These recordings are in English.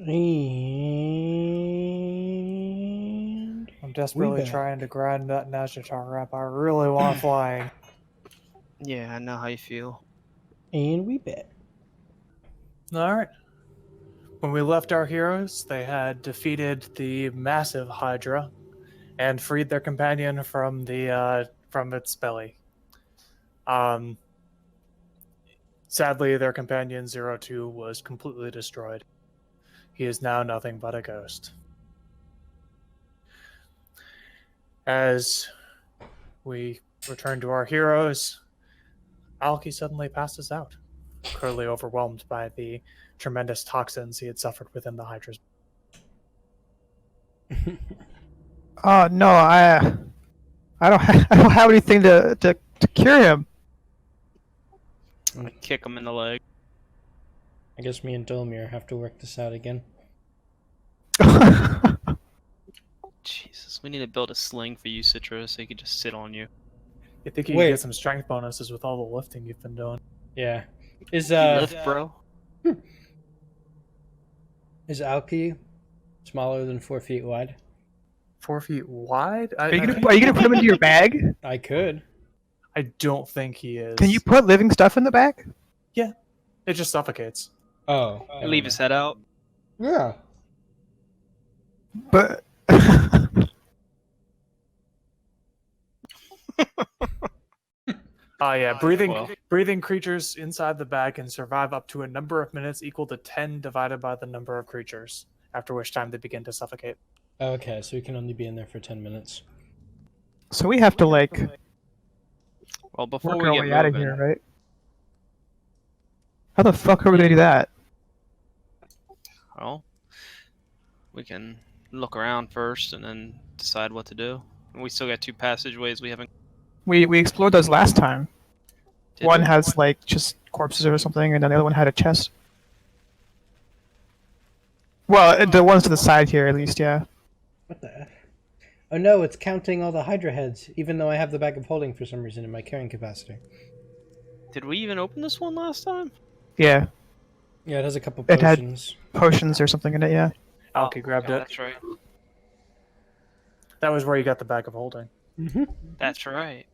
And I'm desperately trying to grind that Nagitar up. I really want flying. Yeah, I know how you feel. And we bet. Alright. When we left our heroes, they had defeated the massive Hydra and freed their companion from its belly. Sadly, their companion 02 was completely destroyed. He is now nothing but a ghost. As we return to our heroes, Alki suddenly passes out, clearly overwhelmed by the tremendous toxins he had suffered within the Hydra's. No, I don't have anything to cure him. I'm gonna kick him in the leg. I guess me and Dolmir have to work this out again. Jesus, we need to build a sling for you, Citra, so he can just sit on you. You think you can get some strength bonuses with all the lifting you've been doing? Yeah. Is You lift, bro? Is Alki smaller than 4 feet wide? 4 feet wide? Are you gonna put him into your bag? I could. I don't think he is. Can you put living stuff in the bag? Yeah. It just suffocates. Oh. Leave his head out. Yeah. But Yeah, breathing creatures inside the bag can survive up to a number of minutes equal to 10 divided by the number of creatures, after which time they begin to suffocate. Okay, so we can only be in there for 10 minutes. so we have to Well, before work we our get way moving, out of here, right? How the fuck are we gonna do that? well, we can look around first and then decide what to do. We still got 2 passageways we haven't. We explored those last time. Did One we? has like just corpses or something, and then the other one had a chest. Well, the ones to the side here, at least, yeah. What the F? Oh no, it's counting all the Hydra heads, even though I have the bag of holding for some reason in my carrying capacity. Did we even open this one last time? Yeah, Yeah, it has a couple It had- potions. potions or something in it, yeah. Alki grabbed it. That's right. That was where you got the bag of holding. Mm-hmm. That's right.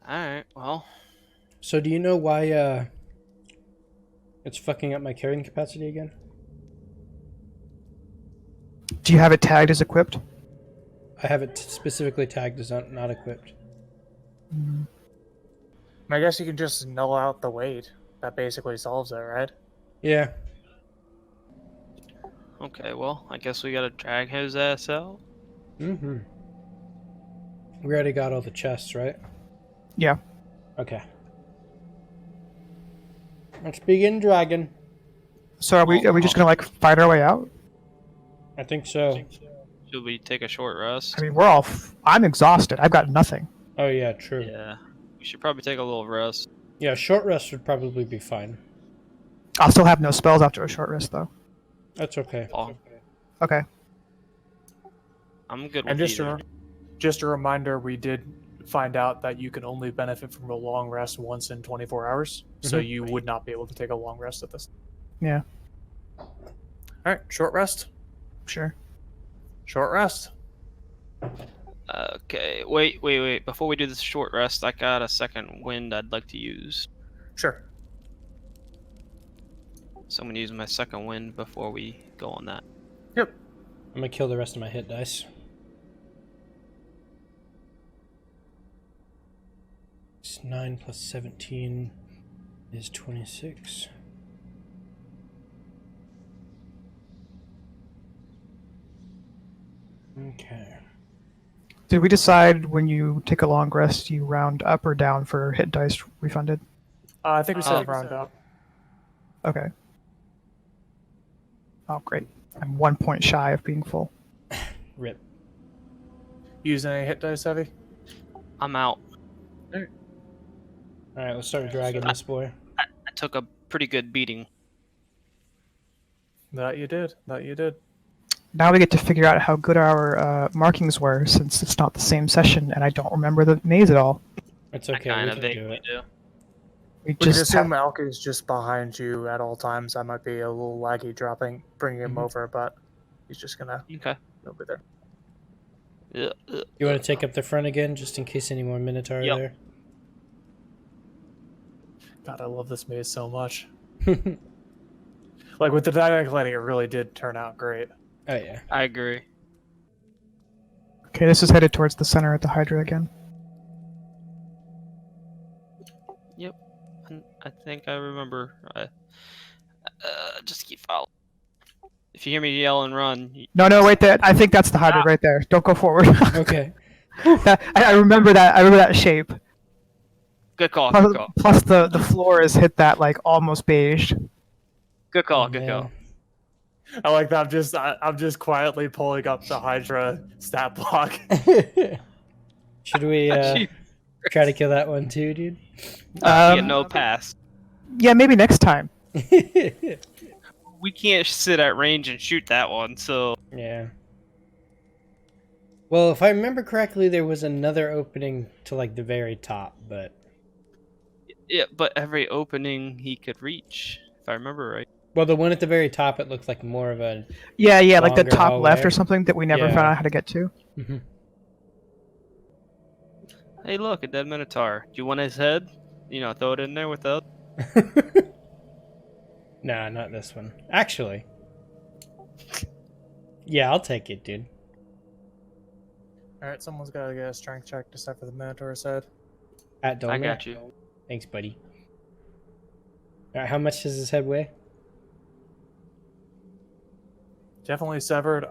Alright, well. So do you know why it's fucking up my carrying capacity again? Do you have it tagged as equipped? I have it specifically tagged as not equipped. I guess you can just null out the weight. That basically solves it, right? Yeah. Okay, well, I guess we gotta drag his ass out. Mm-hmm. We already got all the chests, right? Yeah. Okay. Let's begin dragging. So are we just gonna like fight our way out? I think so. Should we take a short rest? I mean, I'm exhausted. I've got nothing. Oh yeah, true. Yeah. We should probably take a little rest. Yeah, short rest would probably be fine. I'll still have no spells after a short rest, though. That's okay. Oh, Okay. I'm good with And either. just a reminder, we did find out that you can only benefit from a long rest once in 24 hours, so Mhm. you would not be able to take a long rest at this. Yeah. Alright, short rest. Sure. Short rest. Okay, wait. Before we do this short rest, I got a second wind I'd like to use. Sure. So I'm gonna use my second wind before we go on that. Yep. I'm gonna kill the rest of my hit dice. It's 9 plus 17 is 26. Okay. Did we decide when you take a long rest, you round up or down for hit dice refunded? I think we said round up. Okay. Oh, great. I'm 1 point shy of being full. Rip. Using any hit dice, Heavy? I'm out. Alright, let's start dragging this boy. I took a pretty good beating. That you did. Now we get to figure out how good our markings were, since it's not the same session, and I don't remember the maze at all. It's I okay, kind we of can do vaguely it. do. We We can just assume Alki is just behind you at all times. I might be a little laggy bringing him Mhm. over, but he's just gonna Okay. over there. Yeah. You want to take up the front again, just in case any more Minotaur Yep. are there? God, I love this maze so much. Oh Like with the dynamic lighting, it really did turn out great. yeah. I agree. Okay, this is headed towards the center at the Hydra again. Yep. I think I remember. Just keep following. If you hear me yell and run, No, wait there. I think that's the Hydra right there. Don't go forward. Okay. I remember that. I remember that shape. good call. Good call. Plus the floor is hit that like almost beige. Good call. Oh, Good man. call. I like that. I'm just quietly pulling up the Hydra stat block. Should we try to kill that one too, dude? Yeah, no pass. Yeah, maybe next time. We can't sit at range and shoot that one. So Yeah. Well, if I remember correctly, there was another opening to like the very top, but yeah, but every opening he could reach, if I remember right. well, the one at the very top, it looked like more of a. Yeah, like the Longer top left hallway. or something that we never Yeah. found out how to get to. Mhm. Hey, look, a dead Minotaur. Do you want his head? You know, throw it in there with the. Nah, not this one. Actually. Yeah, I'll take it, dude. All right, someone's got to get a strength check to set for the Minotaur's head. At Dolmer. I got you. Thanks, buddy. Alright, how much does his head weigh? Definitely severed.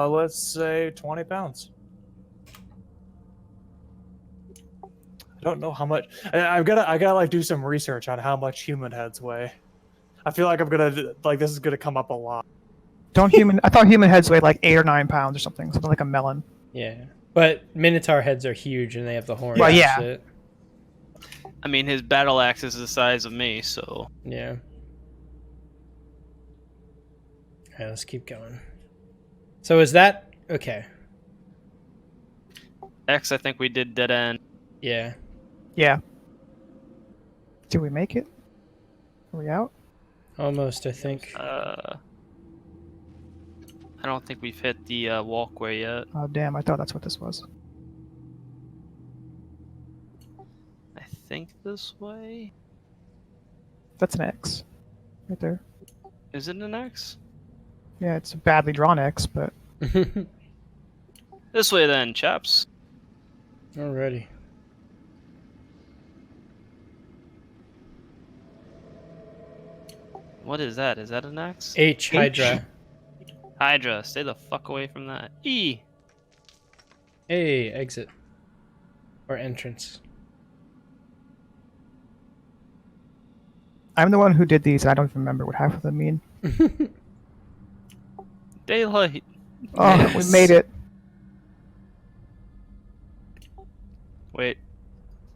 Let's say 20 pounds. I don't know how much. I gotta like do some research on how much human heads weigh. I feel like this is gonna come up a lot. I thought human heads weighed like 8 or 9 pounds or something like a melon. Yeah. But Minotaur heads are huge and they have the horns Well, and yeah. shit. I mean, his battle axe is the size of me, so. Yeah. Alright, let's keep going. So is that okay? X, I think we did dead end. Yeah. Yeah. Did we make it? Are we out? Almost, I think. I don't think we've hit the walkway yet. Oh damn! I thought that's what this was. I think this way. That's an X, right there. Is it an X? Yeah, it's a badly drawn X, but This way then, chaps. Alrighty. What is that? Is that an X? H, Hydra. Hydra, stay the fuck away from that. E. Hey, exit. Or entrance. I'm the one who did these. And I don't even remember what half of them mean. Daylight. Oh, Yes. we made it. Wait.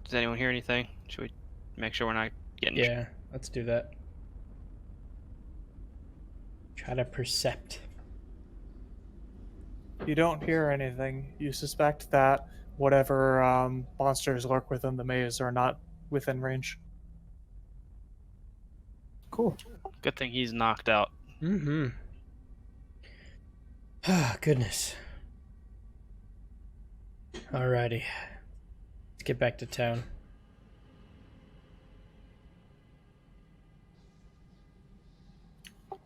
Does anyone hear anything? Should we make sure we're not getting... Yeah, let's do that. Try to percept. You don't hear anything. You suspect that whatever monsters lurk within the maze are not within range. Cool. Good thing he's knocked out. Mm-hmm. Ah, goodness. Alrighty. Let's get back to town.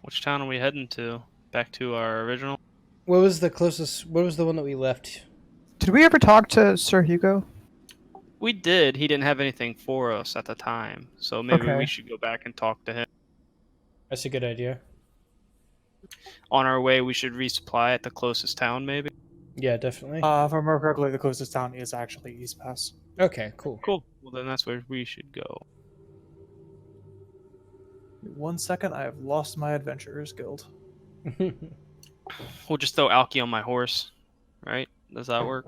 Which town are we heading to? Back to our original? What was the closest... What was the one that we left? Did we ever talk to Sir Hugo? We did. He didn't have anything for us at the time. So maybe Okay. we should go back and talk to him. That's a good idea. On our way, we should resupply at the closest town, maybe? Yeah, definitely. If I remember correctly, the closest town is actually East Pass. Okay, cool. Cool. Well, then that's where we should go. 1 second, I have lost my Adventurers Guild. We'll just throw Alki on my horse, right? Does that work?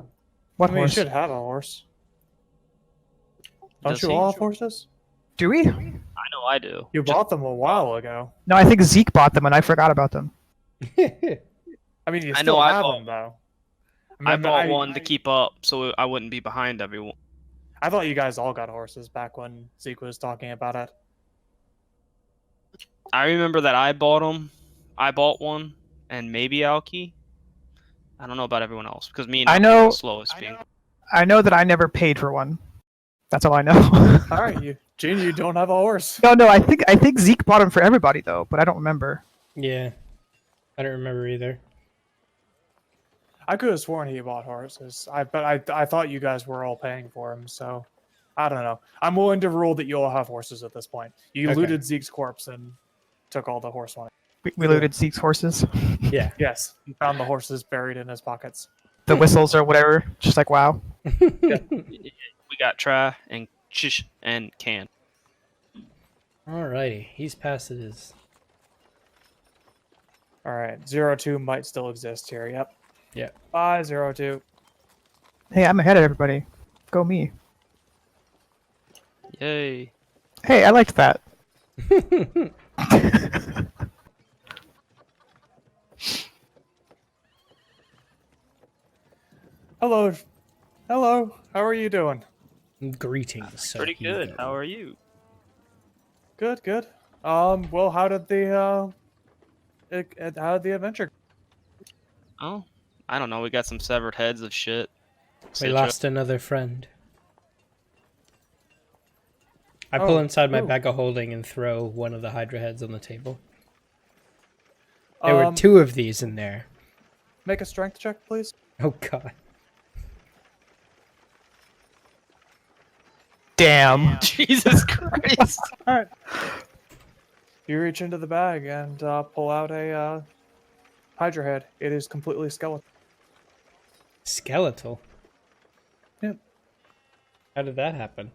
What I mean, you horse? should have a horse. Don't Does you he? all have horses? Do we? I know I do. You bought them a while ago. No, I think Zeke bought them and I forgot about them. I mean, you I still know I have bought- them, though. I bought one to keep up so I wouldn't be behind everyone. I thought you guys all got horses back when Zeke was talking about it. I remember that I bought them. I bought one, and maybe Alki. I don't know about everyone else because me and I Alki were the know. slowest being. I know that I never paid for one. That's all I know. All right, Gene, you don't have a horse. No. I think Zeke bought them for everybody though, but I don't remember. Yeah. I don't remember either. I could have sworn he bought horses. But I thought you guys were all paying for him, so I don't know. I'm willing to rule that you all have horses at this point. You Okay. looted Zeke's corpse and took all the horse money. We looted Zeke's horses, Yeah. Yes, you found the horses buried in his pockets. the whistles or whatever, just like WoW. We got try and shish and can. Alrighty. He's past his. All right, 02 might still exist here. Yep. Yeah. Bye, 02. Hey, I'm ahead of everybody. Go me. Yay! Hey, I liked that. Hello. Hello. How are you doing? Greetings. Pretty good. Sahito. How are you? Good, good. Well, how did the adventure? Oh, I don't know. We got some severed heads of shit. We Citra. lost another friend. I pull inside my bag of holding and throw one of the Hydra heads on the table. There were 2 of these in there. Make a strength check, please. Oh god. Damn. Jesus Christ! All right. You reach into the bag and pull out a Hydra head. It is completely skeletal. Skeletal? Yep. How did that happen?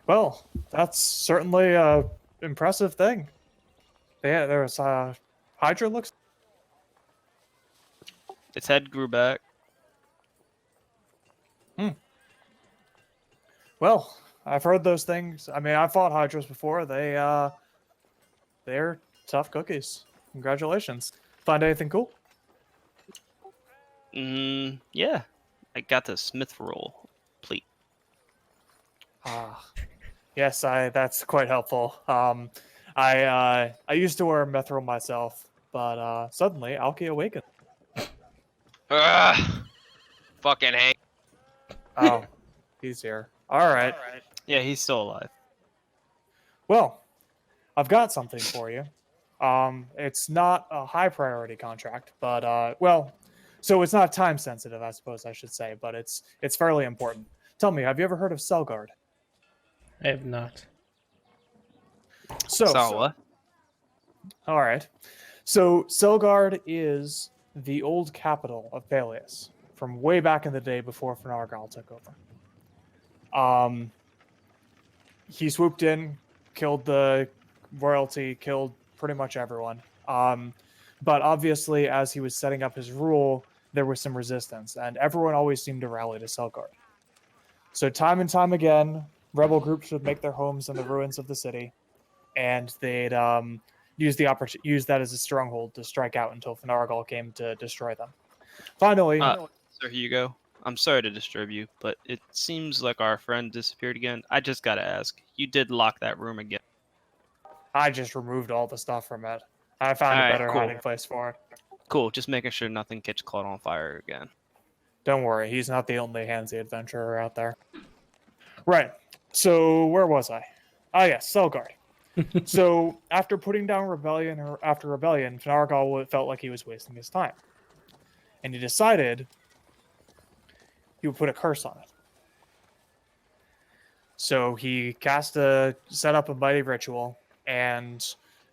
Well, that's certainly a impressive thing. Yeah, there's Hydra looks. Its head grew back. Well, I've heard those things. I mean, I fought Hydras before. They're tough cookies. Congratulations. Find anything cool? Yeah. I got the Smith roll, pleat. Ah, yes, that's quite helpful. I used to wear a mithril myself, but suddenly Alki awakened. Ugh! Fucking hate. Oh, he's here. All right. Yeah, he's still alive. Well, I've got something for you. It's not a high priority contract, but so it's not time sensitive, I suppose I should say, but it's fairly important. Tell me, have you ever heard of Selgard? I have not. So what? all right. So Selgard is the old capital of Peleus from way back in the day before Fnargal took over. He swooped in, killed the royalty, killed pretty much everyone. But obviously, as he was setting up his rule, there was some resistance, and everyone always seemed to rally to Selgard. So time and time again, rebel groups would make their homes in the ruins of the city, and they'd use that as a stronghold to strike out until Fnargal came to destroy them. Finally, Sir Hugo, I'm sorry to disturb you, but it seems like our friend disappeared again. I just gotta ask, you did lock that room again? I just removed all the stuff from it. I found a better hiding place for it. Cool, just making sure nothing gets caught on fire again. Don't worry, he's not the only handsy adventurer out there. Right. So where was I? Ah, yes, Selgard. So after putting down rebellion after rebellion, Fnargal felt like he was wasting his time, and he decided he would put a curse on it. So he set up a mighty ritual, and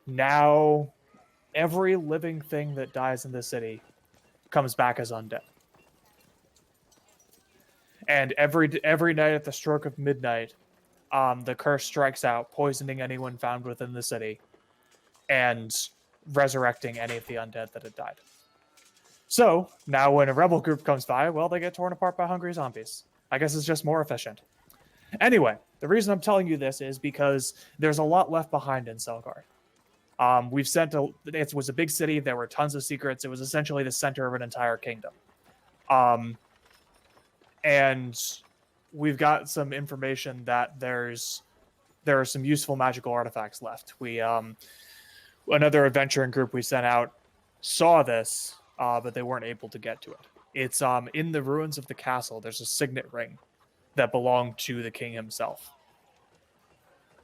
now every living thing that dies in the city comes back as undead. And every night at the stroke of midnight, the curse strikes out, poisoning anyone found within the city, and resurrecting any of the undead that had died. So now when a rebel group comes by, well, they get torn apart by hungry zombies. I guess it's just more efficient. Anyway, The reason I'm telling you this is because there's a lot left behind in Selgard. It was a big city. There were tons of secrets. It was essentially the center of an entire kingdom. And we've got some information that there are some useful magical artifacts left. Another adventuring group we sent out saw this, but they weren't able to get to it. It's in the ruins of the castle. There's a signet ring that belonged to the king himself.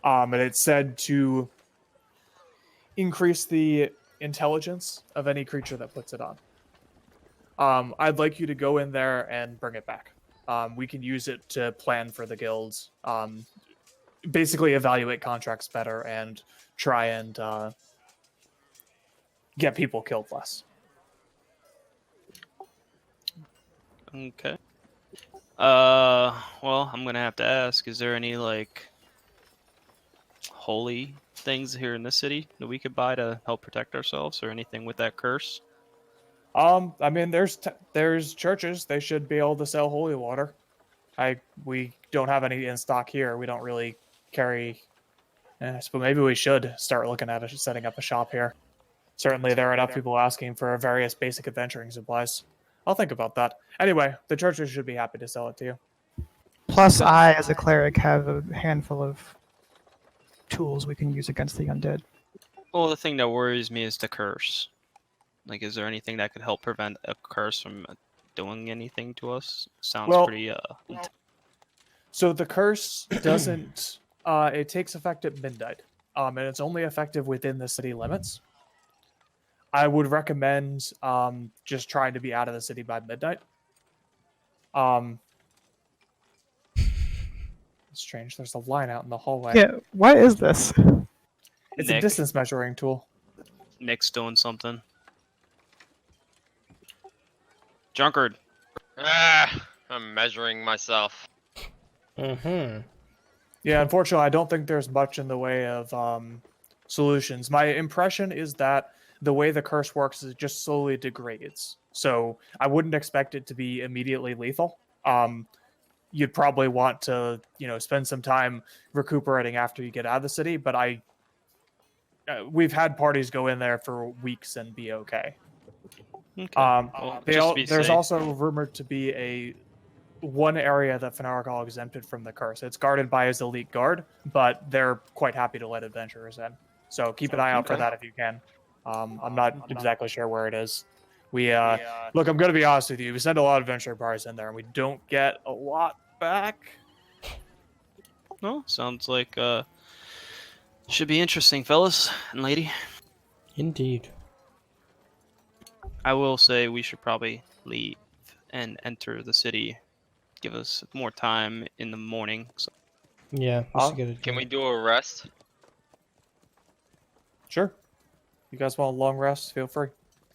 And it's said to increase the intelligence of any creature that puts it on. I'd like you to go in there and bring it back. We can use it to plan for the guilds, basically evaluate contracts better, and try and get people killed less. Okay. Well, I'm gonna have to ask, is there any, like, holy things here in this city that we could buy to help protect ourselves, or anything with that curse? I mean, there's churches. They should be able to sell holy water. We don't have any in stock here. We don't really carry. But maybe we should start looking at setting up a shop here. Certainly, there are enough people asking for various basic adventuring supplies. I'll think about that. Anyway, the churches should be happy to sell it to you. Plus, I, as a cleric, have a handful of tools we can use against the undead. Well, the thing that worries me is the curse. Like, is there anything that could help prevent a curse from doing anything to us? Sounds pretty, So the curse doesn't... it takes effect at midnight. And it's only effective within the city limits. I would recommend just trying to be out of the city by midnight. It's strange. There's a line out in the hallway. Yeah, what is this? It's a distance measuring tool. Nick's doing something. Drunkard. I'm measuring myself. Mm-hmm. Yeah, unfortunately, I don't think there's much in the way of solutions. My impression is that the way the curse works is it just slowly degrades. So I wouldn't expect it to be immediately lethal. You'd probably want to, spend some time recuperating after you get out of the city. But we've had parties go in there for weeks and be okay. Okay. There's also rumored to be one area that Fenargal exempted from the curse. It's guarded by his elite guard, but they're quite happy to let adventurers in. So keep an eye out for that if you can. I'm not exactly sure where it is. Look, I'm going to be honest with you. We send a lot of adventure parties in there, and we don't get a lot back. Well, sounds like should be interesting, fellas and lady. Indeed. I will say we should probably leave and enter the city. Give us more time in the morning. So. Yeah. Can we do a rest? Sure. You guys want a long rest? Feel free.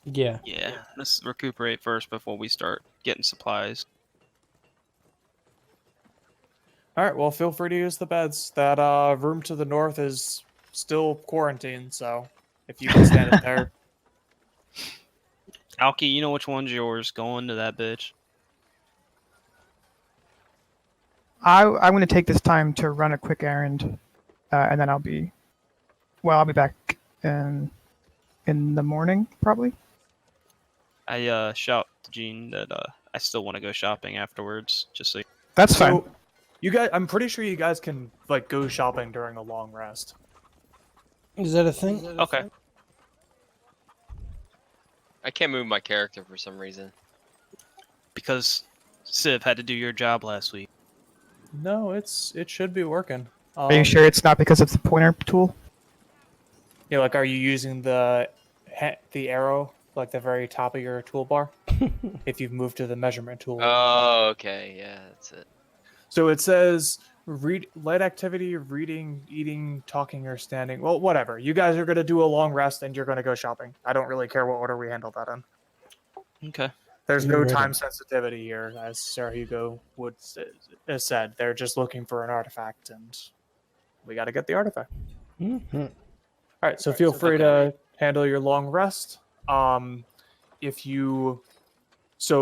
Yeah. Yeah, let's recuperate first before we start getting supplies. All right. Well, feel free to use the beds. That room to the north is still quarantined, so if you can stand it there. Alki, you know which one's yours. Going to that bitch. I'm going to take this time to run a quick errand, and then I'll be back in the morning, probably. I shout to Gene that I still want to go shopping afterwards. Just so. That's fine. You guys, I'm pretty sure you guys can go shopping during a long rest. Is that a thing? Okay. I can't move my character for some reason. Because Civ had to do your job last week. No, it should be working. Are you sure it's not because of the pointer tool? Yeah, are you using the arrow, the very top of your toolbar? If you've moved to the measurement tool. Oh, okay. Yeah, that's it. So it says light activity, reading, eating, talking, or standing. Well, whatever. You guys are going to do a long rest and you're going to go shopping. I don't really care what order we handle that in. Okay. There's no time sensitivity here, as Sir Hugo has said. They're just looking for an artifact, and we got to get the artifact. Mm-hmm. All right, so feel free to handle your long rest. So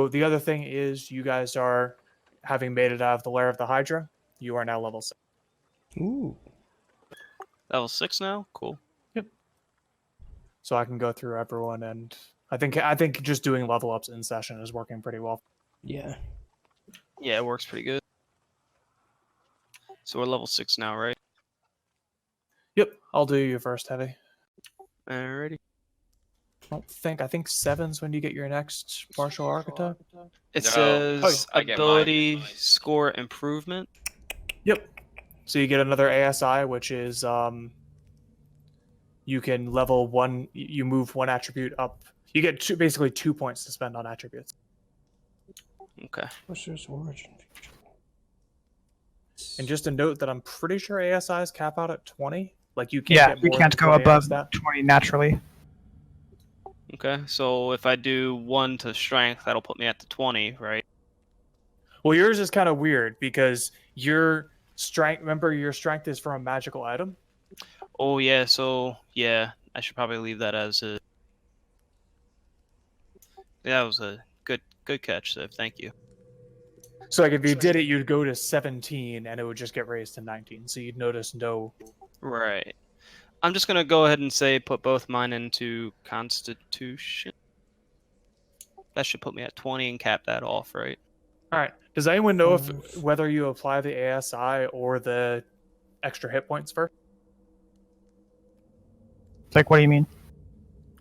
the other thing is, you guys are having made it out of the lair of the Hydra. You are now level 6. Ooh. Level 6 now? Cool. So I can go through everyone, and I think just doing level ups in session is working pretty well. Yeah. Yeah, it works pretty good. So we're level 6 now, right? Yep, I'll do you first, Heavy. Alrighty. I think 7's when you get your next martial archetype. It No, says I get ability mine. score improvement. Yep. So you get another ASI, which is you can level one. You move one attribute up. You get basically 2 points to spend on attributes. Okay. Sorcerer's Origin feature. And just a note that I'm pretty sure ASIs cap out at 20. Like you can't Yeah, get you more can't than go 20 above stat. 20 naturally. Okay. So if I do 1 to strength, that'll put me at the 20, right? Well, yours is kind of weird because your strength. Remember, your strength is from a magical item. Oh yeah. So yeah, I should probably leave that as a. Yeah, that was a good catch, Siv. Thank you. So like if you did it, you'd go to 17, and it would just get raised to 19. So you'd notice no. Right. I'm just gonna go ahead and say put both mine into Constitution. That should put me at 20 and cap that off, right? All right. Does anyone know if 5. whether you apply the ASI or the extra hit points first? Like, what do you mean?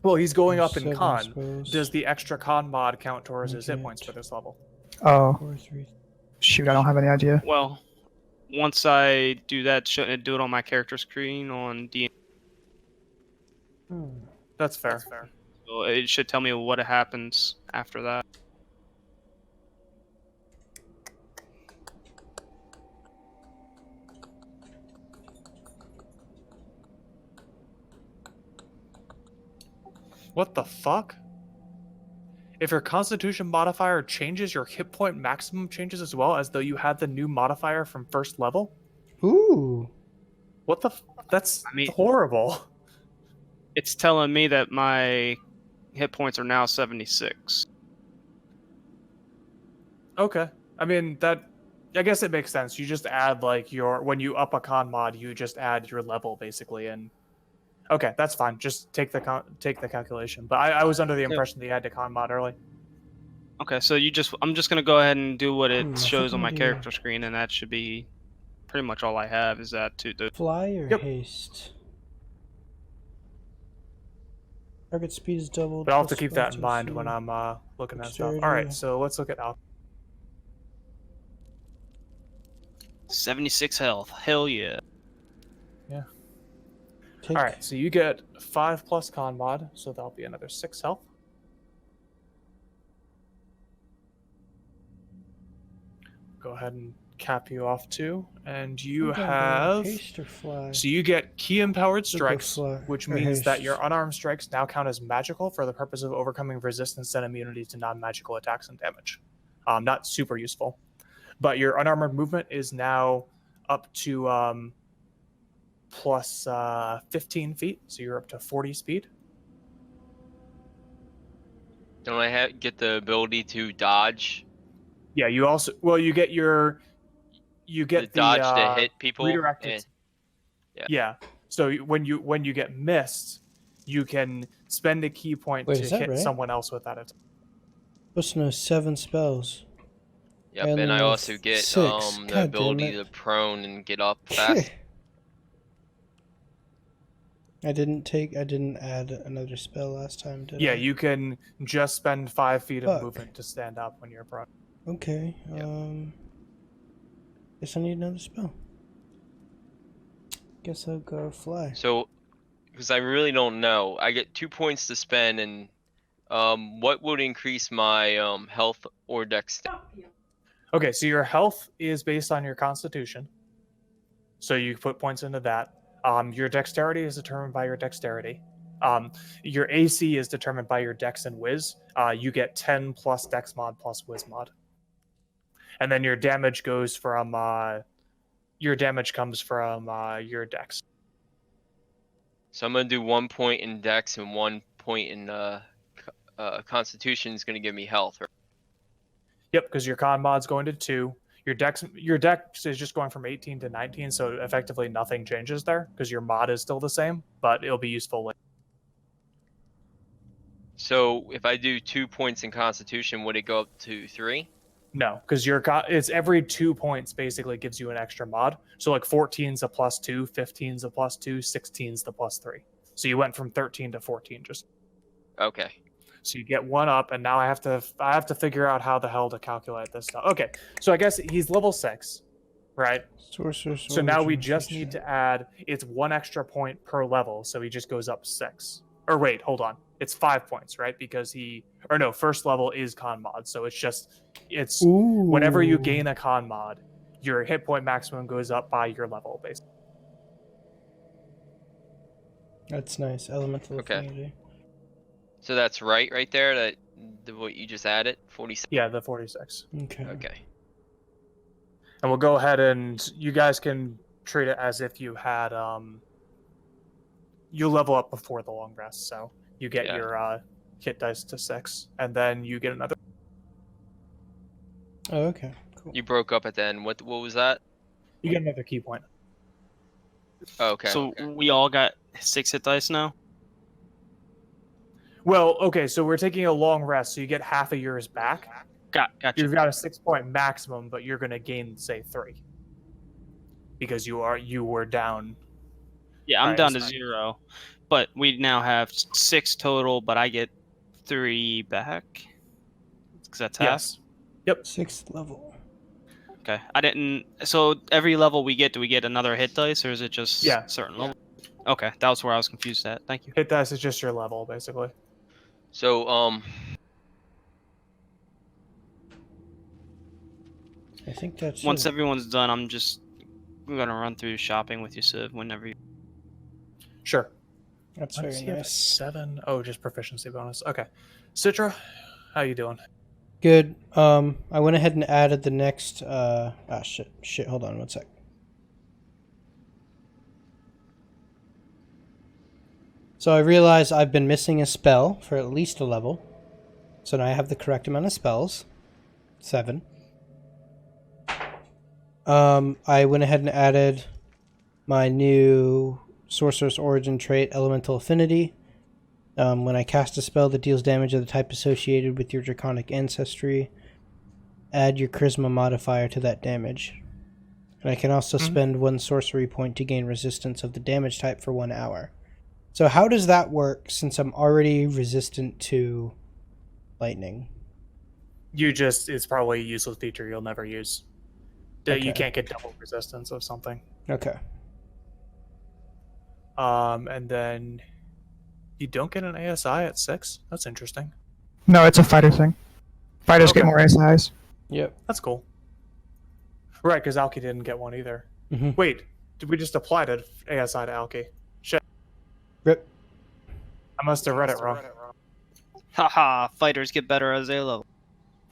Well, he's going up in 7 con. spells. Does the extra con mod count towards his hit Okay. points for this level? Oh, 4, 3. shoot, I don't have any idea. Well, once I do that, shouldn't it do it on my character screen on D? Hmm. That's fair. So it should tell me what happens after that. What the fuck? If your Constitution modifier changes, your hit point maximum changes as well, as though you had the new modifier from first level? Ooh. What the? That's I mean- horrible. It's telling me that my hit points are now 76. Okay. I mean, that. I guess it makes sense. You just add, like, when you up a con mod, you just add your level, basically, and. Okay, that's fine. Just take the calculation. But I was under the impression that you had to con mod early. Okay, so I'm just gonna go ahead and do what I it think shows on I'm my gonna character screen, and that should be pretty much all I have. Is that to the Fly or Yep. haste? Target speed is doubled. But I'll have to plus keep that 5 in mind to when I'm looking at stuff. Dexterity. All right, so let's look at alchemy. 76 health. Hell yeah. Take All right, so you get 5 plus con mod, so that'll be another 6 health. Go ahead and cap you off too, and you I'm gonna go have. haste or fly. So you get key empowered We'll go strikes, fly, which or means that haste. your unarmed strikes now count as magical for the purpose of overcoming resistance and immunity to non-magical attacks and damage. Not super useful, but your unarmored movement is now up to plus 15 feet, so you're up to 40 speed. Don't I get the ability to dodge? Yeah, you also you get The dodge to hit people? redirected. Yeah. Yeah. So when you get missed, you can spend a key point Wait, to is that hit right? someone else with that attack. Supposed to know 7 spells. Yep, And and I then also get 6. the God damn ability it. to prone and get up fast. I didn't add another spell last time, did I? Yeah, you can just spend 5 feet of Fuck. movement to stand up when you're prone. Okay. Yep. Guess I need another spell. Guess I'll go fly. So, because I really don't know, I get 2 points to spend, and what would increase my health or dexterity? Okay, so your health is based on your constitution. So you put points into that. Your dexterity is determined by your dexterity. Your AC is determined by your dex and whiz. You get 10 plus dex mod plus whiz mod. And then your damage goes from your damage comes from your dex. So I'm gonna do 1 point in dex and 1 point in constitution is gonna give me health. Right? Yep, because your con mod's going to 2. Your dex is just going from 18 to 19, so effectively nothing changes there because your mod is still the same, but it'll be useful later. So if I do 2 points in Constitution, would it go up to 3? No, because it's every 2 points basically gives you an extra mod. So like 14's a +2, 15's a +2, 16's the +3. So you went from 13 to 14 just. Okay. So you get 1 up, and now I have to figure out how the hell to calculate this stuff. Okay, so I guess he's level 6, right? Sorcerer's So now we Origin just feature. need to add, it's 1 extra point per level, so he just goes up 6. Or wait, hold on. It's 5 points, right? Because first level is con mod, so it's whenever you gain a con mod, your hit point maximum goes up by your level, basically. That's nice. Elemental Okay. affinity. So that's right there, that what you just added? 46. Yeah, the 46. Okay. Okay. And we'll go ahead and you guys can treat it as if you had you level up before the long rest, so you get your hit dice to 6, and then you get another. Oh, okay. Cool. You broke up at the end. What was that? You get another key point. Oh, okay. So we all got 6 hit dice now. Well, okay, so we're taking a long rest, so you get half of yours back. Gotcha. You've got a 6-point maximum, but you're going to gain, say, 3 because you were down. Yeah, I'm Alright, down to that's fine. 0, but we now have 6 total, but I get 3 back because that's half. Yes. Yep. 6th level. Okay, I didn't. So every level we get, do we get another hit dice, or is it just certain level? Okay, that was where I was confused at. Thank you. Hit dice is just your level, basically. So I think that's Once it. everyone's done, I'm gonna run through shopping with you, Civ, whenever you. Sure. That's Let's very see if nice. 7. Oh, just proficiency bonus. Okay. Citra, how you doing? Good. I went ahead and added the next. Shit. Hold on 1 sec. So I realized I've been missing a spell for at least a level. So now I have the correct amount of spells. 7. I went ahead and added my new Sorcerer's Origin trait, Elemental Affinity. When I cast a spell that deals damage of the type associated with your draconic ancestry, add your charisma modifier to that damage. And I can also spend 1 sorcery point to gain resistance of the damage type for 1 hour. So how does that work since I'm already resistant to lightning? It's probably a useless feature you'll never use. Okay. You can't get double resistance of something. Okay. And then you don't get an ASI at 6? That's interesting. No, it's a fighter thing. Fighters get Okay. more ASIs. Yep. That's cool. Right, because Alki didn't get one either. Mhm. Wait, did we just apply to ASI to Alki? Shit. Rip. I must have read it wrong. Haha, fighters get better as they level.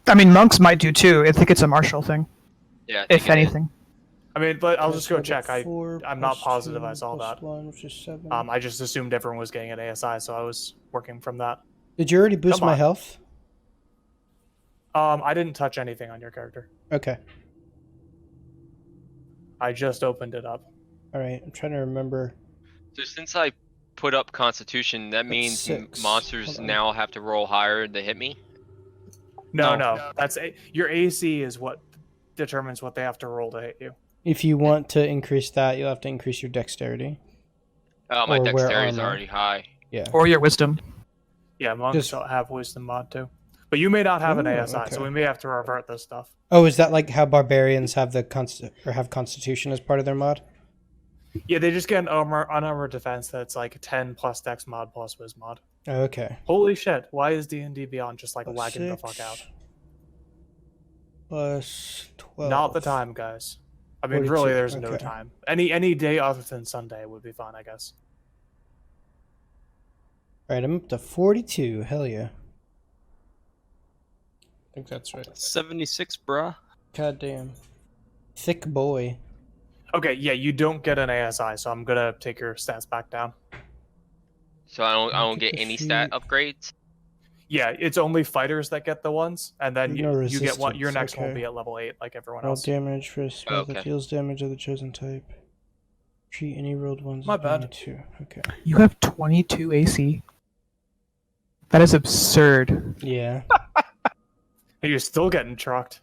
I mean, monks might do too. I think it's a martial thing, yeah. I if think it is. anything. I mean, but I'll just go check. 4 I'm not plus positive 2 I saw plus that. 1, which is 7. I just assumed everyone was getting an ASI, so I was working from that. Did you already boost Come my on. health? I didn't touch anything on your character. Okay. I just opened it up. Alright, I'm trying to remember. So since I put up Constitution, that means 6. monsters Hold on. now have to roll higher to hit me? No. Your AC is what determines what they have to roll to hit you. If you want to increase that, you'll have to increase your dexterity. Oh, my Or wear dexterity is armor. already high. Yeah. Or your wisdom. Yeah, monks Just- don't have wisdom mod too. But you may not have an Ooh, ASI, okay. so we may have to revert this stuff. Oh, is that like how barbarians have have Constitution as part of their mod? Yeah, they just get an unarmored defense that's like 10 plus dex mod plus wiz mod. Oh, okay. Holy shit, why is D&D Beyond just like Plus lagging the 6 fuck out? Plus 12. Not the time, guys. I mean, 42, really, there's no okay. time. Any day other than Sunday would be fine, I guess. Alright, I'm up to 42. Hell yeah. I think that's right. 76, bruh. God damn. Thick boy. Okay, yeah, you don't get an ASI, so I'm gonna take your stats back down. So I don't Look get at the any stat sheet. upgrades? Yeah, it's only fighters that get the ones, and then No you get one. Your resistance, next one will okay. be at level 8, like everyone Roll else. damage for a spell that Okay. deals damage of the chosen type. Treat any rolled ones My as being a bad. 2. Okay. You have 22 AC. That is absurd. Yeah. You're still getting trucked.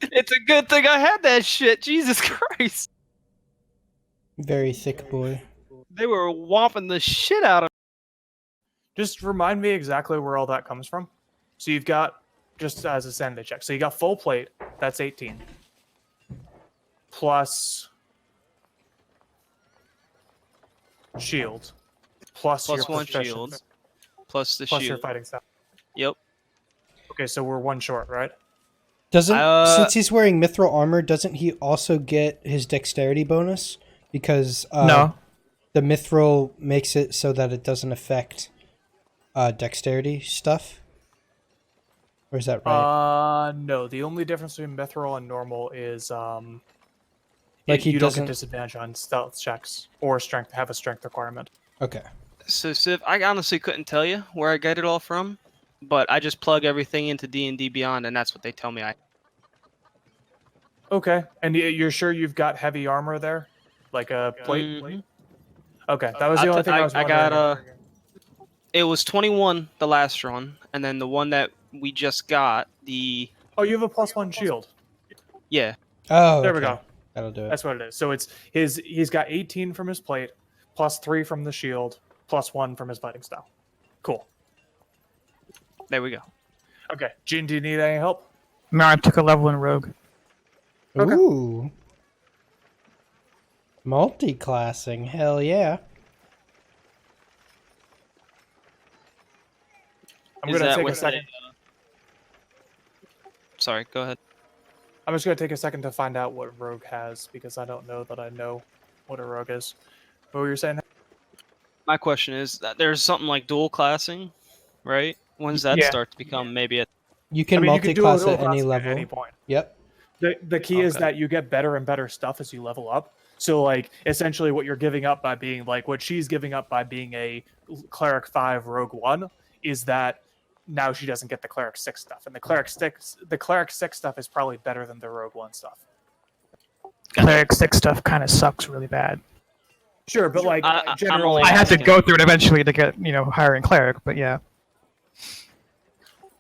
It's a good thing I had that shit. Jesus Christ. Very thick boy. They were whomping the shit out of Just remind me exactly where all that comes from. So you've got, just as a sanity check, so you got full plate, that's 18. Plus shield. Plus plus your 1 proficient- shield. Plus the Plus your shield. fighting stuff. Yep. Okay, so we're 1 short, right? Doesn't Uh, since he's wearing mithril armor, doesn't he also get his dexterity bonus? Because No. the mithril makes it so that it doesn't affect dexterity stuff. Or is that right? No. The only difference between mithril and normal is Like he you don't doesn't. get disadvantage on stealth checks or strength. Have a strength requirement. Okay. So Civ, I honestly couldn't tell you where I get it all from, but I just plug everything into D&D Beyond, and that's what they tell me. Okay, and you're sure you've got heavy armor there, like a plate? Mhm. Okay, that was the only thing I was I wondering. got it was 21 the last run, and then the one that we just got, the Oh, you have a +1 shield. yeah. Oh, There we okay. go. That'll do it. That's what it is. So it's he's got 18 from his plate, +3 from the shield, +1 from his fighting style. Cool. There we go. Okay, Jin, do you need any help? No, I took a level in Rogue. Okay. Ooh. Multi-classing. Hell yeah. I'm Is gonna that take a what second. Sorry, go ahead. I'm just gonna take a second to find out what rogue has because I don't know that I know what a rogue is. What were you saying? My question is that there's something like dual classing, right? When does that Yeah. start to become maybe a You can you can do a multi-class dual at any classing level. at any point. Yep. The key is Okay. that you get better and better stuff as you level up. So like essentially what you're giving up by being like what she's giving up by being a cleric 5 rogue 1 is that now she doesn't get the cleric 6 stuff. And the cleric 6 stuff is probably better than the rogue 1 stuff. Cleric 6 stuff kind of sucks really bad. Sure, but like I'm generally only I had to asking. go through it eventually to get, higher in cleric, but yeah.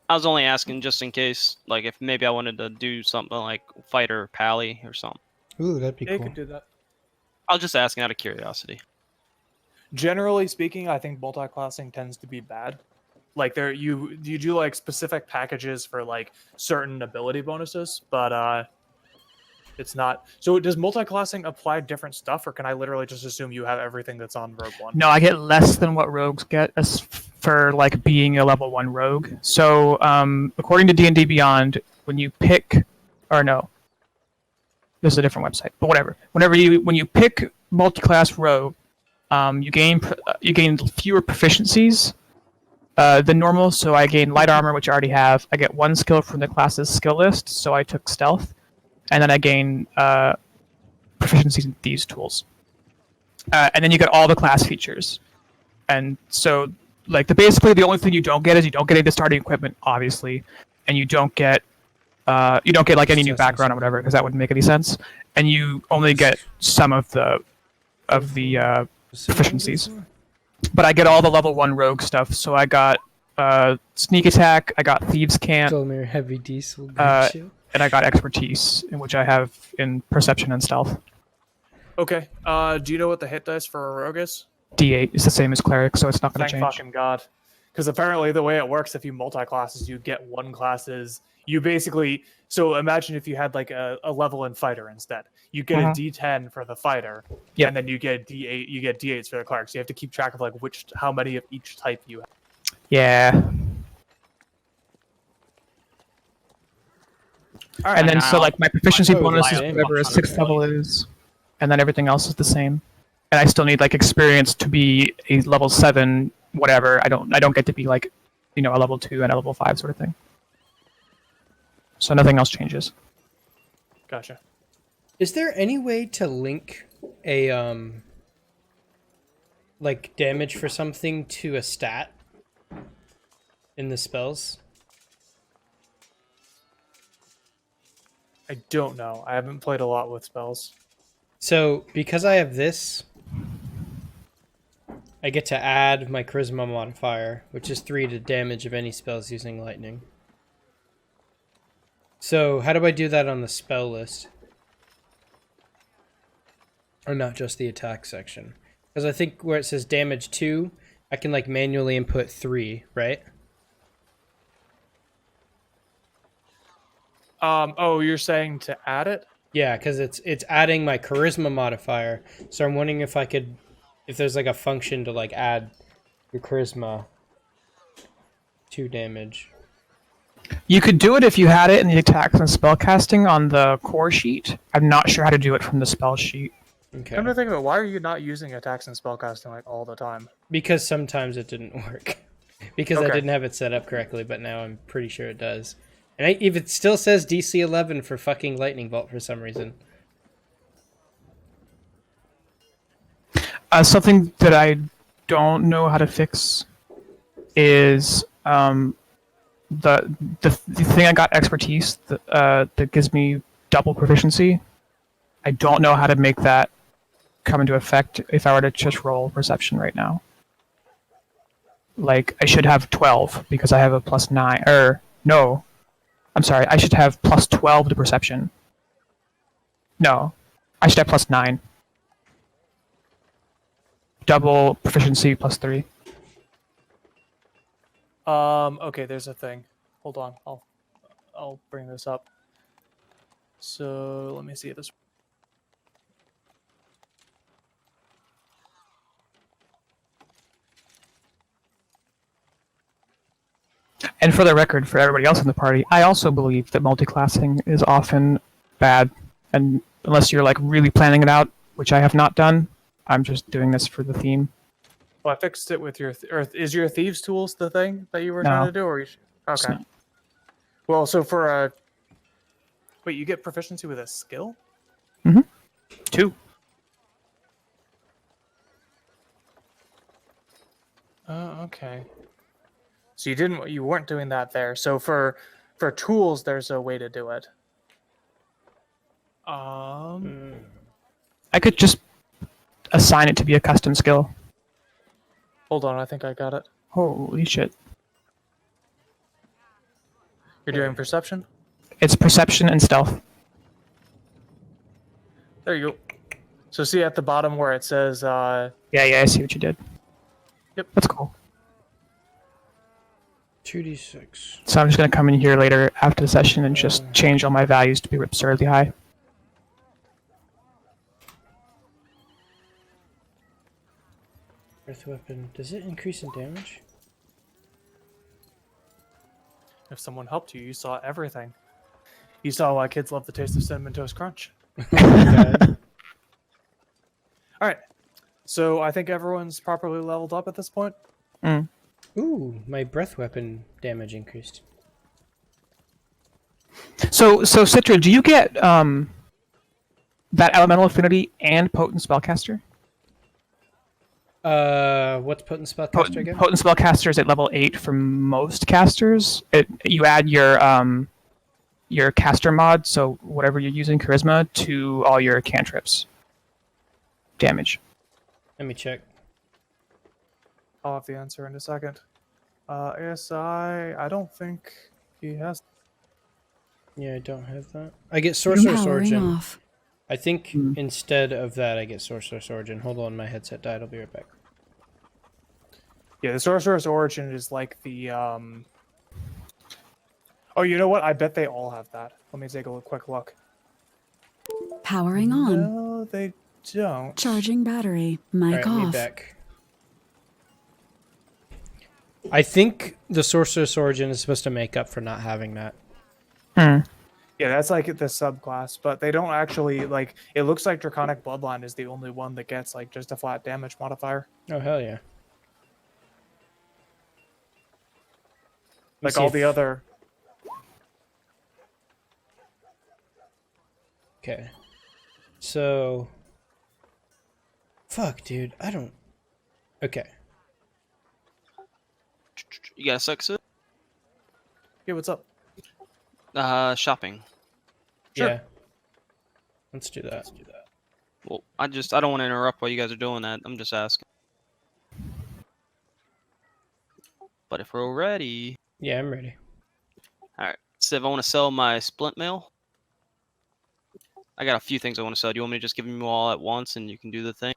I was only asking just in case, like if maybe I wanted to do something like fighter pally or something. Ooh, that'd be you cool. could do that. I was just asking out of curiosity. Generally speaking, I think multi-classing tends to be bad. Like there you do like specific packages for like certain ability bonuses, but it's not. So does multi-classing apply different stuff, or can I literally just assume you have everything that's on Rogue One? No, I get less than what rogues get as for like being a level 1 rogue. So, according to D&D Beyond, when you pick, or no, this is a different website, but whatever. When you pick multi-class rogue, you gain fewer proficiencies than normal. So I gain light armor, which I already have. I get 1 skill from the class's skill list, so I took stealth, and then I gain proficiencies in these tools. And then you get all the class features. And so, like, basically the only thing you don't get is you don't get any of the starting equipment, obviously, and you don't get like any new background or whatever, because that wouldn't make any sense. And you only get some of the proficiencies. But I get all the level 1 rogue stuff. So I got sneak attack, I got thieves cant, Stolmir heavy diesel. and I got expertise, in which I have in perception and stealth. Okay. Do you know what the hit dice for a rogue is? D8 is the same as cleric, so it's not going to Thank change. fucking God. Because apparently the way it works, if you multi-classes, you get one classes. You basically so imagine if you had like a level in fighter instead. You get a D10 for the fighter, Yep. and then you get D8. You get D8s for the cleric. So you have to keep track of like how many of each type you have. Yeah. All right. And then now- so like my proficiency Oh, bonus is same. whatever a 6th level is, and then everything else is the same. And I still need like experience to be a level 7 whatever. I don't get to be like a level 2 and a level 5 sort of thing. So nothing else changes. Gotcha. Is there any way to link a like damage for something to a stat? in the spells? I don't know. I haven't played a lot with spells. So, because I have this, I get to add my charisma modifier, which is 3 to damage of any spells using lightning. So, how do I do that on the spell list? Or not just the attack section? Because I think where it says damage 2, I can like manually input 3, right? Oh, you're saying to add it? Yeah, because it's adding my charisma modifier. So I'm wondering if there's like a function to like add your charisma 2 damage. You could do it if you had it in the attacks and spellcasting on the core sheet. I'm not sure how to do it from the spell sheet. Okay. Come to think of it, why are you not using attacks and spellcasting like all the time? Because sometimes it didn't work. Because I Okay. didn't have it set up correctly, but now I'm pretty sure it does. And if it still says DC 11 for fucking Lightning Bolt for some reason. Something that I don't know how to fix is the thing I got expertise that gives me double proficiency. I don't know how to make that come into effect if I were to just roll perception right now. Like I should have 12 because I have a +9. Or no, I'm sorry. I should have +12 to perception. No, I should have +9. Double proficiency +3. Okay, there's a thing. Hold on, I'll bring this up. So let me see this. And for the record, for everybody else in the party, I also believe that multiclassing is often bad, and unless you're like really planning it out, which I have not done, I'm just doing this for the theme. Well, I fixed it with your. Is your thieves' tools the thing that you were No. trying to do, or It's okay? not. Well, so for a. Wait, you get proficiency with a skill? 2. Oh, okay. So you weren't doing that there. So for tools, there's a way to do it. I could just assign it to be a custom skill. Hold on, I think I got it. Holy shit. You're doing perception? It's perception and stealth. There you go. So see at the bottom where it says Yeah, I see what you did. Yep. That's cool. 2d6. So I'm just going to come in here later after the session and just change all my values to be absurdly high. Earth weapon. Does it increase in damage? if someone helped you, you saw everything. You saw why kids love the taste of Cinnamon Toast Crunch. God. All right. So I think everyone's properly leveled up at this point. Ooh, my breath weapon damage increased. So Citra, do you get that elemental affinity and potent spellcaster? What's potent spellcaster again? Potent spellcaster is at level 8 for most casters. You add your caster mod, so whatever you're using charisma, to all your cantrips. Damage. Let me check. I'll have the answer in a second. ASI, I don't think he has. Yeah, I don't have that. I get Sorcerer's Powering Origin. off. I think instead of that, I get Sorcerer's Origin. Hold on, my headset died. I'll be right back. Yeah, the Sorcerer's Origin is like the. Oh, you know what? I bet they all have that. Let me take a quick look. Powering on. No, they don't. Charging battery. All Mic right, me off. back. I think the Sorcerer's Origin is supposed to make up for not having that. Yeah, that's like the subclass, but they don't actually like. It looks like Draconic Bloodline is the only one that gets like just a flat damage modifier. Oh, hell yeah. Like see all if- the other. Okay. So. Fuck, dude. I don't. Okay. You got a success? Hey, what's up? Shopping. Sure. Yeah. Let's do that. Well, I don't want to interrupt while you guys are doing that. I'm just asking. But if we're ready, Yeah, I'm ready. all right. Civ, I want to sell my splint mail. I got a few things I want to sell. Do you want me to just give them all at once and you can do the thing?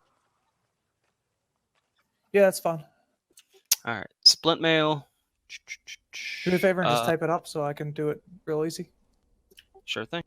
Yeah, that's fine. All right. Splint mail. Do me a favor and just type it up so I can do it real easy. Sure thing.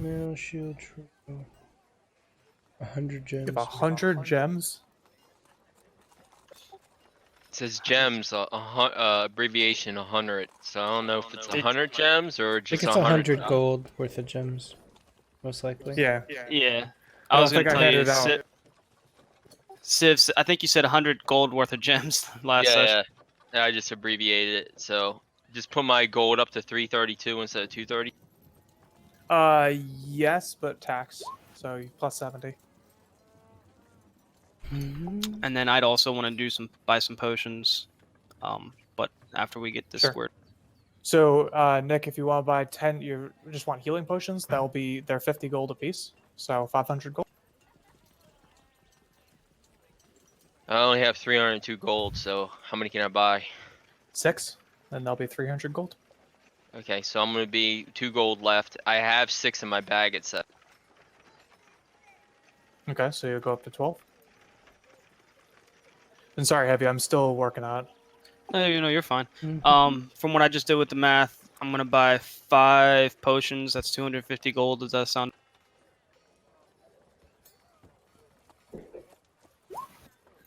Mail, shield, 100 gems. You have 100 gems? It says gems, abbreviation 100. So I don't know if it's 100 gems or I think just it's 100. 100 gold worth of gems, most likely. Yeah. Yeah. I I was don't going to think I tell you, handed out. Civ, I think you said 100 gold worth of gems last session. Yeah. I just abbreviated it. So just put my gold up to 332 instead of 230. Yes, but tax. So plus 70. And then I'd also want to buy some potions. But after we get this Sure. squared. So, Nick, if you want to buy 10, you just want healing potions, they're 50 gold apiece. So 500 gold. I only have 302 gold, so how many can I buy? 6, and they'll be 300 gold. Okay, so I'm gonna be 2 gold left. I have 6 in my bag. It said. Okay, so you'll go up to 12. And sorry, Heavy, I'm still working on it. No, you're fine. From what I just did with the math, I'm gonna buy 5 potions. That's 250 gold. Does that sound?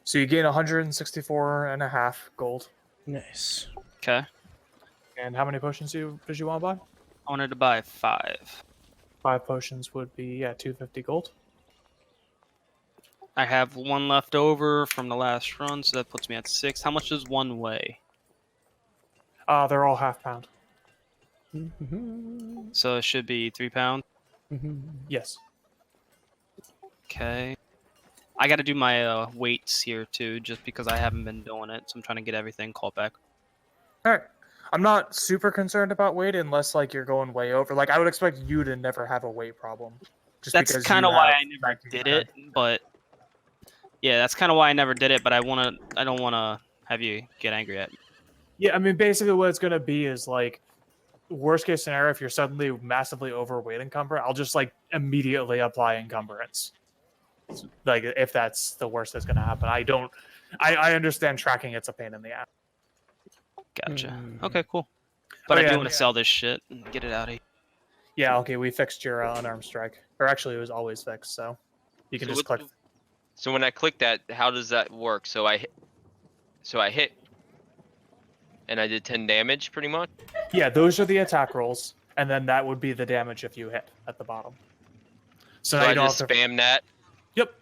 So you gain 164 and a half gold. Nice. Okay. And how many potions did you want to buy? I wanted to buy 5. 5 potions would be 250 gold. I have 1 left over from the last run, so that puts me at 6. How much does 1 weigh? They're all half pound. So it should be 3 pounds. Yes. Okay. I got to do my weights here too, just because I haven't been doing it. So I'm trying to get everything called back. All right. I'm not super concerned about weight unless like you're going way over. Like I would expect you to never have a weight problem. Just That's because kind of you why have I never 19 did grand. it. But yeah, that's kind of why I never did it. But I don't want to have you get angry at me. Yeah, I mean, basically what it's going to be is like, worst case scenario, if you're suddenly massively overweight encumber, I'll just like immediately apply encumbrance. Like if that's the worst that's going to happen. I understand tracking it's a pain in the ass. Gotcha. Okay, cool. But Oh, I do yeah, want to sell this shit and get it out of here. Yeah, okay, we fixed your unarmed strike. Or actually, it was always fixed, so you can So just click. So when I click that, how does that work? So I hit, and I did 10 damage, pretty much. Yeah, those are the attack rolls, and then that would be the damage if you hit at the bottom. So So now I you don't just have to. spam that. Yep.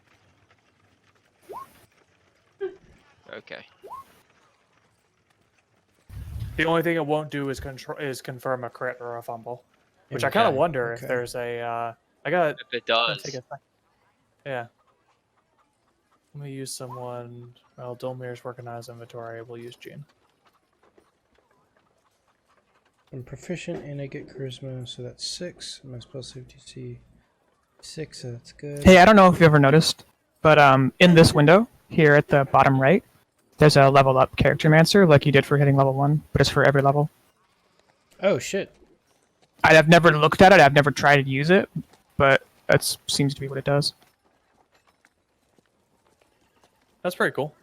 Okay. The only thing it won't do is confirm a crit or a fumble, which I kind of Okay, wonder if okay. there's a. I got. If it does. Take a sec. Yeah. Let me use someone. Well, Dolmir's working on his inventory. We'll use Gene. I'm proficient and I get charisma, so that's 6. My spell safety C 6, so that's good. Hey, I don't know if you ever noticed, but in this window here at the bottom right, there's a level up character mancer like you did for hitting level 1, but it's for every level. Oh shit. I've never looked at it. I've never tried to use it, but that seems to be what it does. That's pretty cool.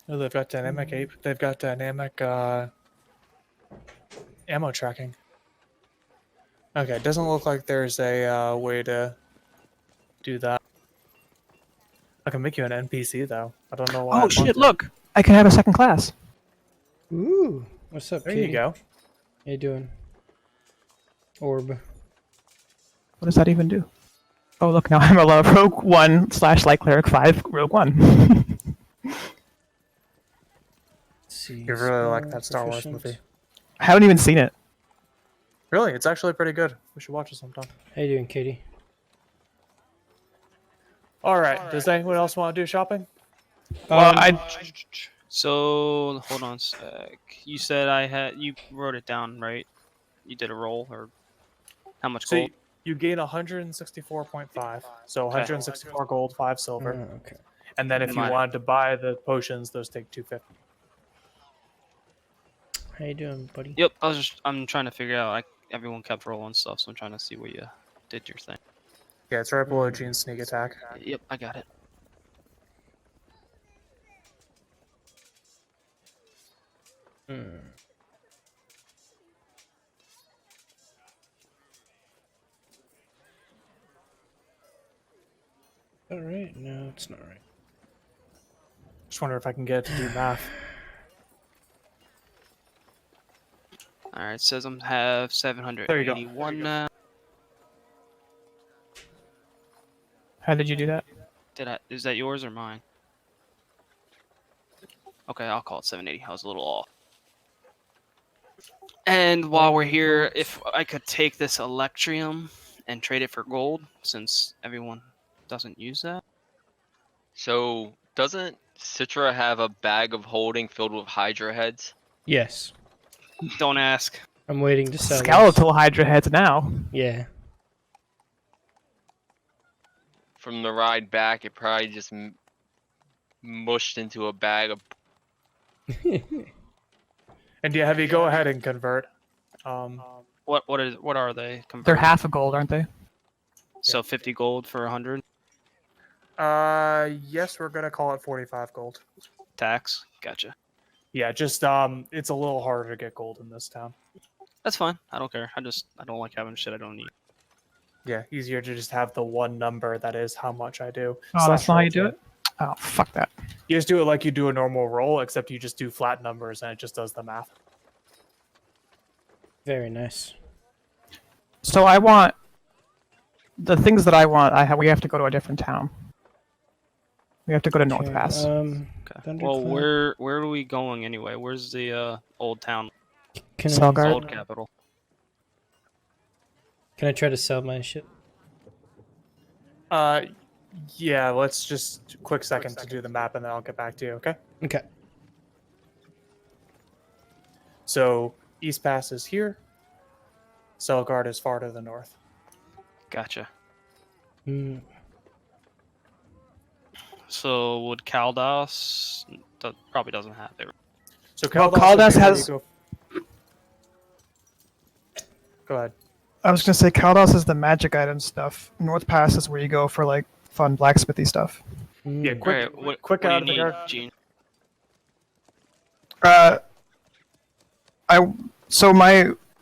Oh, they've got dynamic ape. They've got dynamic ammo tracking. Okay, it doesn't look like there's a way to do that. I can make you an NPC though. I don't know why. Oh shit! Look, I can have a second class. Ooh, what's up, There Katie? you go. How you doing? Orb. What does that even do? Oh, look, now I'm a Rogue 1 / Light Cleric 5 Rogue 1. Let's see. You really like spell that Star Wars proficient. movie. I haven't even seen it. Really, it's actually pretty good. We should watch it sometime. How you doing, Katie? All right. Does anyone else want to do shopping? Well, So hold on a sec. You said you wrote it down, right? You did a roll or how much So gold? you gain 164.5. So 164 gold, 5 silver. Okay. And then if you Mine. wanted to buy the potions, those take 250. How you doing, buddy? Yep. I'm trying to figure out. Everyone kept rolling stuff, so I'm trying to see where you did your thing. Yeah, it's right below Gene's sneak attack. Yep, I got it. All right. No, it's not right. Just wonder if I can get it to do math. All right. It says I have 781 now. How did you do that? Is that yours or mine? Okay, I'll call it 780. I was a little off. And while we're here, if I could take this Electrium and trade it for gold, since everyone doesn't use that. So doesn't Citra have a bag of holding filled with Hydra heads? Yes. Don't ask. I'm waiting to sell. those. Skeletal Hydra heads now. Yeah. From the ride back, it probably just mushed into a bag of. And yeah, Heavy, go ahead and convert. What are they? They're Converted? half a gold, aren't they? So 50 gold for 100 yes, we're gonna call it 45 gold. tax. Gotcha. Yeah, just it's a little harder to get gold in this town. That's fine. I don't care. I don't like having shit I don't need. Yeah, easier to just have the one number that is how much I do. Oh, that's not how you do roll it? Oh, fuck that. You just do it like you do a normal roll, except you just do flat numbers and it just does the math. Very nice. So I want... The things that I want, we have to go to a different town. We have to go to North Okay, Pass. Okay. Well, Thunderclap. where are we going anyway? Where's the old town? Can Selgar. I, Old capital. can I try to sell my shit? Yeah, let's just quick second to do the map and then I'll get back to you, okay? Okay. So East Pass is here. Selgard is far to the north. Gotcha. Mm, So would Kaldas probably doesn't have it. So Well, Kaldas Kaldas has- Go ahead. I was gonna say Kaldos is the magic item stuff. North Pass is where you go for like fun blacksmithy stuff. mm. Yeah, quick, Alright, what quick do out you of need, there. Gene?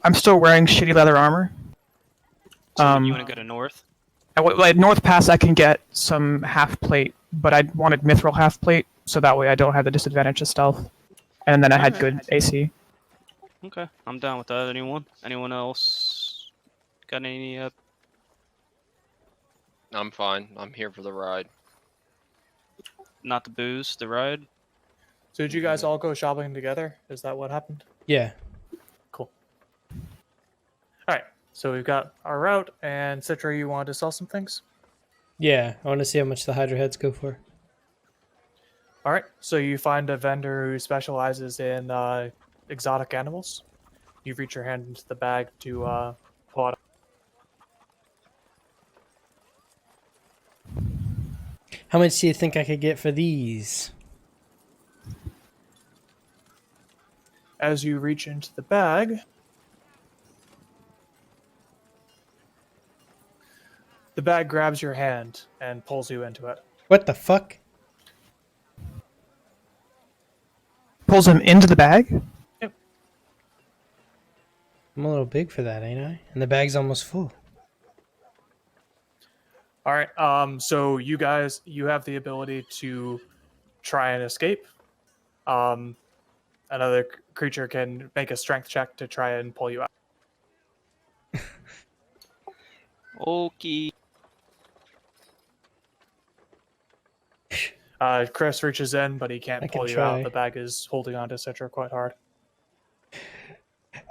I'm still wearing shitty leather armor. So you want to go to north? At North Pass, I can get some half plate, but I wanted mithril half plate, so that way I don't have the disadvantage of stealth. And then I had good AC. Okay, I'm down with that. Anyone else got any? I'm fine. I'm here for the ride. Not the booze, the ride. So did you guys all go shopping together? Is that what happened? Yeah. Cool. All right. So we've got our route, and Citra, you wanted to sell some things? Yeah. I want to see how much the Hydra heads go for. All right. So you find a vendor who specializes in exotic animals. You reach your hand into the bag to pull out. How much do you think I could get for these? As you reach into the bag, the bag grabs your hand and pulls you into it. What the fuck? Pulls him into the bag? I'm a little big for that, ain't I? And the bag's almost full. All right. So you guys, you have the ability to try and escape. another creature can make a strength check to try and pull you out. Okay. Chris reaches in, but he can't I can pull you out. try. The bag is holding on to Citra quite hard.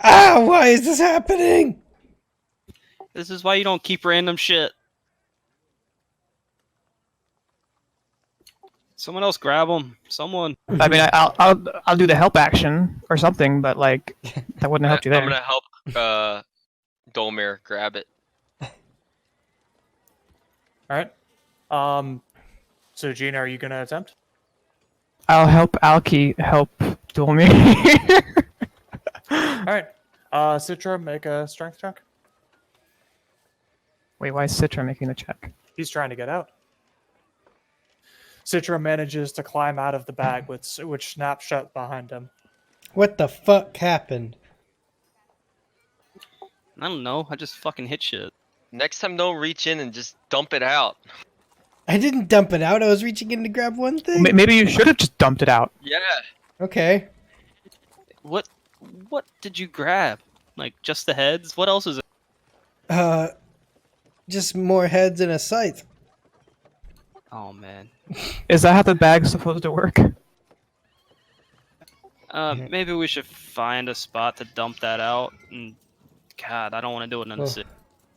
Ah, why is this happening? This is why you don't keep random shit. Someone else grab him. Someone. I mean, I'll do the help action or something, but like that wouldn't help you there. I'm gonna help Dolmir grab it. All right. So Gina, are you gonna attempt? I'll help Alki help Dolmir. All right. Citra, make a strength check. Wait, why is Citra making the check? He's trying to get out. Citra manages to climb out of the bag, which snaps shut behind him. What the fuck happened? I don't know. I just fucking hit shit. Next time, don't reach in and just dump it out. I didn't dump it out. I was reaching in to grab one thing. Maybe you should have just dumped it out. Yeah. Okay. What did you grab? Like just the heads? What else is it? Just more heads and a scythe. Oh man. Is that how the bag's supposed to work? Maybe we should find a spot to dump that out. And God, I don't want to do it in the Well, city.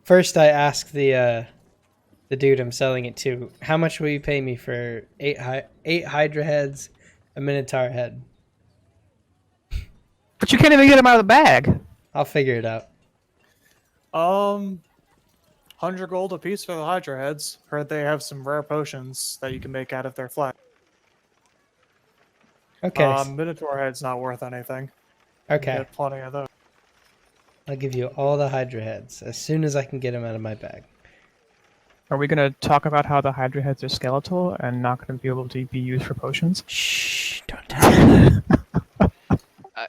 First, I asked the dude I'm selling it to, how much will you pay me for eight Hydra heads, a Minotaur head? But you can't even get them out of the bag. I'll figure it out. 100 gold apiece for the Hydra heads. Heard they have some rare potions that you can make out of their flesh. Okay. Minotaur head's not worth anything. Okay. Get plenty of those. I'll give you all the Hydra heads as soon as I can get them out of my bag. Are we gonna talk about how the Hydra heads are skeletal and not gonna be able to be used for potions? Shh! Don't tell them.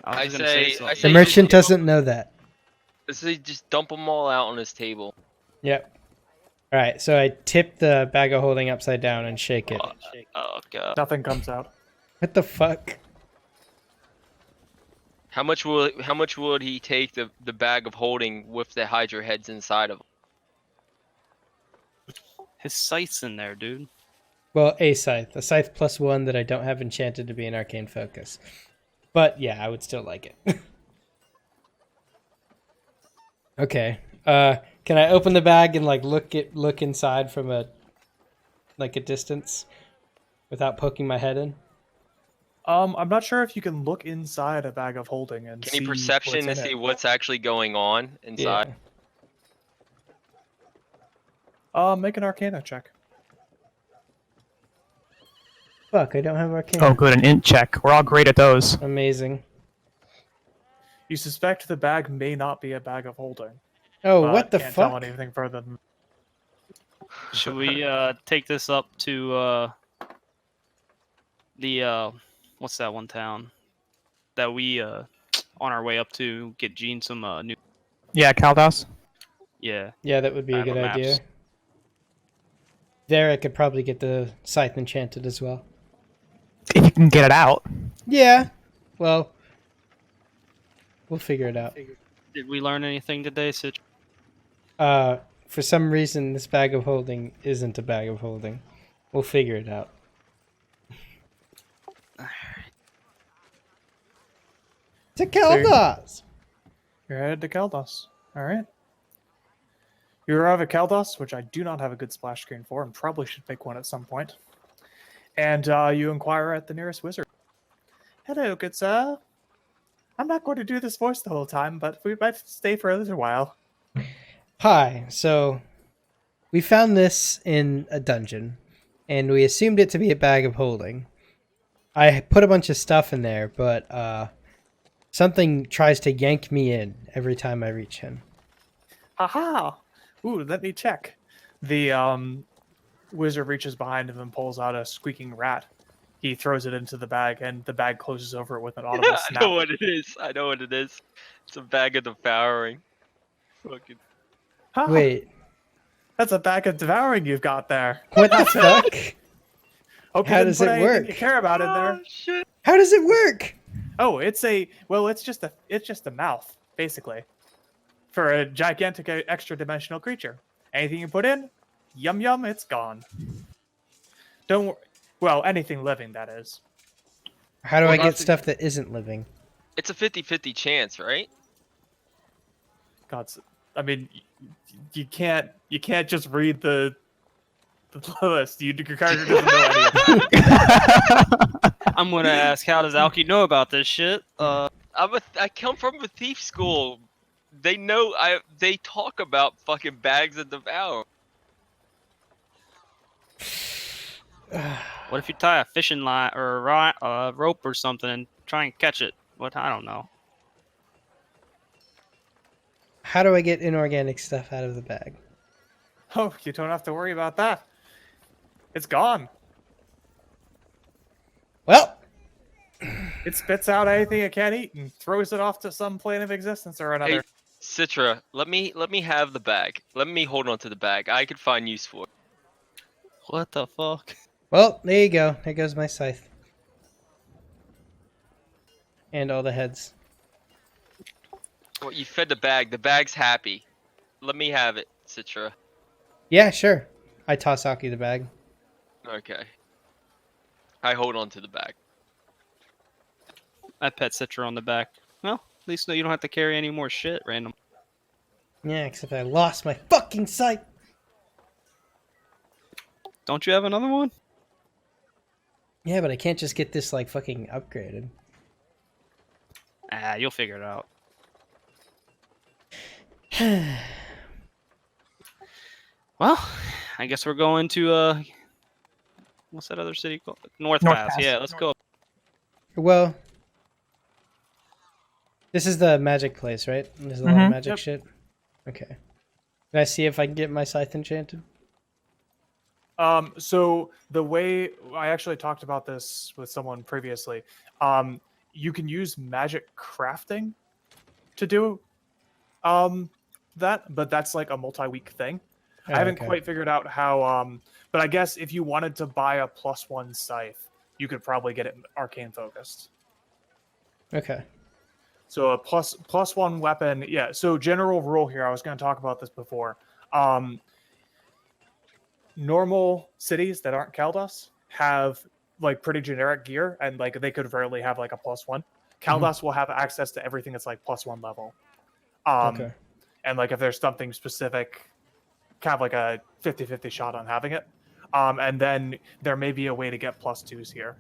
I was gonna say something. say The merchant doesn't know that. I say just dump them all out on his table. Yep. All right. So I tip the bag of holding upside down and shake it. Oh god. Nothing comes out. What the fuck? How much would he take the bag of holding with the Hydra heads inside of him? His sight's in there, dude. Well, a scythe plus one that I don't have enchanted to be an arcane focus. But yeah, I would still like it. Okay. Can I open the bag and like look inside from a distance without poking my head in? I'm not sure if you can look inside a bag of holding and Can see he perception to what's in see it. what's actually going on inside? Make an Arcana check. Fuck, I don't have arcane. Oh, good, an int check. We're all great at those. Amazing. You suspect the bag may not be a bag of holding. Oh, but what the can't tell fuck? anything further than Should we take this up to the what's that one town that we on our way up to get Gene some new? Yeah, Kaldos. Yeah. Yeah, that would be a good Maps. idea. There, I could probably get the scythe enchanted as well. If you can get it out. Yeah. Well, we'll figure it out. Did we learn anything today, Citra? For some reason, this bag of holding isn't a bag of holding. We'll figure it out. To Keldos! you're headed to Keldos. Alright. You arrive at Keldos, which I do not have a good splash screen for, and probably should make one at some point. And you inquire at the nearest wizard. Hello, good sir. I'm not going to do this voice the whole time, but we might stay for a little while. Hi, so we found this in a dungeon, and we assumed it to be a bag of holding. I put a bunch of stuff in there, but something tries to yank me in every time I reach him. Haha! Ooh, let me check. The wizard reaches behind him and pulls out a squeaking rat. He throws it into the bag, and the bag closes over it with an audible I snap. know what it is. I know what it is. It's a bag of devouring. Fucking. Ha! Wait, That's a bag of devouring you've got there. what the fuck? Hope How you didn't does put it anything work? you care about in there. Oh shit! How does it work? Oh, it's just a mouth basically for a gigantic extra dimensional creature. Anything you put in, yum yum, it's gone. Don't wor- well, anything living that is. How do Well, I get that's- stuff that isn't living? It's a 50-50 chance, right? God, I mean, you can't just read the list. Your character doesn't know any of that. I'm gonna ask, how does Alki know about this shit? I come from a thief school. They know they talk about fucking bags of devour. What if you tie a fishing line or a rope or something and try and catch it? What? I don't know. How do I get inorganic stuff out of the bag? Oh, you don't have to worry about that. It's gone. Well, It spits out anything it can't eat and throws it off to some plane of existence or another. Hey, Citra, let me have the bag. Let me hold on to the bag. I could find use for it. What the fuck? well, there you go. There goes my scythe. And all the heads. Well, you fed the bag. The bag's happy. Let me have it, Citra. Yeah, sure. I toss Aki the bag. Okay. I hold on to the bag. I pet Citra on the back. Well, at least you don't have to carry any more shit random. Yeah, except I lost my fucking scythe. Don't you have another one? Yeah, but I can't just get this, like, fucking upgraded. Ah, you'll figure it out. Well, I guess we're going to what's that other city called? North Pass. Pass. Yeah, let's go. Well, this is the magic place, right? There's a lot of magic shit. Okay. Can I see if I can get my scythe enchanted? So the way I actually talked about this with someone previously, you can use magic crafting to do that, but that's like a multi-week thing. I haven't quite figured out how, but I guess if you wanted to buy a +1 scythe, you could probably get it arcane focused. Okay. So a plus 1 weapon, yeah. So general rule here, I was going to talk about this before. Normal cities that aren't Kaldos have like pretty generic gear, and like they could rarely have like a +1. Kaldos will have access to everything that's like +1 level. Okay. And like if there's something specific, kind of like a 50-50 shot on having it. And then there may be a way to get +2s here.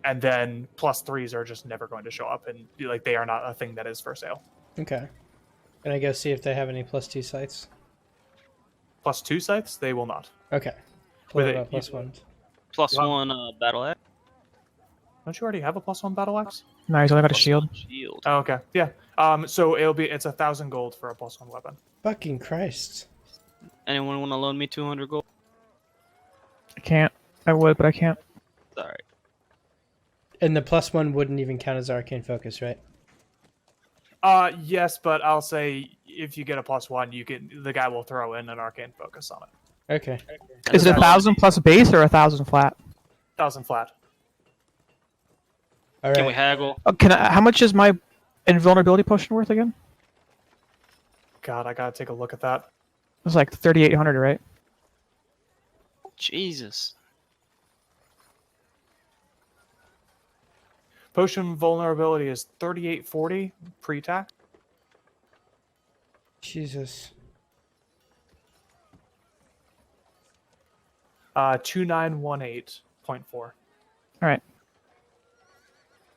And then +3s are just never going to show up, and like they are not a thing that is for sale. Okay. Can I go see if they have any +2 scythes? +2 sites, they will not. Okay. With What it- about +1s? Plus Wow. one battle axe. Don't you already have a +1 battle axe? No, he's only got a Plus shield. one shield. Oh, okay. Yeah. So it's 1,000 gold for a +1 weapon. Fucking Christ. Anyone want to loan me 200 gold? I can't. I would, but I can't. Sorry. And the +1 wouldn't even count as arcane focus, right? Yes, but I'll say if you get a +1, the guy will throw in an arcane focus on it. Okay. Is it 1,000 plus base or 1,000 flat? 1,000 flat. All Can we right. haggle? Oh, how much is my invulnerability potion worth again? God, I gotta take a look at that. It was like 3,800, right? Jesus. Potion vulnerability is 3840 pre-tax. Jesus. 2918.4. All right.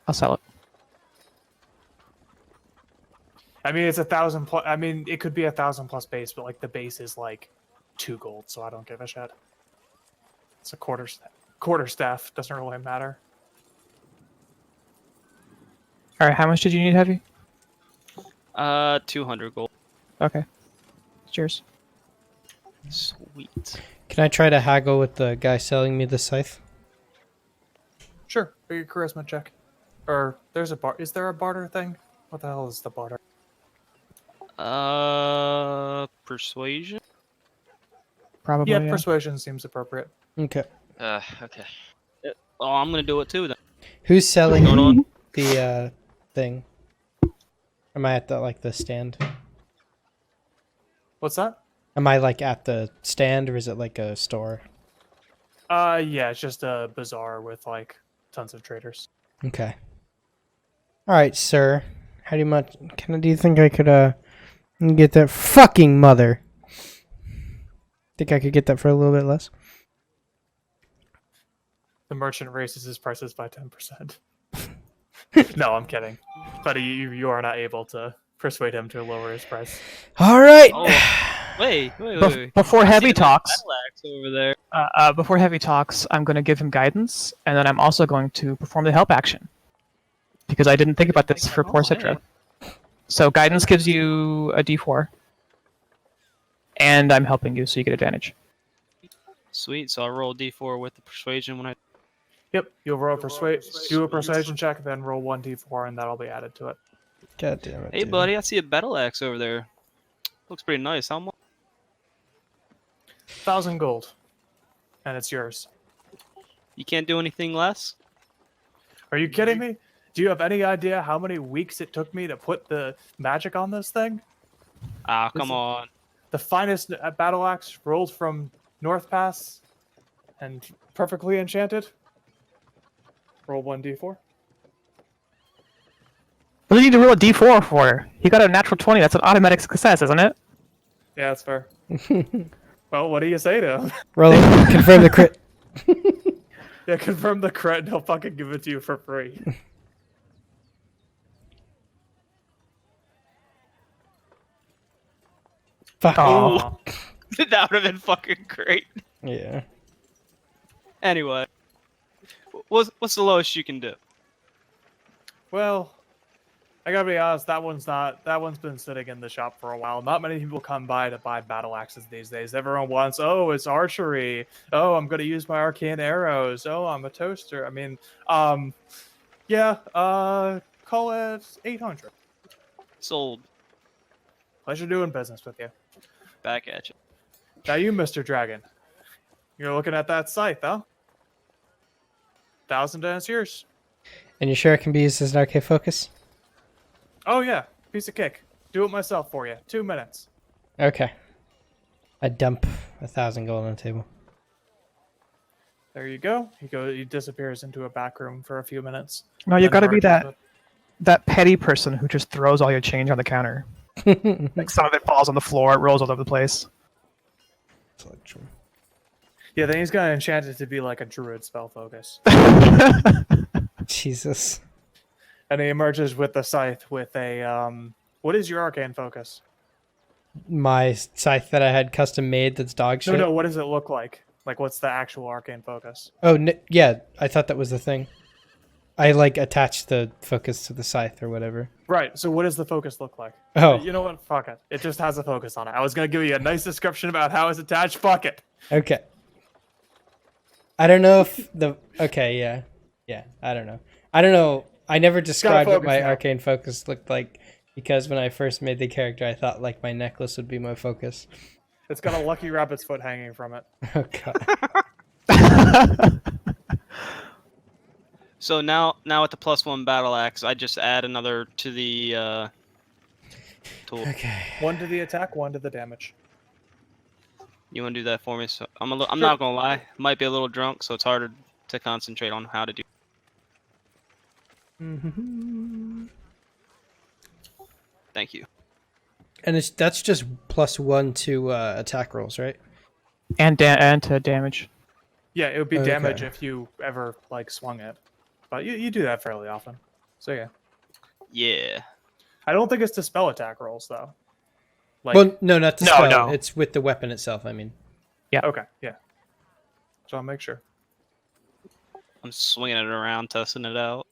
I'll sell it. I mean, it's 1,000 plus. I mean, it could be 1,000 plus base, but like the base is like 2 gold, so I don't give a shit. It's a quarter staff. Doesn't really matter. All right. How much did you need, Heavy? 200 gold. Okay. Cheers. Sweet. Can I try to haggle with the guy selling me the scythe? Sure. For your charisma check. Or there's a bar. Is there a barter thing? What the hell is the barter? Persuasion? Probably. Yeah, Yeah. persuasion seems appropriate. Okay. Okay. Oh, I'm gonna do it too then. Who's selling Going on? the thing? Am I at the stand? What's that? Am I like at the stand or is it like a store? Yeah, it's just a bazaar with like tons of traders. Okay. All right, sir. How do you think I could get that fucking mother? Think I could get that for a little bit less? The merchant raises his prices by 10%. No, I'm kidding. But you are not able to persuade him to lower his price. All right. Oh, wait. Before I see Heavy the talks, battle axe over there. before Heavy talks, I'm going to give him guidance, and then I'm also going to perform the help action because I didn't think about this for poor Citra. So guidance gives you a D4, and I'm helping you, so you get advantage. Sweet. So I'll roll D4 with the persuasion when I. Yep, you'll roll do a persuasion check, then roll 1d4, and that'll be added to it. God damn it. Hey, dude. buddy, I see a battle axe over there. Looks pretty nice. How much? 1,000 gold, and it's yours. You can't do anything less? Are you kidding me? Do you have any idea how many weeks it took me to put the magic on this thing? Ah, come on. The finest battle axe rolled from North Pass and perfectly enchanted. Roll 1d4. What do you need to roll a D4 for? He got a natural 20. That's an automatic success, isn't it? Yeah, that's fair. Well, what do you say to him? Roll it. Confirm the crit. Yeah, confirm the crit and he'll fucking give it to you for free. Fuck. Aw. That would have been fucking great. Yeah. Anyway, what's the lowest you can do? Well, I gotta be honest, that one's been sitting in the shop for a while. Not many people come by to buy battle axes these days. Everyone wants, oh, it's archery. Oh, I'm gonna use my arcane arrows. Oh, I'm a toaster. I mean, yeah, call it 800. Sold. Pleasure doing business with you. Back at you. Now you, Mr. Dragon. You're looking at that scythe, huh? 1,000 and it's yours. And you sure it can be used as an arcade focus? Oh yeah, piece of cake. Do it myself for you. 2 minutes. Okay. I dump 1,000 gold on the table. There you go. He disappears into a back room for a few minutes. No, you Then got to be emerges that petty person who just throws all your change on the counter. Like some of it falls on the floor, it rolls all over the place. Yeah, then he's gonna enchant it to be like a druid spell focus. Jesus. And he emerges with the scythe with a what is your arcane focus? My scythe that I had custom made that's dog shit. No, what does it look like? Like what's the actual arcane focus? Oh, yeah, I thought that was the thing. I like attached the focus to the scythe or whatever. Right, so what does the focus look like? Oh. You know what? Fuck it. It just has a focus on it. I was gonna give you a nice description about how it's attached. Fuck it. Okay. I don't know if okay, yeah. Yeah, I don't know. I never described what focus my now. arcane focus looked like because when I first made the character, I thought like my necklace would be my focus. It's got a lucky rabbit's foot hanging from it. Oh god. So now with the +1 battle axe, I just add another to the tool. Okay. 1 to the attack, 1 to the damage. You want to do that for me? So I'm not gonna lie, might be a little drunk, so it's harder to concentrate on how to do. Thank you. And that's just +1 to attack rolls, right? And to damage. Yeah, it would be Okay. damage if you ever like swung it. But you do that fairly often. So yeah. Yeah. I don't think it's to spell attack rolls though. Like Well, no, not the No, spell. no. It's with the weapon itself, I mean. okay, yeah. So I'll make sure. I'm swinging it around, testing it out.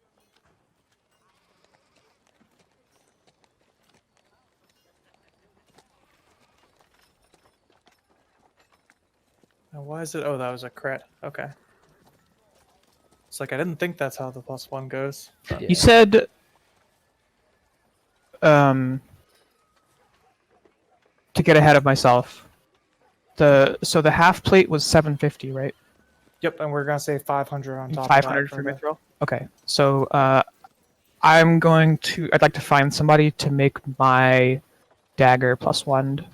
Now why is it? Oh, that was a crit. Okay. It's like I didn't think that's how the +1 goes. But Yeah. You said to get ahead of myself. So the half plate was 750, right? Yep, and we're gonna say 500 on top. 500 of that for the- mithril. Okay, so I'd like to find somebody to make my dagger +1.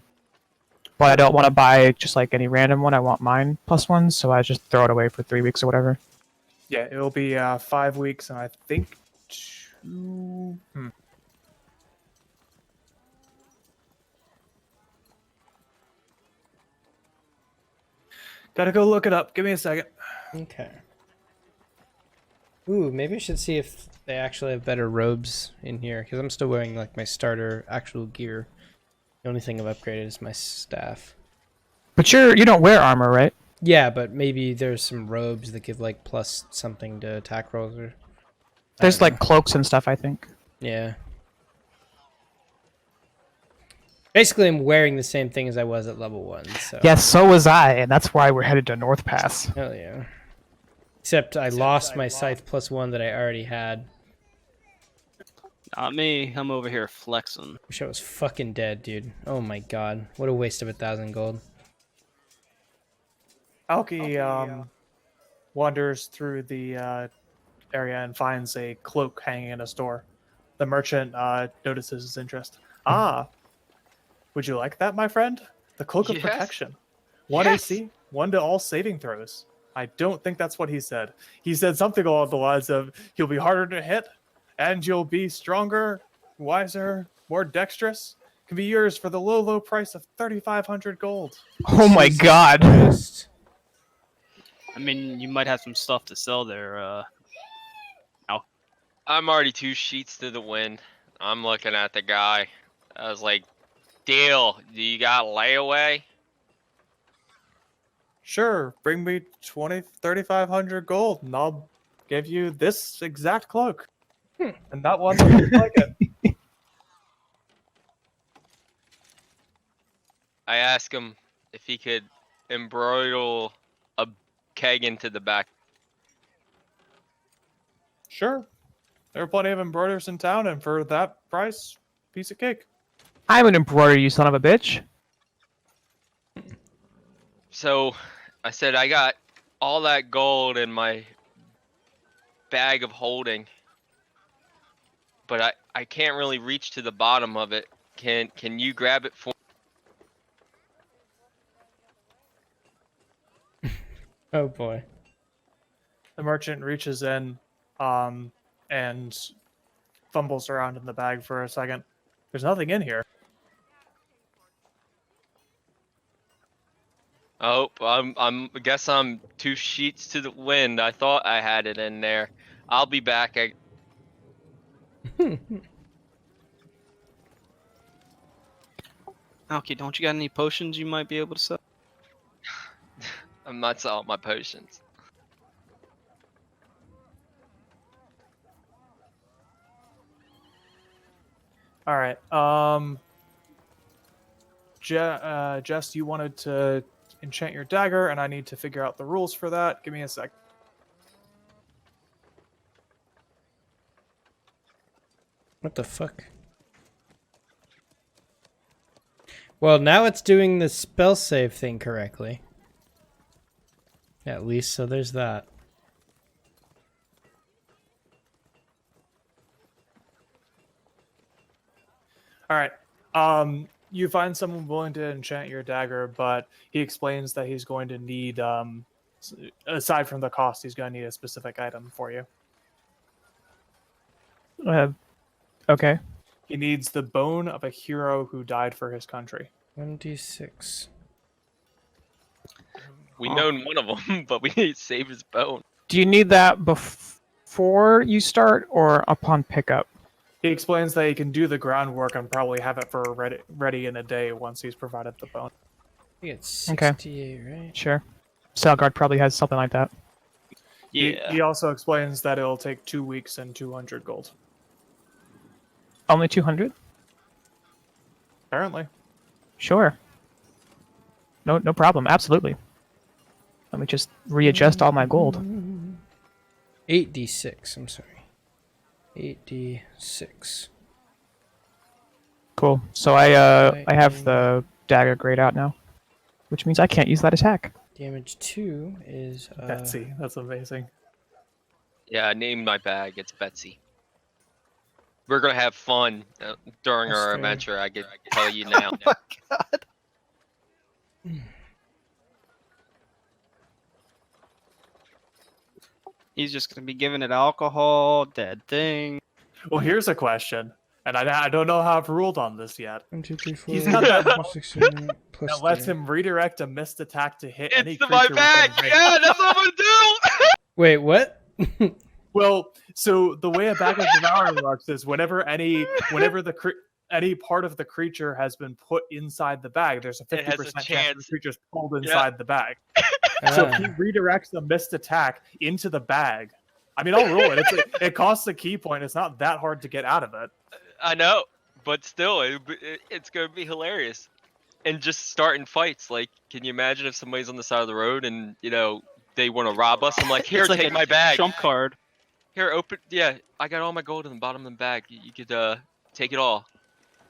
But I don't want to buy just like any random one. I want mine +1, so I just throw it away for 3 weeks or whatever. Yeah, it will be 5 weeks, and I think 2. Gotta go look it up. Give me a second. Okay. Ooh, maybe I should see if they actually have better robes in here, because I'm still wearing like my starter actual gear. The only thing I've upgraded is my staff. But you don't wear armor, right? Yeah, but maybe there's some robes that give like plus something to attack rolls or... I There's don't know. like cloaks and stuff, I think. Yeah. Basically, I'm wearing the same thing as I was at level 1, so... Yes, so was I, and that's why we're headed to North Pass. Hell yeah. Except I lost my scythe +1 that I already had. Not me. I'm over here flexing. Wish I was fucking dead, dude. Oh my god. What a waste of 1,000 gold. Alki wanders through the area and finds a cloak hanging in a store. The merchant notices his interest. Ah, would you like that, my friend? The cloak of Yes. protection. 1 Yes. AC, 1 to all saving throws. I don't think that's what he said. He said something along the lines of, "You'll be harder to hit, and you'll be stronger, wiser, more dexterous. Can be yours for the low, low price of 3,500 gold." Oh my Jesus god. Christ. I mean, you might have some stuff to sell there. I'm already 2 sheets to the wind. I'm looking at the guy. I was like, "Deal. Do you got layaway?" Sure, bring me 3,500 gold, and I'll give you this exact cloak. And that one that looks like it. I asked him if he could embroider a keg into the back. Sure. There are plenty of embroiders in town, and for that price, piece of cake. I'm an embroiderer, you son of a bitch. So I said, "I got all that gold in my bag of holding, but I can't really reach to the bottom of it. Can you grab it for Oh boy. The merchant reaches in and fumbles around in the bag for a second. There's nothing in here. Oh, I guess I'm 2 sheets to the wind. I thought I had it in there. I'll be back. Alki, don't you got any potions you might be able to sell? I'm not selling my potions. All right. Jess, you wanted to enchant your dagger, and I need to figure out the rules for that. Give me a sec. What the fuck? Well, now it's doing the spell save thing correctly. At least, so there's that. All right. You find someone willing to enchant your dagger, but he explains that he's going to need, aside from the cost, he's going to need a specific item for you. Okay. He needs the bone of a hero who died for his country. 1d6. We know one of them, but we need to save his bone. Do you need that before you start or upon pickup? He explains that he can do the groundwork and probably have it for ready in a day once he's provided the bone. You get Okay. 68, right? Sure. Salgard probably has something like that. Yeah. He also explains that it'll take 2 weeks and 200 gold. Only 200? Apparently. Sure. No problem. Absolutely. Let me just readjust all my gold. 8d6, I'm sorry. 8d6. Cool. So I have the dagger grayed out now, which means I can't use that attack. Damage 2 is... Betsy. That's amazing. Yeah, I named my bag. It's Betsy. We're gonna have fun during That's our fair. adventure. I can tell you now. Oh my god. He's just gonna be giving it alcohol, dead thing. Well, here's a question, and I don't know how I've ruled on this yet. 1, 2, 3, 4. He's got that 6, 7, plus That lets 3. him redirect a missed attack to hit any It's creature my bag. within range. Yeah, that's what I'm gonna do. Wait, what? Well, so the way a bag of devouring works is whenever any part of the creature has been put inside the bag, there's a It has a 50% chance chance. the creature's pulled inside the bag. Ah. So if he redirects a missed attack into the bag, I mean, I'll roll it. It costs a key point. It's not that hard to get out of it. I know, but still, it's gonna be hilarious. And just starting fights. Like, can you imagine if somebody's on the side of the road and they want to rob us? I'm like, here, It's like take a my bag. Trump card. Here, open. Yeah, I got all my gold in the bottom of the bag. You could take it all.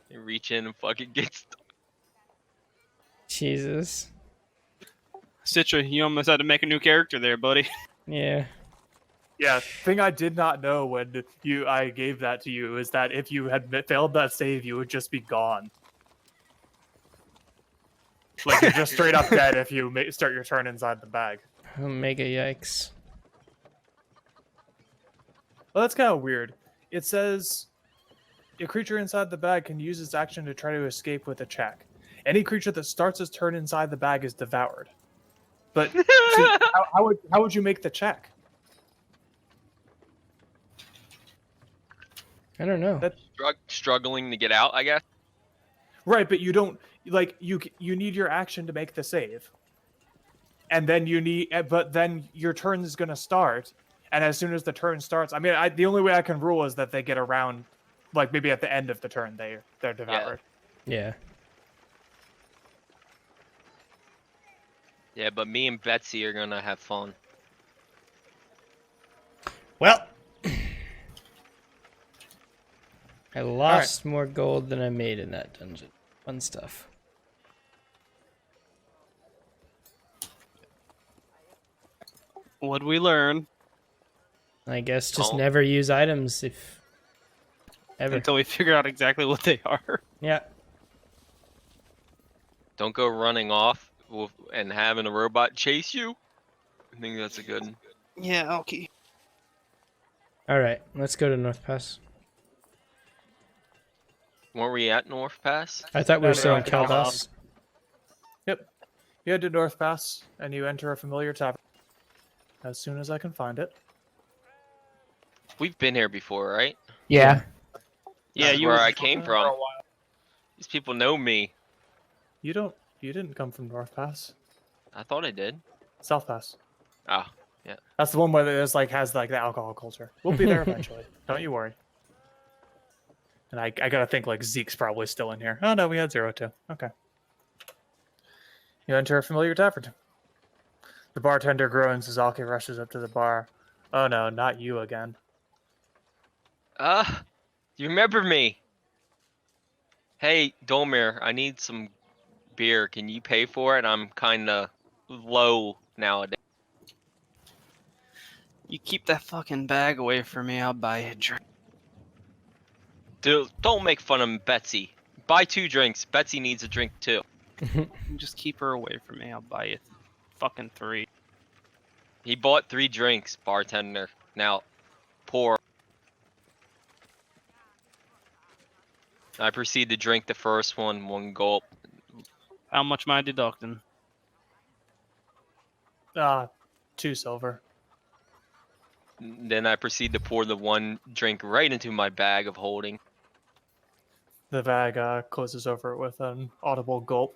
And reach in and fucking get stuff. Jesus. Citra, you almost had to make a new character there, buddy. Yeah. Yeah, thing I did not know when I gave that to you is that if you had failed that save, you would just be gone. Like you're just straight up dead if you start your turn inside the bag. Mega yikes. Well, that's kind of weird. It says a creature inside the bag can use its action to try to escape with a check. Any creature that starts its turn inside the bag is devoured. But so how would you make the check? I don't know. Struggling to get out, I guess. Right, but you don't you need your action to make the save. And then then your turn is going to start, and as soon as the turn starts, I mean, the only way I can rule is that they get around, like maybe at the end of the turn they're devoured. Yeah. Yeah, but me and Betsy are gonna have fun. Well, I lost more gold than I made in that dungeon. Fun stuff. What'd we learn? I guess just Oh. never use items if ever. Until we figure out exactly what they are. Yeah. Don't go running off and having a robot chase you. I think that's a good one. Yeah, okay. All right, let's go to North Pass. Weren't we at North Pass? I thought we were No, still no, in no, no. Kaldas. Yep. You head to North Pass, and you enter a familiar tavern. As soon as I can find it. We've been here before, right? Yeah. Yeah, That's you where were I came For a from. while. These people know me. You didn't come from North Pass. I thought I did. South Pass. Ah, That's the one where there's has the alcohol culture. We'll be there eventually. Don't you worry. And I gotta think Zeke's probably still in here. Oh no, we had 0 too. Okay. You enter a familiar tavern. The bartender groans as Alki rushes up to the bar. Oh no, not you again. You remember me? Hey, Domir, I need some beer. Can you pay for it? I'm kinda low nowadays. You keep that fucking bag away from me, I'll buy you a drink. Dude, don't make fun of Betsy. Buy 2 drinks. Betsy needs a drink too. Just keep her away from me, I'll buy you fucking 3. He bought 3 drinks, bartender. Now, pour. I proceed to drink the first one gulp. How much am I deducting? 2 silver. Then I proceed to pour the 1 drink right into my bag of holding. The bag closes over it with an audible gulp.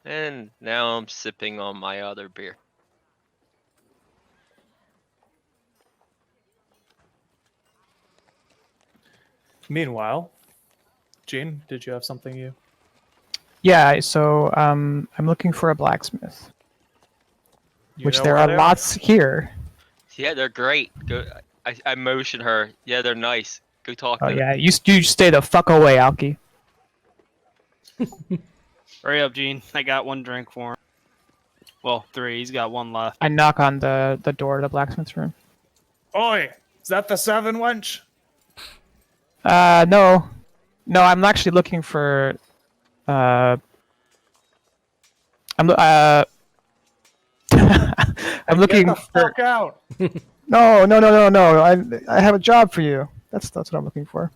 And now I'm sipping on my other beer. Meanwhile, Gene, did you have something you? Yeah, so I'm looking for a blacksmith, which know there where are they lots here. Yeah, they're great. Go. I motion her. Yeah, they're nice. Go talk Oh to them. yeah, you stay the fuck away, Alki. Hurry up, Gene. I got 1 drink for him. Well, 3. He's got 1 left. I knock on the door of the blacksmith's room. Oi! that the 7 wench? No. No, I'm actually looking for, I'm, I'm looking Get the for, fuck out! no. I have a job for you. That's what I'm looking for.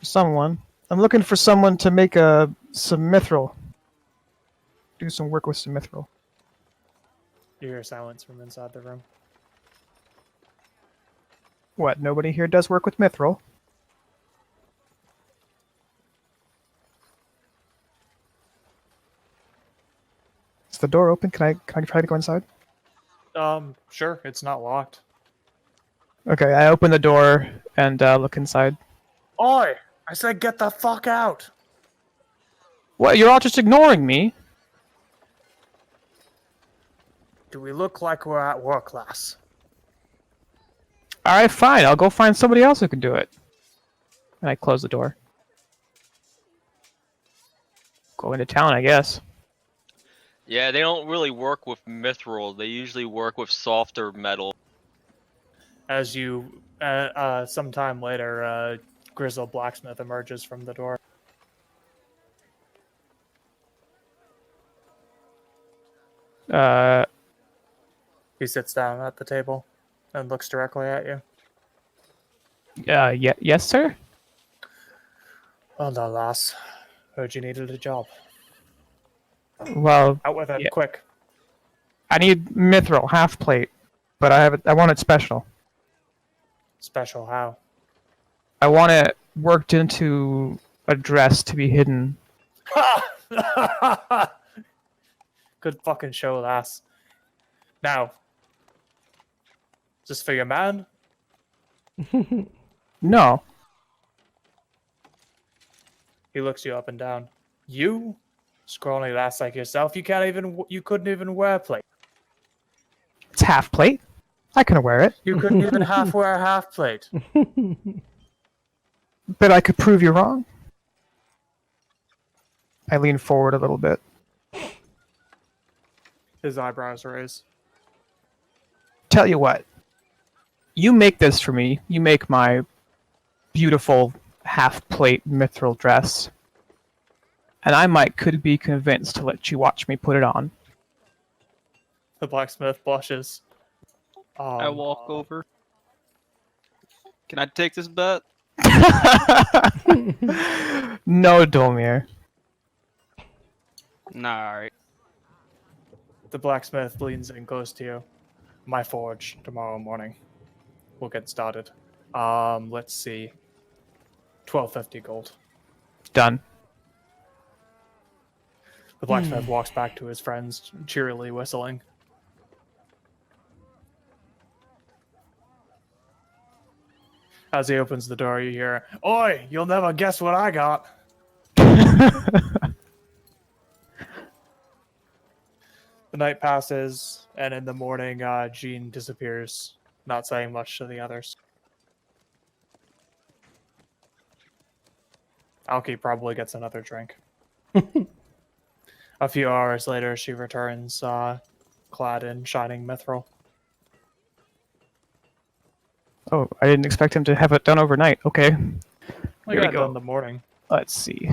Someone. I'm looking for someone to make some mithril. Do some work with some mithril. You hear silence from inside the room. What? Nobody here does work with mithril. Is the door open? Can I try to go inside? Sure, it's not locked. Okay, I open the door and look inside. Oi! I said get the fuck out! What? You're all just ignoring me? Do we look like we're at work, lass? Alright, fine. I'll go find somebody else who can do it. And I close the door. Go into town, I guess. Yeah, they don't really work with mithril. They usually work with softer metal. As you, sometime later, Grizzle Blacksmith emerges from the door. He sits down at the table and looks directly at you. Yes, sir? Well done, lass. Heard you needed a job. Well, Out with it, Yeah. quick. I need mithril, half plate. But I want it special. Special how? I want it worked into a dress to be hidden. Good fucking show, lass. Now, is this for your man? No. He looks you up and down. You, scrawny lass like yourself, you couldn't even wear plate. It's half plate. I can wear it. You couldn't even half wear a half plate. But I could prove you wrong. I lean forward a little bit. His eyebrows raise. Tell you what. You make this for me. You make my beautiful half plate mithril dress. And could be convinced to let you watch me put it on. The blacksmith blushes. I walk over. Can I take this bet? No, Dolmir. Nah, alright. The blacksmith leans in close to you. My forge tomorrow morning. We'll get started. Let's see. 1250 gold. Done. The blacksmith walks back to his friends, cheerily whistling. As he opens the door, you hear, "Oi, you'll never guess what I got." The night passes, and in the morning, Jean disappears, not saying much to the others. Alki probably gets another drink. A few hours later, she returns, clad in shining mithril. Oh, I didn't expect him to have it done overnight. Okay. I Here we got it go. in the morning. Let's see.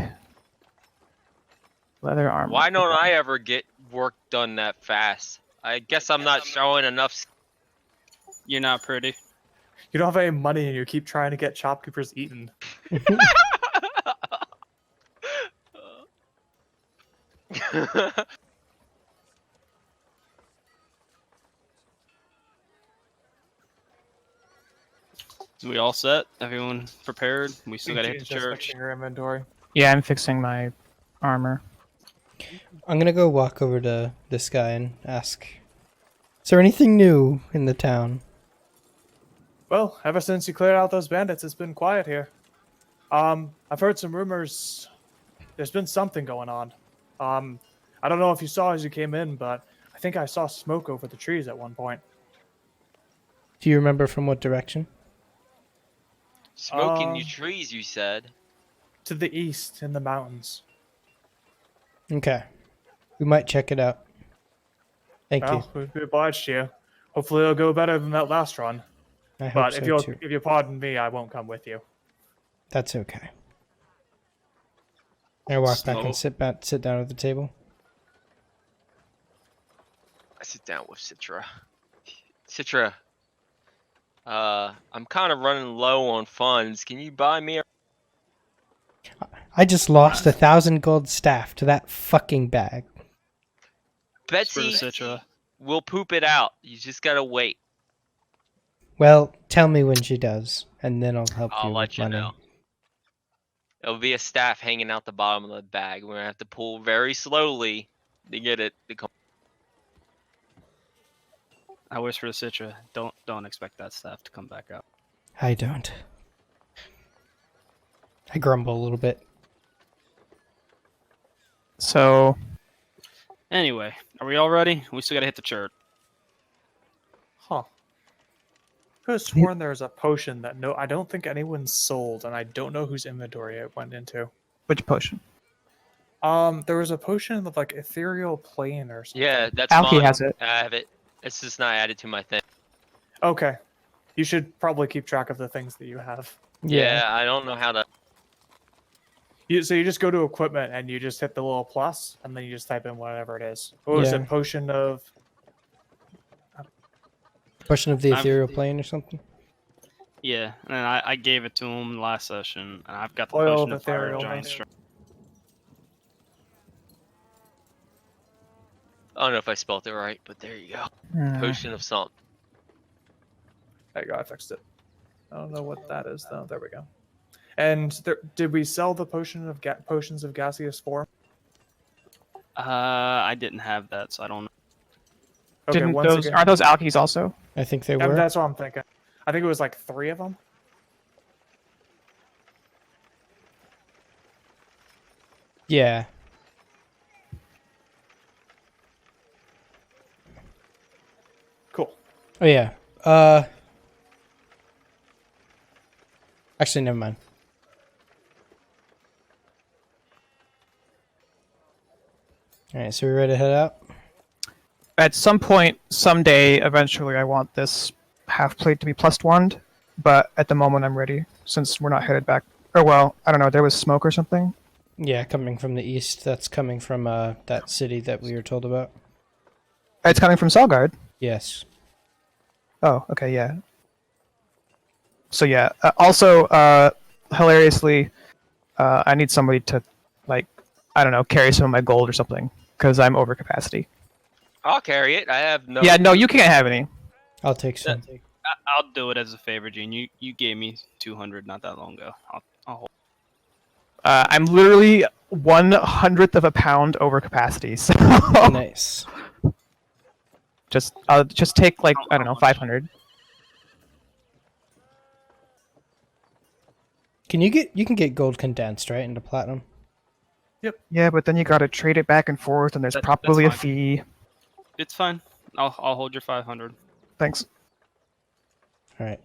Leather armor. Why don't I ever get work done that fast? I guess I'm not showing enough. You're not pretty. You don't have any money, and you keep trying to get shopkeepers eaten. So we all set? Everyone prepared? We still gotta hit the Jean's just church. fixing her inventory. Yeah, I'm fixing my armor. I'm gonna go walk over to this guy and ask, is there anything new in the town? Well, ever since you cleared out those bandits, it's been quiet here. I've heard some rumors. There's been something going on. I don't know if you saw as you came in, but I think I saw smoke over the trees at one point. Do you remember from what direction? Smoking your trees, you said. To the east, in the mountains. Okay. We might check it out. Thank you. Well, we'd be obliged to you. Hopefully it'll go better than that last run. I hope But so if too. you pardon me, I won't come with you. That's okay. I walk back and Smoke. sit down at the table. I sit down with Citra. Citra, I'm kind of running low on funds. Can you buy me a I just lost 1,000 gold staff to that fucking bag. Betsy? Citra. We'll poop it out. You just gotta wait. Well, tell me when she does, and then I'll help I'll you let with you money. know. It'll be a staff hanging out the bottom of the bag. We're gonna have to pull very slowly to get it to come. I whisper to Citra, don't expect that staff to come back out. I don't. I grumble a little bit. So Anyway, are we all ready? We still gotta hit the church. Huh. Could have sworn there was a potion that I don't think anyone sold, and I don't know whose inventory it went into. which potion? There was a potion of like ethereal plane or something. Yeah, that's Alki mine. has it. I have it. It's just not added to my thing. Okay. You should probably keep track of the things that you have. Yeah, I don't know how to. So you just go to equipment and you just hit the little plus, and then you just type in whatever it is. What was Yeah. it? Potion of Potion of the I'm- ethereal plane or something? Yeah, and then I gave it to him last session, and I've got the Oil potion of of fire ethereal giant mace. strength. I don't know if I spelled it right, but there you go. Potion of something. There you go. I fixed it. I don't know what that is though. There we go. And did we sell the potion of potions of gaseous form? I didn't have that, so I don't know. Okay, Didn't once those again, aren't those alkies also? I think they Yeah, were. that's what I'm thinking. I think it was like 3 of them. Yeah. Cool. Oh yeah. Actually, never mind. All right, so we ready to head out? At some point, someday, eventually, I want this half plate to be +1'd, but at the moment, I'm ready since we're not headed back. Or well, I don't know. There was smoke or something. Yeah, coming from the east. That's coming from that city that we were told about. It's coming from Selgard. Yes. Oh, okay, yeah. So yeah. Also, hilariously, I need somebody to, like, I don't know, carry some of my gold or something because I'm over capacity. I'll carry it. I have no. Yeah, no, you can't have any. I'll take some. I'll do it as a favor, Gene. You gave me 200 not that long ago. I'll hold. I'm literally 1/100th of a pound over capacity, so Nice. I'll just take like I don't know 500. You can get gold condensed right into platinum? Yeah, but then you gotta trade it back and forth, and there's That's probably a fine. fee. It's fine. I'll hold your 500. Thanks. All right.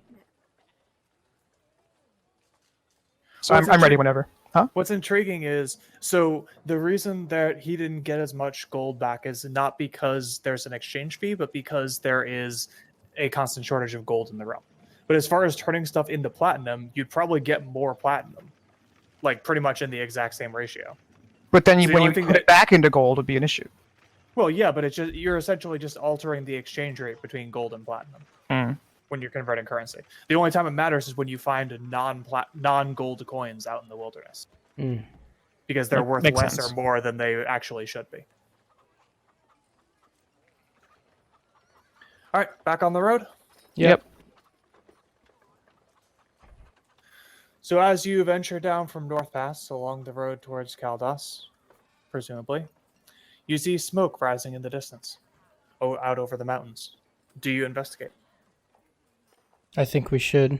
So Well, I'm ready whenever. Huh? What's intriguing is, so the reason that he didn't get as much gold back is not because there's an exchange fee, but because there is a constant shortage of gold in the realm. But as far as turning stuff into platinum, you'd probably get more platinum, like pretty much in the exact same ratio. But then So the when only you thing put that- it back into gold, would be an issue. Well, yeah, but it's just you're essentially just altering the exchange rate between gold and platinum when you're converting currency. The only time it matters is when you find non-gold coins out in the wilderness, Mm. because they're worth Makes less sense. or more than they actually should be. All right, back on the road. Yep. So as you venture down from North Pass along the road towards Caldas, presumably, you see smoke rising in the distance, out over the mountains. Do you investigate? I think we should.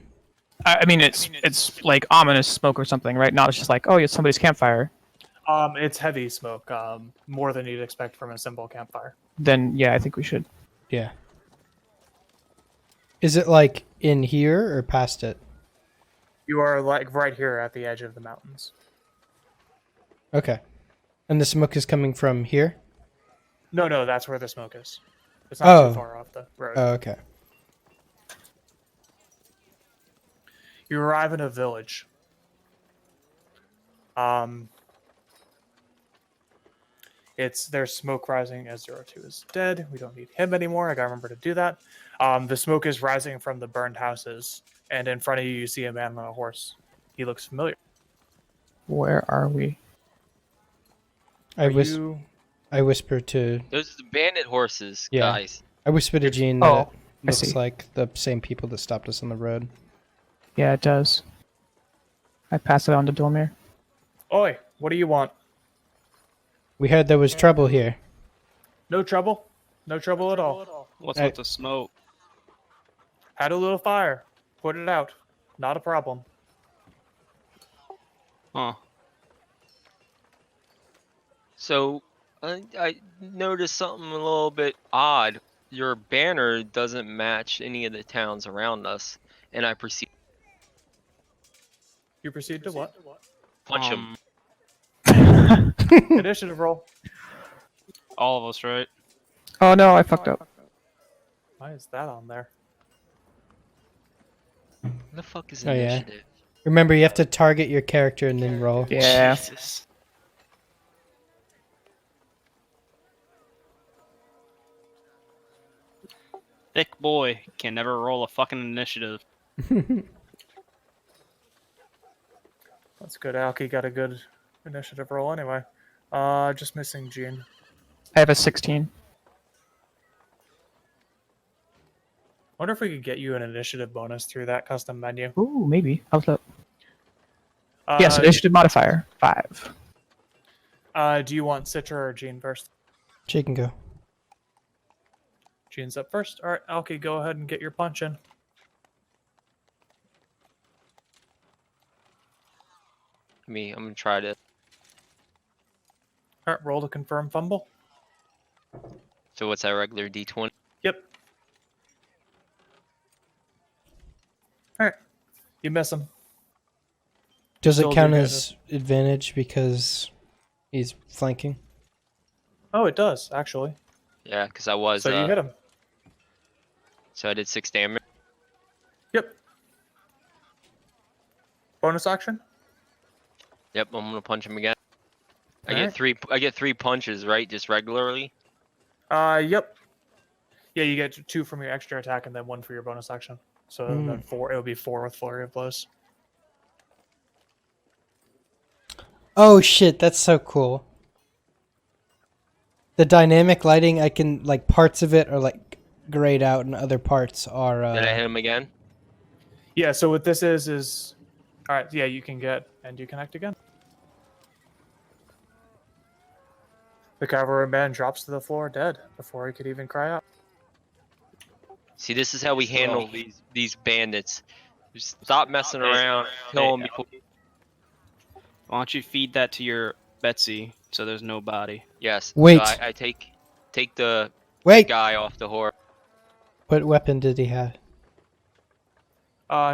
I mean, it's like ominous smoke or something, right? Not just like, oh, it's somebody's campfire. It's heavy smoke, more than you'd expect from a simple campfire. Then yeah, I think we should. Yeah. Is it like in here or past it? You are like right here at the edge of the mountains. Okay. And the smoke is coming from here? No, that's where the smoke is. It's not Oh. too far off the road. Oh, okay. You arrive in a village. There's smoke rising as 02 is dead. We don't need him anymore. I gotta remember to do that. The smoke is rising from the burned houses, and in front of you, you see a man on a horse. He looks familiar. Where are we? I whisper to Those are the bandit horses, Yeah. guys. I whisper to Jean Oh, that I looks see. like the same people that stopped us on the road. Yeah, it does. I pass it on to Dolmir. Oi, what do you want? We heard there was trouble here. No trouble? No trouble at all. What's Hey. with the smoke? Had a little fire. Put it out. Not a problem. Huh. So I noticed something a little bit odd. Your banner doesn't match any of the towns around us, and I proceed You proceed to what? punch him. Initiative roll. All of us, right? Oh no, I fucked up. Why is that on there? What the fuck is Oh, yeah. initiative? Remember, you have to target your character and then roll. Yeah. Jesus. Thick boy can never roll a fucking initiative. That's good. Alki got a good initiative roll anyway. Just missing Jean. I have a 16. Wonder if we could get you an initiative bonus through that custom menu. Ooh, maybe. How's that? Yes, Uh, initiative modifier 5. Do you want Citra or Jean first? She can go. Jean's up first. All right, Alki, go ahead and get your punch in. I'm gonna try to. All right, roll to confirm fumble. So what's that regular D20? Yep. All right, you miss him. Does Still it do count good. as advantage because he's flanking? Oh, it does actually. Yeah, because I was. So you hit him. So I did 6 damage. Yep. Bonus action. Yep, I'm gonna punch him again. I Alright. get 3. I get 3 punches, right? Just regularly. Yep. Yeah, you get 2 from your extra attack and then 1 for your bonus action. So then 4. It would be 4 with flurry of blows. Oh shit, that's so cool. The dynamic lighting, I can, like, parts of it are, like, grayed out and other parts are, Did I hit him again? Yeah. So what this is all right. Yeah, you can get and you connect again. The cavalryman drops to the floor dead before he could even cry out. See, this is how we handle these bandits. Just stop messing around, kill them before. Why don't you feed that to your Betsy so there's no body? Yes. Wait. So I take the Wait! guy off the horse. What weapon did he have?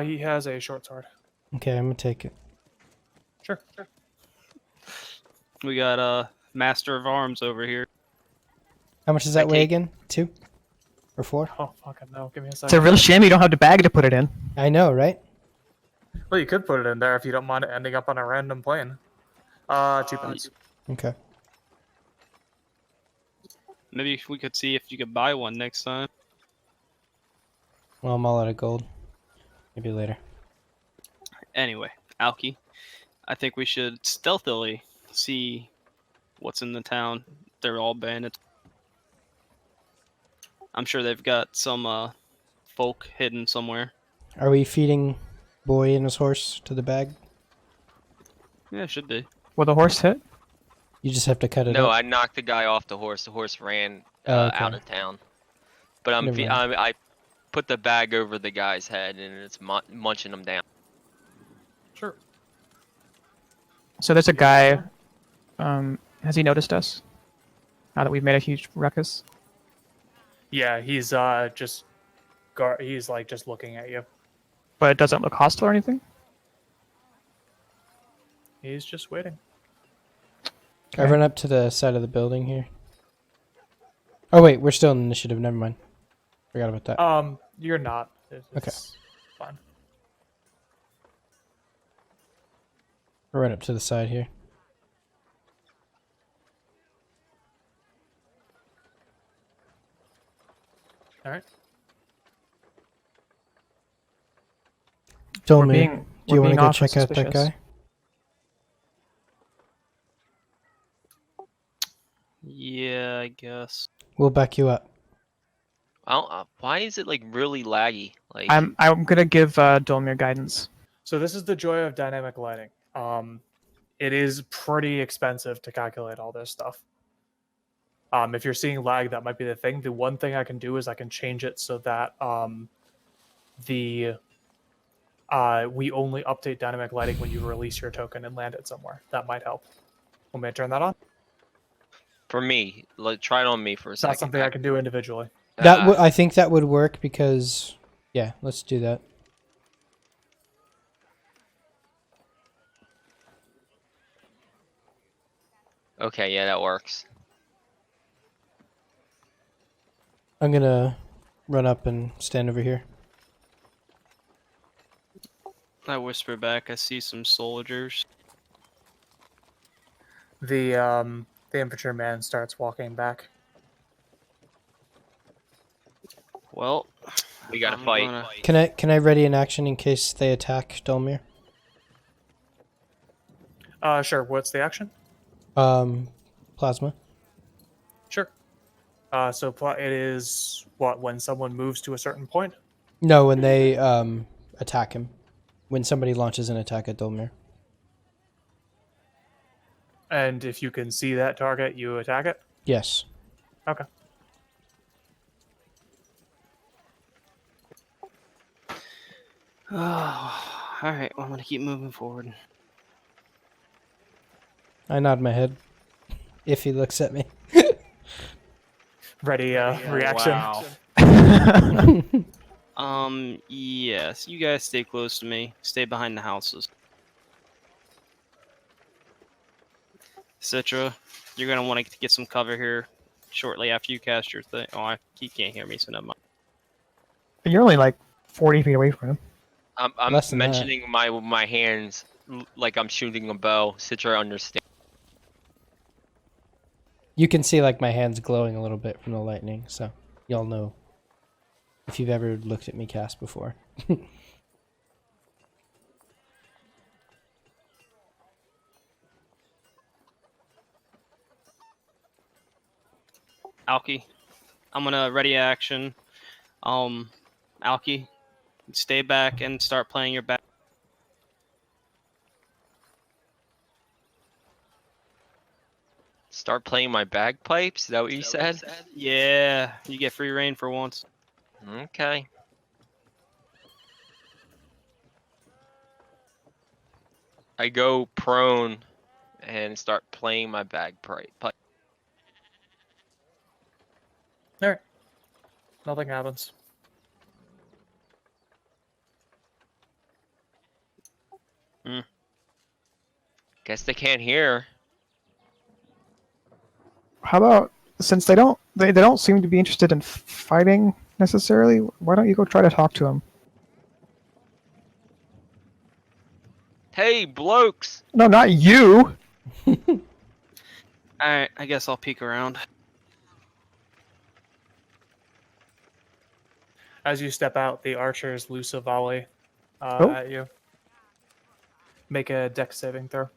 He has a short sword. Okay, I'm gonna take it. Sure. We got a Master of Arms over here. How much does that weigh take- again? 2? Or 4? Oh fucking no! Give me a It's a second. real shame you don't have the bag to put it in. I know, right? Well, you could put it in there if you don't mind it ending up on a random plane. 2 pounds. Okay. Maybe we could see if you could buy one next time. Well, I'm all out of gold. Maybe later. Anyway, Alki, I think we should stealthily see what's in the town. They're all bandits. I'm sure they've got some folk hidden somewhere. Are we feeding boy and his horse to the bag? Yeah, it should be. Will the horse hit? You just have to cut it No, up. I knocked the guy off the horse. The horse ran Oh, okay. out of town. But Never mind. I put the bag over the guy's head and it's munching him down. Sure. So there's a guy. Has he noticed us? Now that we've made a huge ruckus. Yeah, he's just he's like just looking at you. But it doesn't look hostile or anything? He's just waiting. I run up to the side of the building here. Oh wait, we're still in initiative. Never mind. Forgot about that. You're not. It's Okay. Fine. Right up to the side here. All right. Dolmir, do you want to go check out that suspicious. guy? Yeah, I guess. We'll back you up. I don't, why is it like really laggy? Like, I'm gonna give Dolmir guidance. So this is the joy of dynamic lighting. It is pretty expensive to calculate all this stuff. If you're seeing lag, that might be the thing. The one thing I can do is I can change it so that we only update dynamic lighting when you release your token and land it somewhere. That might help. Want me to turn that on? for me, like, try it on me for a It's second. not something I can do individually. I think that would work because, yeah, let's do that. Okay, yeah, that works. I'm gonna run up and stand over here. I whisper back, I see some soldiers. The infantryman starts walking back. Well, We gotta I'm fight. gonna- Can I ready an action in case they attack Dolmir? Sure. What's the action? Plasma. Sure. It is what, when someone moves to a certain point? No, when they attack him. When somebody launches an attack at Dolmir. And if you can see that target, you attack it? Yes. Okay. Oh, alright, well, I'm gonna keep moving forward. I nod my head. If he looks at me. Ready, reaction. Wow. Yes, you guys stay close to me. Stay behind the houses. Citra, you're gonna want to get some cover here shortly after you cast your thing. Oh, he can't hear me, so never mind. You're only like 40 feet away from him. I'm Less than that. mentioning my hands like I'm shooting a bow. Citra understand. You can see like my hands glowing a little bit from the lightning, so y'all know if you've ever looked at me cast before. Alki, I'm gonna ready action. Alki, stay back and start playing your back. Start playing my bagpipes? Is that what you said? Yeah, you get free reign for once. Okay. I go prone and start playing my bagpipe. Alright. Nothing happens. Guess they can't hear. How about, since they don't seem to be interested in fighting necessarily, why don't you go try to talk to them? Hey, blokes! No, not you. Alright, I guess I'll peek around. As you step out, the archers loose a volley Oh. at you. Make a dex saving throw.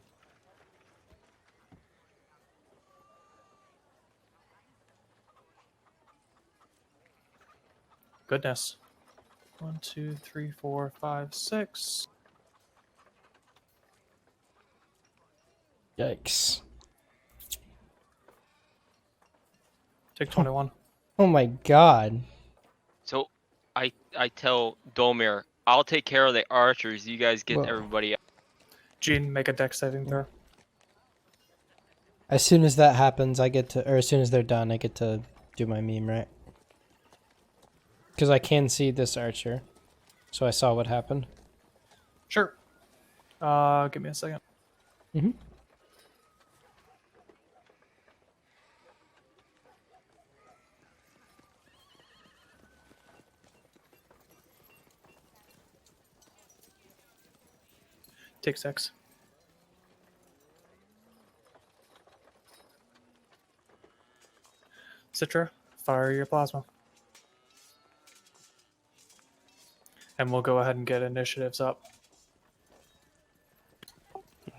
Goodness. 1, 2, 3, 4, 5, 6. Yikes. Take 21. Oh my god. So I tell Dolmir, I'll take care of the archers. You guys get Whoa. everybody. Gene, make a dex saving throw. As soon as that happens, I get to, or as soon as they're done, I get to do my meme, right? Because I can see this archer. So I saw what happened. Sure. Give me a second. Mm-hmm. Take 6. Citra, fire your plasma. And we'll go ahead and get initiatives up.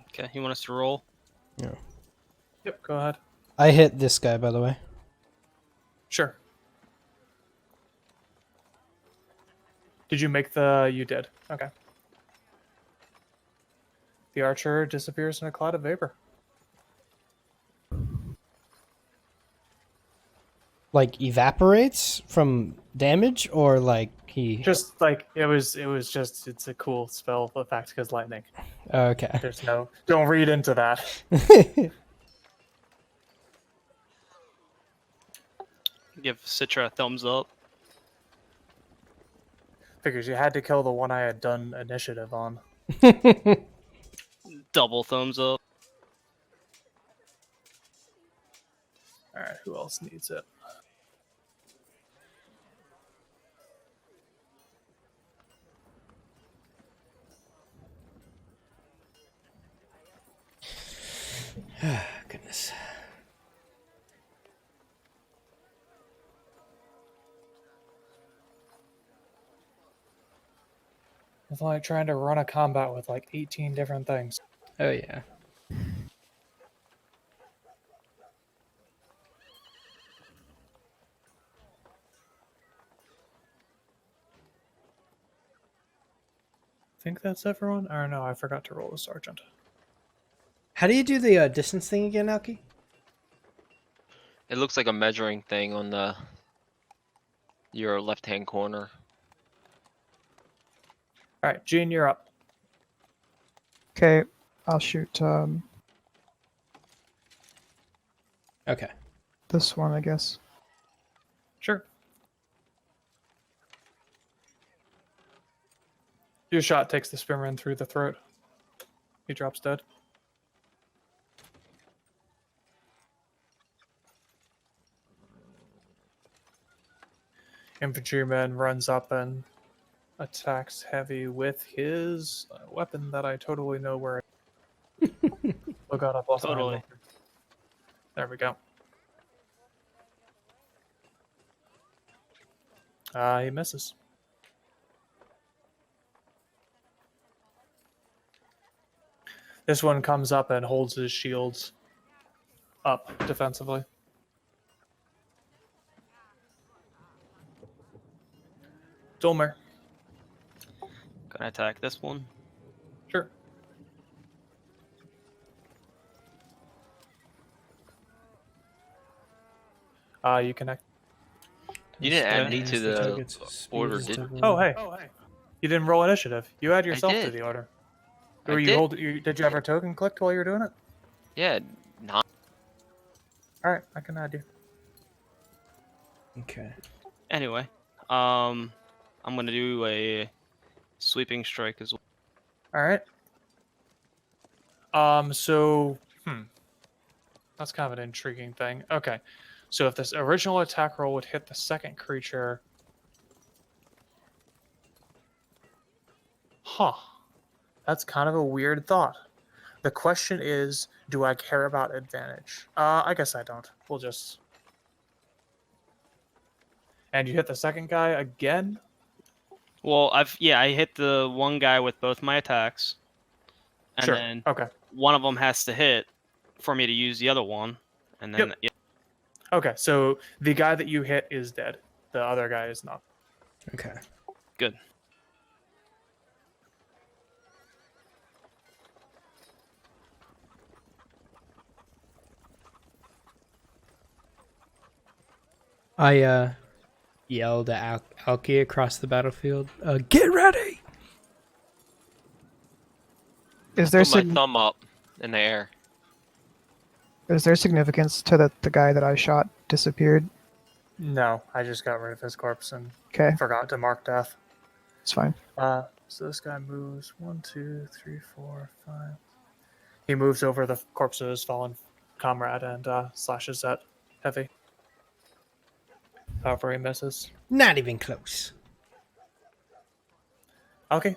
Okay, you want us to roll? Yep, go ahead. I hit this guy, by the way. Sure. Did you make the... You did. Okay. The archer disappears in a cloud of vapor. Like evaporates from damage, or like he. Just like it was just it's a cool spell effect because lightning. Okay. There's no don't read into that. Give Citra a thumbs up. Figures you had to kill the one I had done initiative on. Double thumbs up. Alright, who else needs it? Goodness. It's like trying to run a combat with like 18 different things. Oh yeah. I think that's everyone. Or no, I forgot to roll the sergeant. How do you do the distance thing again, Alki? It looks like a measuring thing on the your left-hand corner. Alright, Gene, you're up. Okay, I'll shoot Okay. this one, I guess. Sure. Your shot takes the spearman through the throat. He drops dead. Infantryman runs up and attacks Heavy with his weapon that I totally know where it is. Look out up also. Totally. There we go. He misses. This one comes up and holds his shields up defensively. Dolmer. Gonna attack this one. Sure. You connect. You didn't add me Yeah. to the order, did you? Oh, hey. You didn't roll initiative. You add yourself to did. the order. I Or you did. hold? Did you have a token clicked while you were doing it? Yeah, not. All right, I can add you. Okay. Anyway, I'm gonna do a sweeping strike as well. All right. That's kind of an intriguing thing. Okay. So if this original attack roll would hit the second creature. Huh. That's kind of a weird thought. The question is, do I care about advantage? I guess I don't. We'll just... And you hit the second guy again? Well, I hit the one guy with both my attacks, and Sure. then Okay. one of them has to hit for me to use the other one, and then Yep. Okay, so the guy that you hit is dead. The other guy is not. Okay. Good. I yelled at Alki across the battlefield. Get ready! Is there Put my thumb up in the air. is there significance to that the guy that I shot disappeared? No, I just got rid of his corpse and Okay, forgot to mark death. it's fine. So this guy moves 1, 2, 3, 4, 5. He moves over the corpse of his fallen comrade and slashes at Heavy. However, he misses. Not even close. Okay.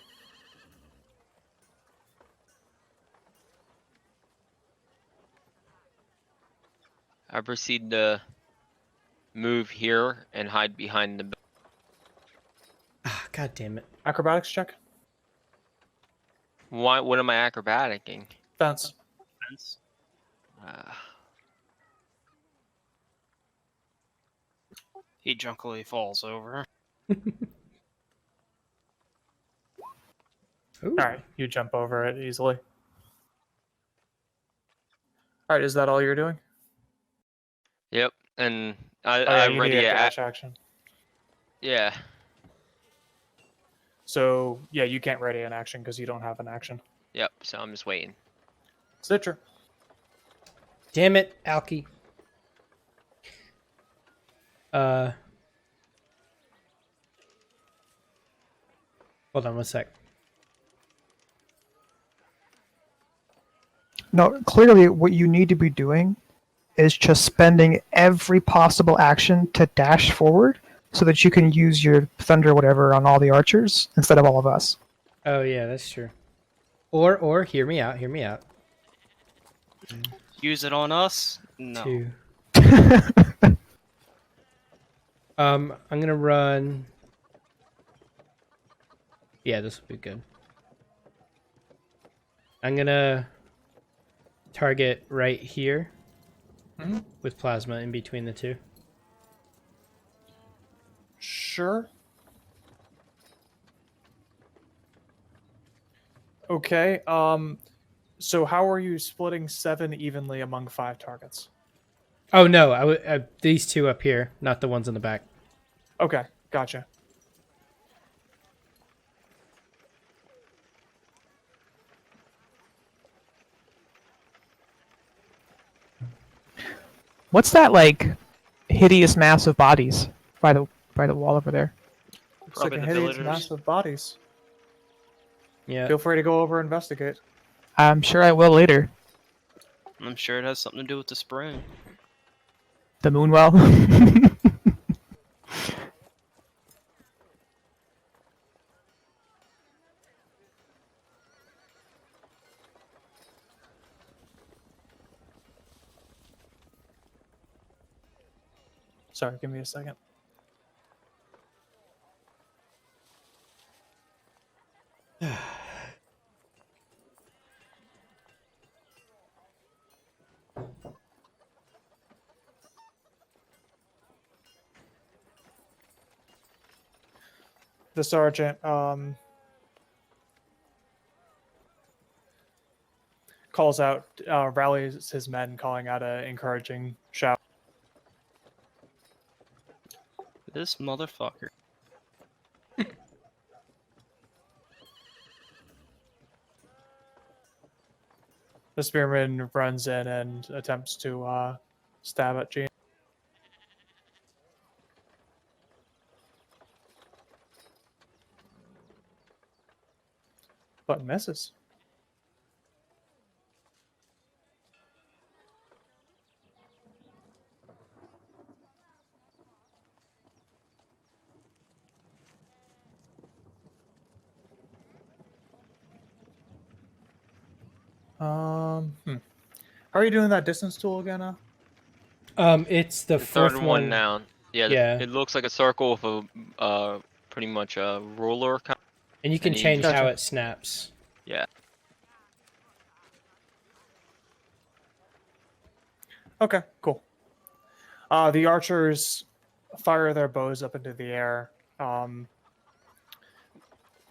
I proceed to move here and hide behind the. Ah, God damn it. Acrobatics check. Why? What am I acrobaticing? Fence. Fence. He drunkly falls over. Ooh. All right, you jump over it easily. All right, is that all you're doing? Yep, and Oh yeah, I you ready need a a dash action. yeah. So yeah, you can't ready an action because you don't have an action. Yep. So I'm just waiting. Citra. Damn it, Alki. Hold on one sec. No, clearly what you need to be doing is just spending every possible action to dash forward so that you can use your thunder or whatever on all the archers instead of all of us. Oh yeah, that's true. Or hear me out. Hear me out. Use it on us? No. 2. I'm gonna run. Yeah, this will be good. I'm gonna target right here with plasma in between the two. Sure. Okay. So how are you splitting 7 evenly among 5 targets? Oh no, these two up here, not the ones in the back. Okay, gotcha. What's that like hideous mass of bodies by the wall over there? Looks like Probably a the hideous villagers. mass of bodies. Yeah. Feel free to go over and investigate. I'm sure I will later. I'm sure it has something to do with the spring. The Moonwell. Sorry, give me a second. The sergeant calls out, rallies his men, calling out an encouraging shout. This motherfucker. The spearman runs in and attempts to stab at Jean. But misses. How are you doing that distance tool again now? It's the The fourth third one down. Yeah. Yeah. It looks like a circle with a pretty much a ruler. And you can And you- change how Gotcha. it snaps. Yeah. Okay, cool. The archers fire their bows up into the air,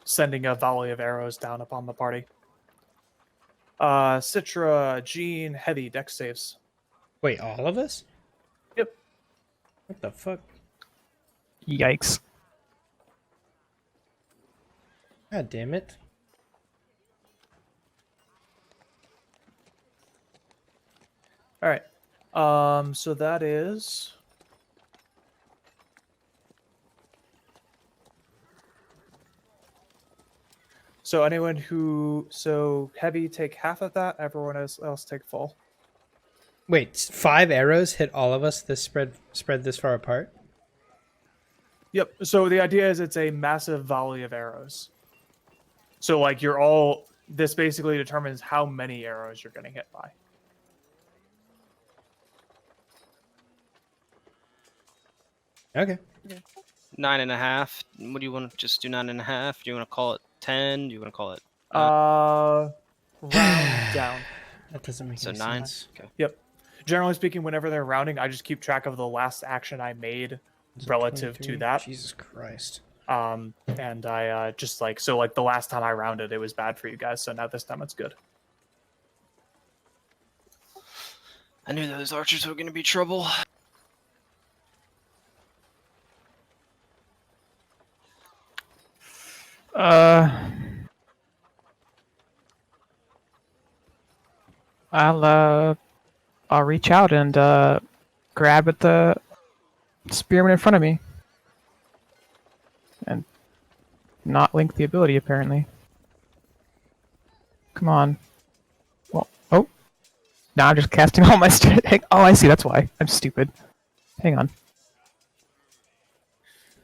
sending a volley of arrows down upon the party. Citra, Jean, heavy dex saves. Wait, all of us? Yep. What the fuck? Yikes. God damn it. All right. So that is so anyone who heavy take half of that, everyone else take full. Wait, 5 arrows hit all of us this spread this far apart? Yep. So the idea is it's a massive volley of arrows. So like this basically determines how many arrows you're getting hit by. Okay. 9.5. What do you want to just do? 9.5? Do you want to call it 10? Do you want to call it Round down. That doesn't make so any 9? sense. Okay. Yep. Generally speaking, whenever they're rounding, I just keep track of the last action I made Is it relative 23? to that. Jesus Christ. And I just like so like the last time I rounded, it was bad for you guys. So now this time it's good. I knew those archers were going to be trouble. I'll reach out and grab at the spearman in front of me, and not link the ability apparently. Come on. Well, oh. Now I'm just casting all my oh, I see. That's why. I'm stupid. Hang on.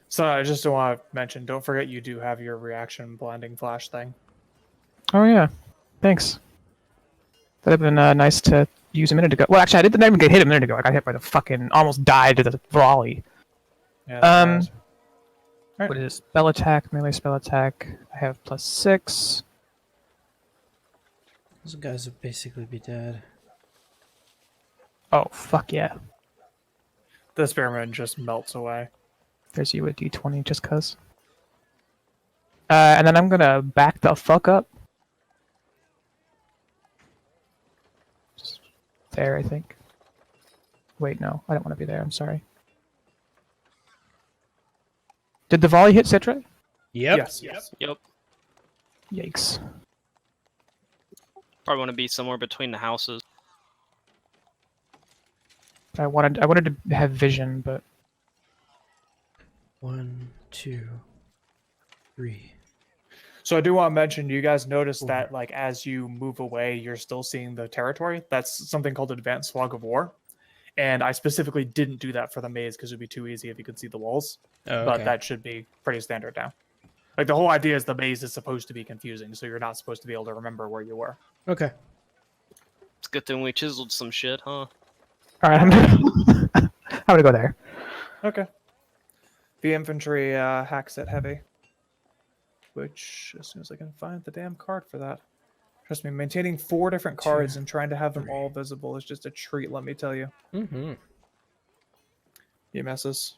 So I just want to mention, don't forget you do have your reaction blinding flash thing. Oh yeah. Thanks. That'd have been nice to use a minute ago. Well, actually, I didn't even get hit a minute ago. I got hit by the fucking, almost died to the volley. Yeah, What is spell attack? Melee spell attack. I have +6. Those guys would basically be dead. Oh fuck yeah. the spearman just melts away. There's you with D20 just cuz. And then I'm gonna back the fuck up. Just there, I think. Wait, no, I don't want to be there. I'm sorry. Did the volley hit Citra? Yep. Yes. Yep. Yikes. Probably want to be somewhere between the houses. I wanted to have vision, but 1, 2, 3. So I do want to mention, you guys notice that like as you move away, you're still seeing the territory. That's something called Advanced Fog of War. And I specifically didn't do that for the maze because it would be too easy if you could see the walls. Oh, But okay. that should be pretty standard now. Like the whole idea is the maze is supposed to be confusing, so you're not supposed to be able to remember where you were. Okay. It's a good thing we chiseled some shit, huh? alright, I'm gonna go there. Okay. The infantry hacks at heavy. Which, as soon as I can find the damn card for that. Trust me, maintaining 4 different cards and trying to have them all visible is just a treat, let me tell you. Mm-hmm. He misses.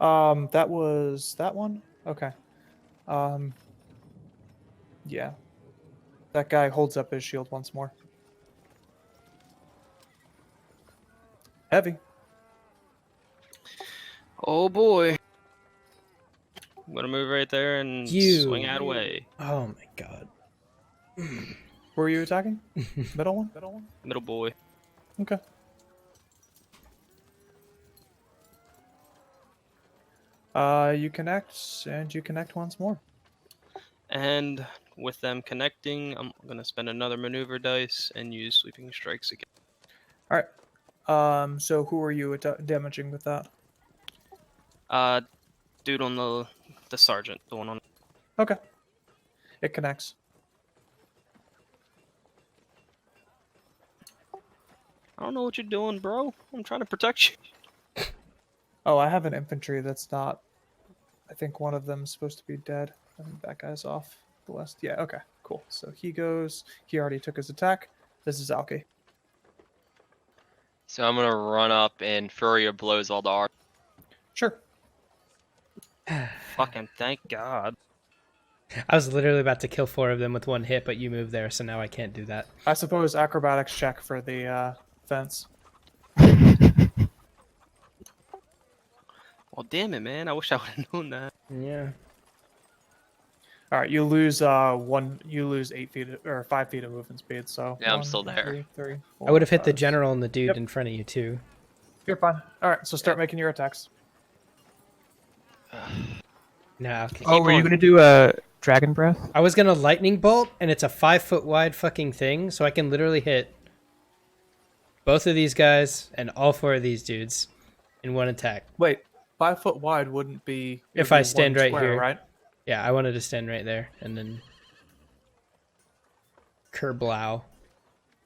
That was that one? Okay. Yeah. That guy holds up his shield once more. Heavy. Oh boy. I'm gonna move right there and swing out away. Oh my god. Who are you attacking? Middle one? Middle one? Middle boy. Okay. You connect, and you connect once more. And with them connecting, I'm gonna spend another maneuver dice and use sweeping strikes again. Alright. So who are you damaging with that? Dude on the sergeant, the one on. Okay. It connects. I don't know what you're doing, bro. I'm trying to protect you. Oh, I have an infantry that's not. I think one of them is supposed to be dead. I think that guy's off the list. Yeah, okay, cool. So he goes. He already took his attack. This is Alki. So I'm gonna run up and Fury of blows all the archers. Sure. Fucking thank God. I was literally about to kill 4 of them with 1 hit, but you moved there, so now I can't do that. I suppose acrobatics check for the fence. Well, damn it, man. I wish I would have known that. Yeah. All right, you lose 8 feet or 5 feet of movement speed. So Yeah, I'm 1, still there. 2, 3, 4, I would have hit the 5. general and the dude Yep. in front of you, too. You're fine. All right, so start making your attacks. No, okay. Oh, were you on. gonna do a dragon breath? I was gonna lightning bolt, and it's a 5-foot wide fucking thing, so I can literally hit both of these guys and all 4 of these dudes in 1 attack. Wait, 5 foot wide wouldn't be it If would I be stand 1 right square, here. right? Yeah, I wanted to stand right there, and then kerblow.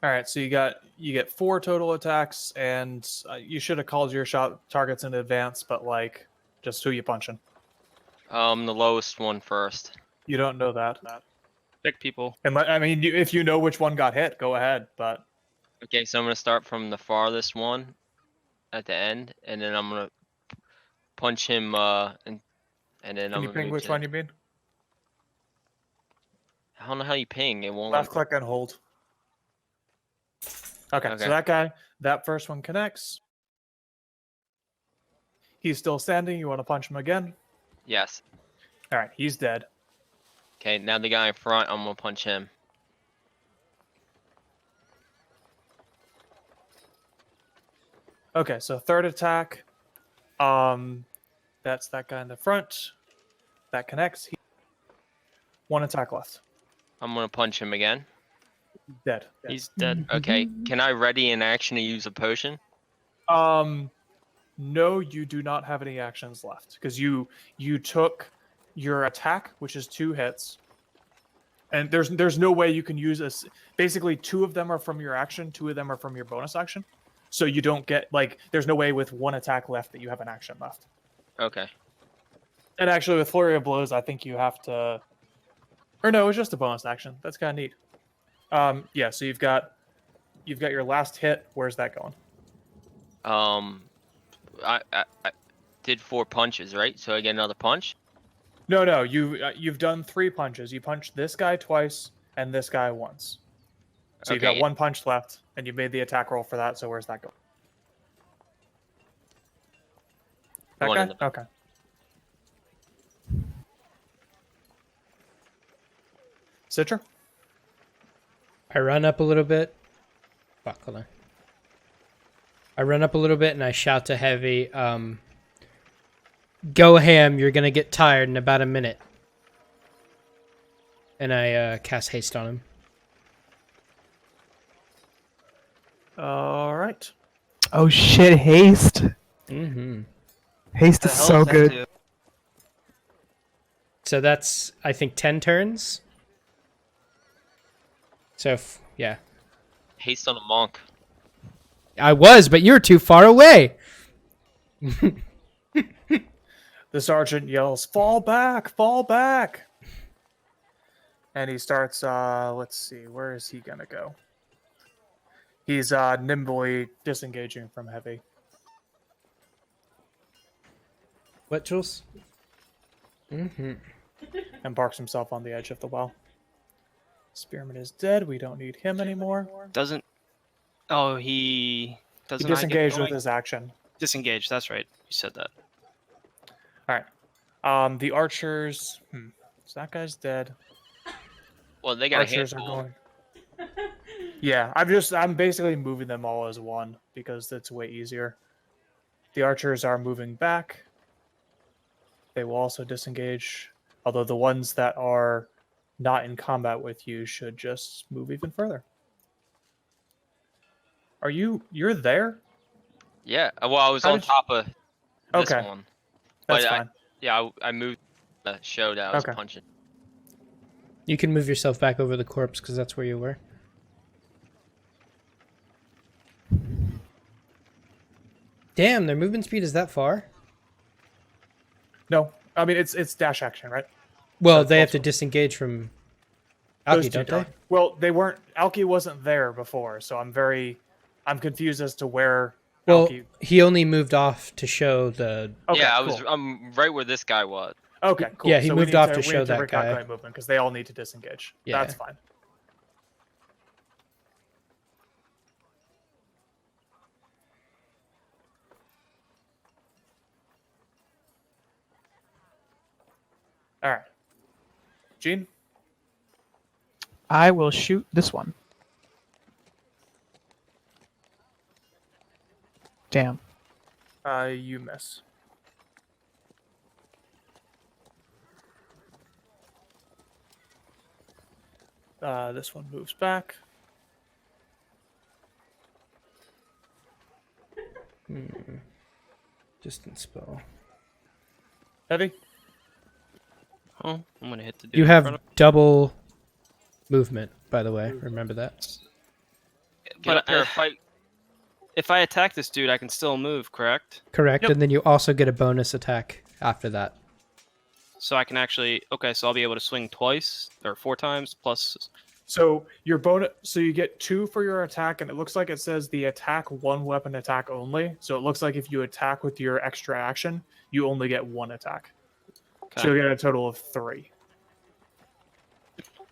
All right, so you get 4 total attacks, and you should have called your shot targets in advance, but like, just who you punching? The lowest one first. You don't know that. Pick people. And I mean, if you know which one got hit, go ahead. But Okay, so I'm gonna start from the farthest one at the end, and then I'm gonna punch him. And then can I'm you gonna ping move which to. one you mean? I don't know how you ping. It won't. Left click and hold. Okay, Okay. so that guy, that first one connects. He's still standing. You want to punch him again? Yes. All right, he's dead. Okay, now the guy in front, I'm gonna punch him. Okay, so third attack. That's that guy in the front. That connects. 1 attack left. I'm gonna punch him again. Dead. He's dead. Okay, can I ready in action to use a potion? No, you do not have any actions left because you took your attack, which is 2 hits, and there's no way you can use this. Basically, 2 of them are from your action, 2 of them are from your bonus action, so you don't get like. There's no way with 1 attack left that you have an action left. Okay. And actually, with Flurry of Blows, I think you have to. Or no, it's just a bonus action. That's kind of neat. Yeah. So you've got your last hit. Where's that going? I did 4 punches, right? So I get another punch. No. You've done 3 punches. You punched this guy twice and this guy once. So you've got Okay. 1 punch left, and you made the attack roll for that. So where's that going? That One guy? in the- Okay. Citra? I run up a little bit. Fuck, hold on. I run up a little bit and I shout to Heavy, go ham, you're gonna get tired in about a minute. And I cast haste on him. All right. Oh shit, haste. Mm-hmm. Haste The is hell so does that good. do? So that's, I think, 10 turns. So, yeah. Haste on a monk. I was, but you're too far away. The sergeant yells, "Fall back! Fall back!" And he starts, let's see, where is he going to go? He's nimbly disengaging from Heavy. What, Jules? Mm-hmm. And parks himself on the edge of the well. Spearman is dead. We don't need him anymore. Doesn't. Oh, he He doesn't. I get disengaged with going? his action. Disengage. That's right. You said that. All right. The archers. So that guy's dead. Well, they got a Archers are handful. going. Yeah, I'm basically moving them all as one because that's way easier. The archers are moving back. They will also disengage. Although the ones that are not in combat with you should just move even further. You're there? Yeah. Well, I was How on did you- top of this Okay. one. That's But fine. I moved the show that I was Okay. punching. You can move yourself back over the corpse because that's where you were. Damn, their movement speed is that far? No, I mean it's dash action, right? Well, That's they have to also- disengage from Those Alki, two don't they? Well, they weren't. Alki wasn't there before, so I'm confused as to where. Well, Alki. he only moved off to show the... Okay, Yeah, cool. I'm right where this guy was. Okay, cool. Yeah, he So we moved need off to we show need that guy. recalculate movement because they all need to disengage. Yeah. That's fine. All right, Gene. I will shoot this one. Damn. You miss. This one moves back. Distance spell. Heavy. Oh, I'm gonna hit the dude You in have front of- double movement, by the way. Remember that. get But up here and fight. if I attack this dude, I can still move, correct? Correct, Yep. and then you also get a bonus attack after that. So I can actually so I'll be able to swing twice or 4 times plus. So your bonus, so you get 2 for your attack, and it looks like it says the attack 1 weapon attack only. So it looks like if you attack with your extra action, you only get 1 attack. Okay. So you get a total of 3.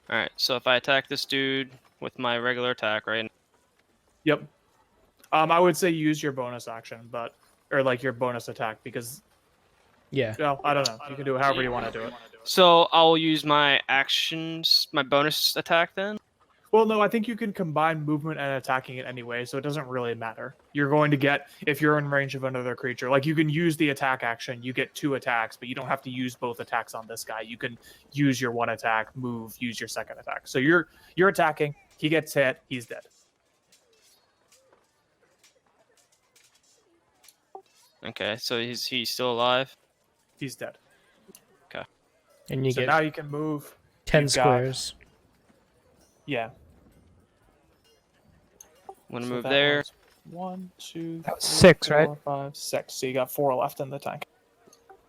All right. So if I attack this dude with my regular attack, right? Yep. I would say use your bonus action, or like your bonus attack, because Yeah. well, I don't know. You can do it however you want to do it. So I'll use my actions, my bonus attack then. Well, no, I think you can combine movement and attacking it anyway, so it doesn't really matter. You're going to get, if you're in range of another creature, like you can use the attack action, you get 2 attacks, but you don't have to use both attacks on this guy. You can use your 1 attack, move, use your second attack. So you're attacking, he gets hit, he's dead. Okay. So he's still alive. He's dead. And you So get now you can move. 10 you've got- squares. Yeah. I'm gonna So move that there. was 1, 2, That was 3, 6, right? 4, 5, 6. So you got 4 left in the tank.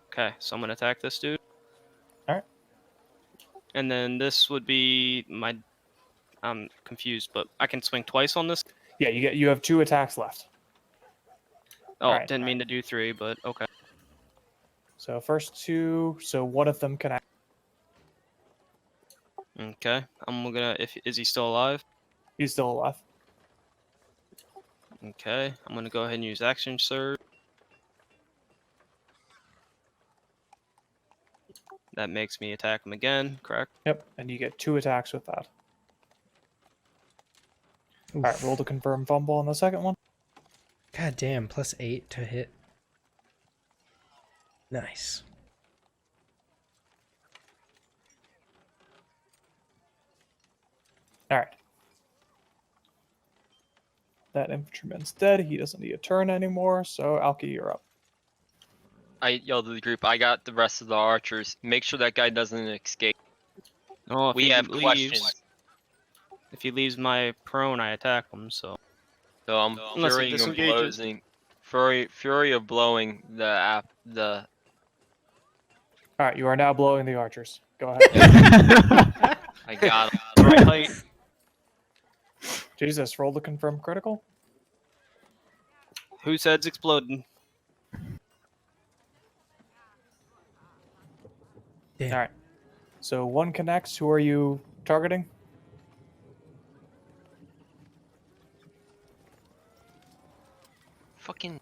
Okay. So I'm gonna attack this dude. All right. And then this would be my. I'm confused, but I can swing twice on this. Yeah, you have 2 attacks left. Oh, Alright, didn't mean to do 3, but okay. So first 2, so one of them can Okay. I'm gonna. Is he still alive? he's still alive. Okay. I'm gonna go ahead and use action surge. That makes me attack him again, correct? Yep, and you get 2 attacks with that. All right, roll to confirm fumble on the second one. God damn, +8 to hit. Nice. All right. That infantryman's dead. He doesn't need a turn anymore. So Alki, you're up. I yelled to the group, I got the rest of the archers. Make sure that guy doesn't escape. Oh, if We he have leaves, questions. If he leaves my prone, I attack him. So So I'm Unless he fury of disengages. blowing, fury of blowing the All right, you are now blowing the archers. Go ahead. I got him. right height. Jesus, roll to confirm critical. Whose head's exploding? Damn. All right. So 1 connects. Who are you targeting? Fucking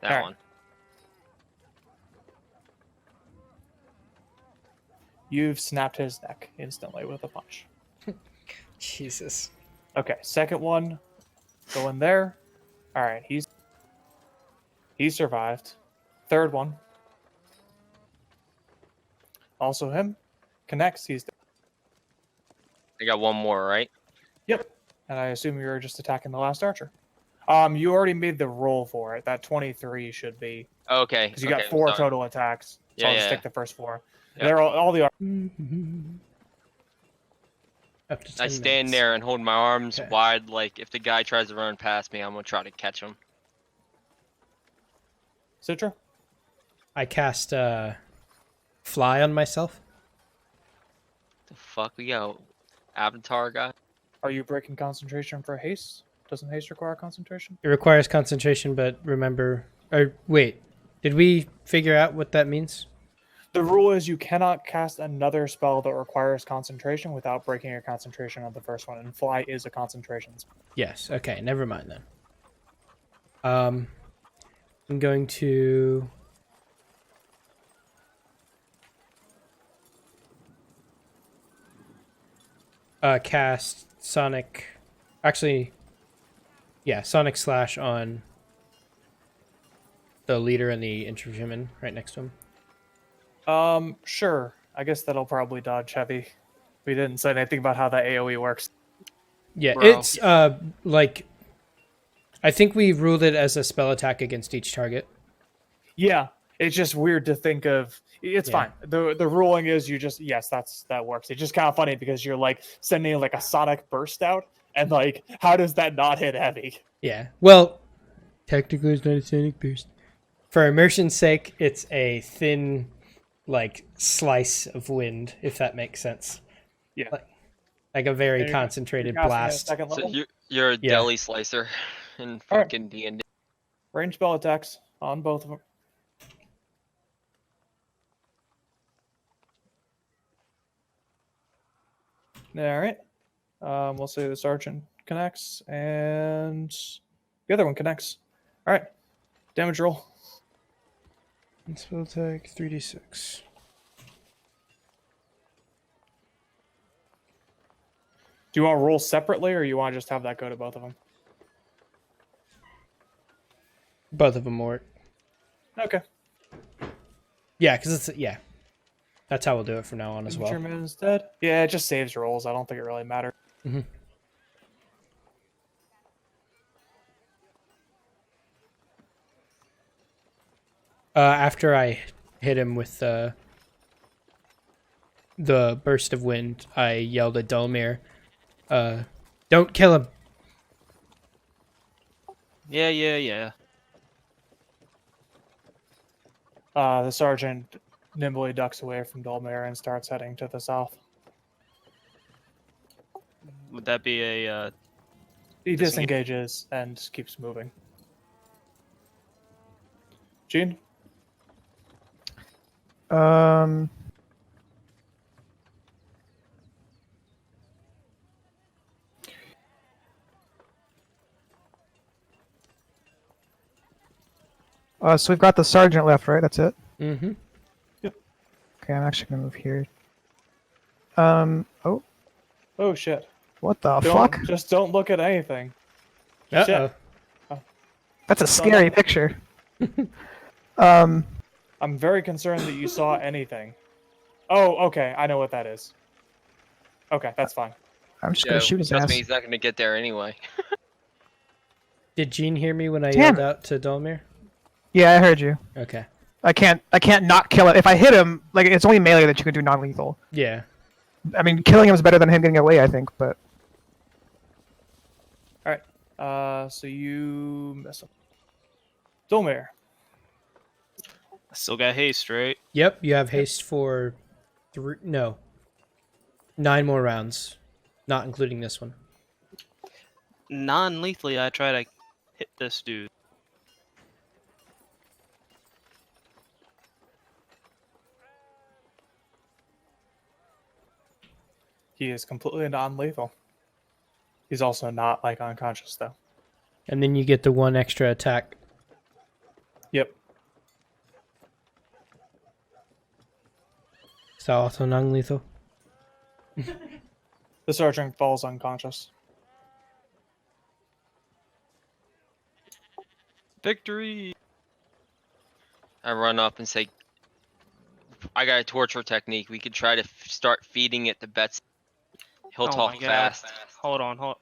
that Alright. one. You've snapped his neck instantly with a punch. Jesus. Okay, second one, go in there. All right, he survived. Third one, also him, connects. He's dead. I got one more, right? Yep. And I assume you're just attacking the last archer. You already made the roll for it. That 23 should be Okay. because you got 4 sorry. total attacks. So I'll just Yeah. take the first 4. Yep. They're all the Up to 10 I stand minutes. there and hold my arms Okay. wide, like if the guy tries to run past me, I'm gonna try to catch him. Citra. I cast Fly on myself. The fuck we got? Avatar guy? Are you breaking concentration for haste? Doesn't haste require concentration? It requires concentration, but remember... Or wait, did we figure out what that means? The rule is you cannot cast another spell that requires concentration without breaking your concentration on the first one, and fly is a concentration spell. Yes, okay, never mind then. I'm going to... cast Sonic... Actually, yeah, Sonic Slash on the leader and the infantryman right next to him. Sure. I guess that'll probably dodge heavy. We didn't say anything about how that AoE works. Yeah, Bro. it's like... I think we ruled it as a spell attack against each target. Yeah, It's just weird to think of. It's Yeah. fine. The ruling is you just that works. It's just kind of funny because you're like sending like a sonic burst out, and like how does that not hit heavy? Yeah. Well, technically it's not a sonic burst. For immersion's sake, it's a thin, like, slice of wind, if that makes sense. Yeah. Like a very And you're concentrated casting at blast. second So level. you're a Yeah. deli slicer in Alright. fucking D&D. Range spell attacks on both of them. All right. We'll say the sergeant connects and the other one connects. All right. Damage roll. Spell attack 3d6. Do you want to roll separately, or you want to just have that go to both of them? Both of them work. Okay. Yeah, because it's that's how we'll do it from now on as well. Infantryman is dead. Yeah, it just saves rolls. I don't think it really matters. After I hit him with the burst of wind, I yelled at Dulmir, "Don't kill him!" Yeah. The sergeant nimbly ducks away from Dolmere and starts heading to the south. Would that be a He Disengage. disengages and keeps moving. Gene? So we've got the sergeant left, right? That's it. Mm-hmm. Okay, I'm actually gonna move here. Oh, Oh shit. what the Don't- fuck? Just don't look at anything. Uh-oh. That's a scary picture. I'm very concerned that you saw anything. Oh, okay. I know what that is. Okay, that's fine. I'm just Yeah, gonna shoot his trust ass. me, he's not gonna get there anyway. Did Gene hear me when I Damn. yelled out to Dulmir? Yeah, I heard you. Okay. I can't not kill it. If I hit him, like it's only melee that you can do non-lethal. Yeah. I mean, killing him is better than him getting away, I think. But So you miss him. Dolmere. I still got haste, right? Yep. You have haste for 9 more rounds, not including this one. Non-lethally, I try to hit this dude. He is completely non-lethal. He's also not like unconscious though. And then you get the 1 extra attack. Yep. Is that also non-lethal? The sergeant falls unconscious. Victory! I run up and say, I got a torture technique. We could try to start feeding it to Betsy. He'll Oh talk my God. fast. Hold on.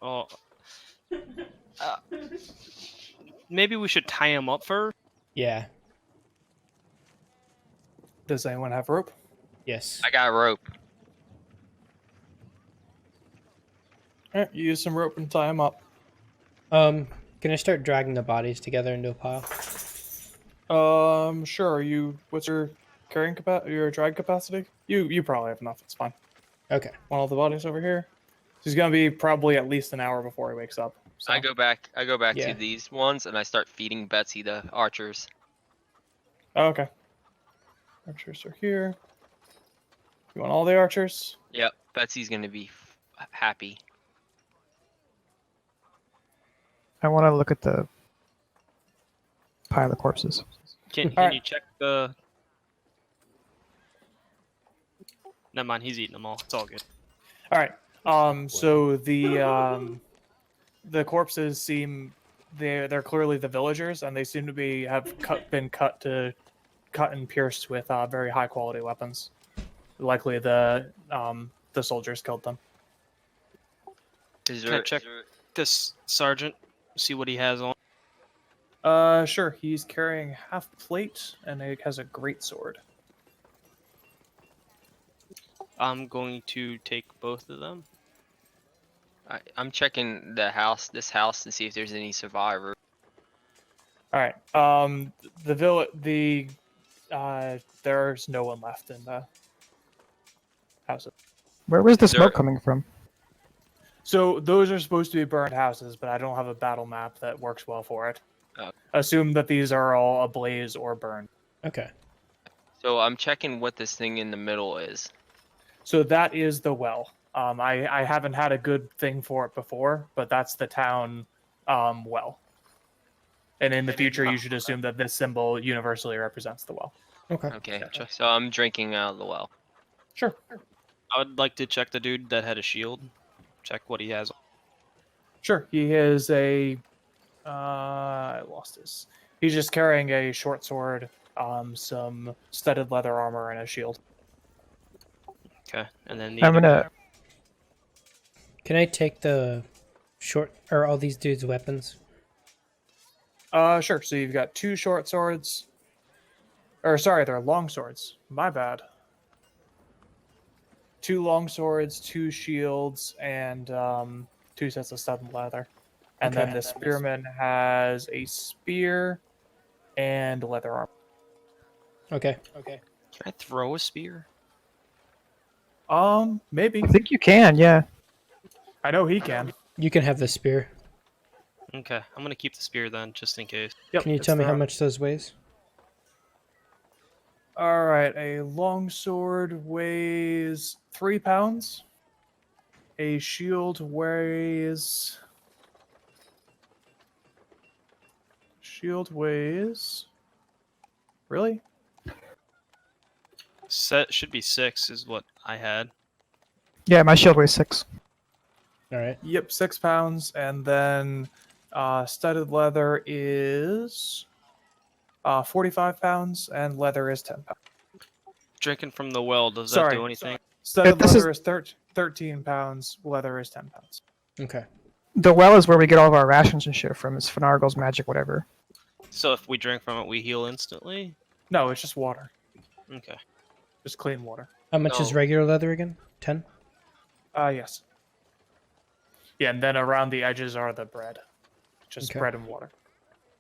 Maybe we should tie him up first. Yeah. Does anyone have rope? Yes. I got a rope. Alright, you use some rope and tie him up. Can I start dragging the bodies together into a pile? Sure. What's your carrying capacity? Your drag capacity? You probably have enough. It's fine. Okay. Want all the bodies over here? He's gonna be probably at least an hour before he wakes up. So. I go back Yeah. to these ones and I start feeding Betsy the archers. Oh, okay. Archers are here. You want all the archers? Yep, Betsy's gonna be happy. I want to look at the pile of corpses. Can Alright. you check the... Never mind, he's eating them all. It's all good. All right. So the corpses seem they're clearly the villagers, and they seem to been cut and pierced with very high quality weapons. Likely the soldiers killed them. Is Can I check this sergeant? See what he has on. Sure. He's carrying half plate and it has a great sword. I'm going to take both of them. I'm checking this house, to see if there's any survivors. All right. There's no one left in the houses. Where was the Is there- smoke coming from? So those are supposed to be burned houses, but I don't have a battle map that works well for it. Oh. Assume that these are all ablaze or burned. Okay. So I'm checking what this thing in the middle is. So that is the well. I haven't had a good thing for it before, but that's the town well. And in the future, you should assume that this symbol universally represents the well. Okay. Okay, so I'm drinking out of the well. Sure. I would like to check the dude that had a shield. Check what he has. Sure. He is a. I lost his. He's just carrying a short sword, some studded leather armor, and a shield. Okay, and then I'm gonna. Can I take the short or all these dudes' weapons? Sure. So you've got two short swords. Or sorry, they're long swords. My bad. Two long swords, two shields, and two sets of studded leather. And Okay. then the spearman has a spear and leather armor. Okay. Can I throw a spear? Maybe. I think you can. Yeah. I know he can. You can have the spear. Okay, I'm gonna keep the spear then, just in case. Yep, Can you it's tell me how thrown. much those weighs? All right, a long sword weighs 3 pounds. A shield weighs. Really? Set should be 6 is what I had. Yeah, my shield weighs 6. All right. Yep, 6 pounds, and then studded leather is 45 pounds, and leather is 10 pounds. Drinking from the well, does that Sorry. do anything? Studded this leather is 13 pounds. Leather is 10 pounds. Okay. The well is where we get all of our rations and shit from. It's Finargle's magic, whatever. So if we drink from it, we heal instantly? No, it's just water. Okay. Just clean water. How much is No. regular leather again? 10? Yes. Yeah, and then around the edges are the bread. Just Okay. bread and water.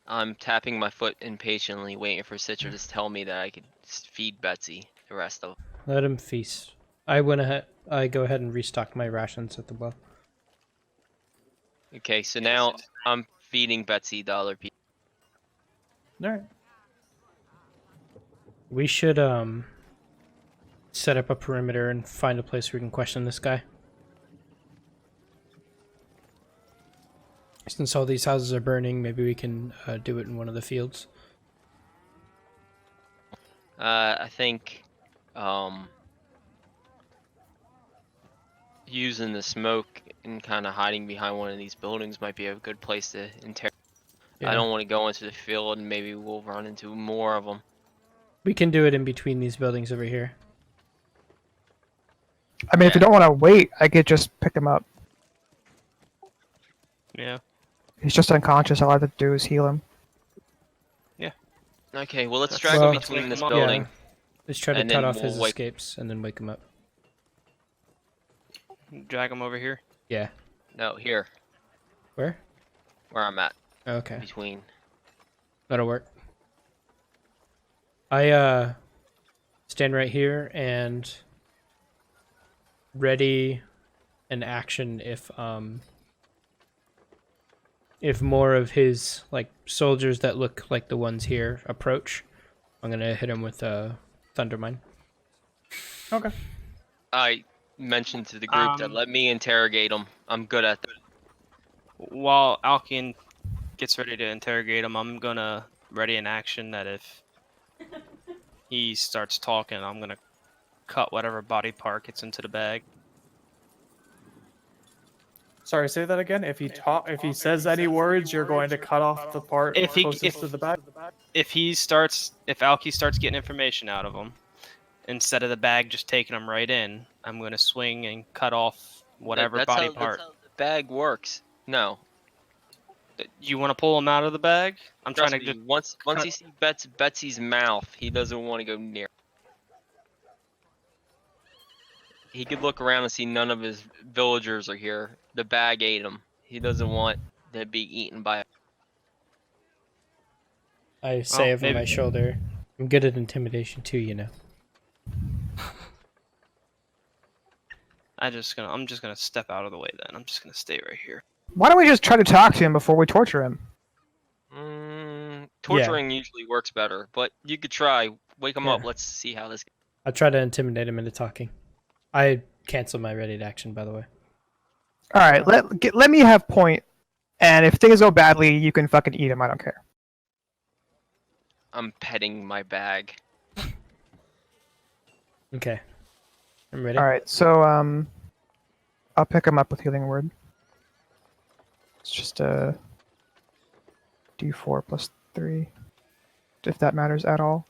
I'm tapping my foot impatiently, waiting for Citra to tell me that I could feed Betsy the rest of. Let him feast. I go ahead and restock my rations at the well. Okay, so now I'm feeding Betsy the other people. All right. We should set up a perimeter and find a place where we can question this guy. Since all these houses are burning, maybe we can do it in one of the fields. I think using the smoke and kind of hiding behind one of these buildings might be a good place to interrogate. Yeah. I don't want to go into the field and maybe we'll run into more of them. We can do it in between these buildings over here. I mean, if you Yeah. don't want to wait, I could just pick him up. Yeah. He's just unconscious. All I have to do is heal him. Okay, well let's That's- drag Well, him between this yeah. building. Let's try to And cut then off his we'll wake- escapes and then wake him up. Drag him over here. Yeah. No, here, Where? where I'm at, Okay. between. That'll work. I stand right here and ready an action if more of his like soldiers that look like the ones here approach. I'm gonna hit him with a Thundermine. Okay. I mentioned to the group that let me interrogate him. I'm good at that. While Alkian gets ready to interrogate him, I'm gonna ready an action that if he starts talking, I'm gonna cut whatever body part gets into the bag. Sorry, say that again. If he says any words, you're going to cut off the part If he- closest if- to the back. If Alki starts getting information out of him, instead of the bag just taking him right in, I'm gonna swing and cut off whatever That's body how, part. That's how the bag works. No. You want to pull him out of the bag? I'm Trust trying to me, get. once cut- he sees Betsy's mouth, he doesn't want to go near. He could look around and see none of his villagers are here. The bag ate him. He doesn't want to be eaten by. I say over maybe. my shoulder, I'm good at intimidation too, you know. I'm just gonna step out of the way then. I'm just gonna stay right here. Why don't we just try to talk to him before we torture him? Torturing usually works better, but you could try. Wake him up. Yeah. Let's see how this. I'll try to intimidate him into talking. I canceled my ready to action, by the way. All right, let me have point, and if things go badly, you can fucking eat him. I don't care. I'm petting my bag. Okay. I'm ready. All right, so I'll pick him up with healing word. It's just a D4 plus 3, if that matters at all.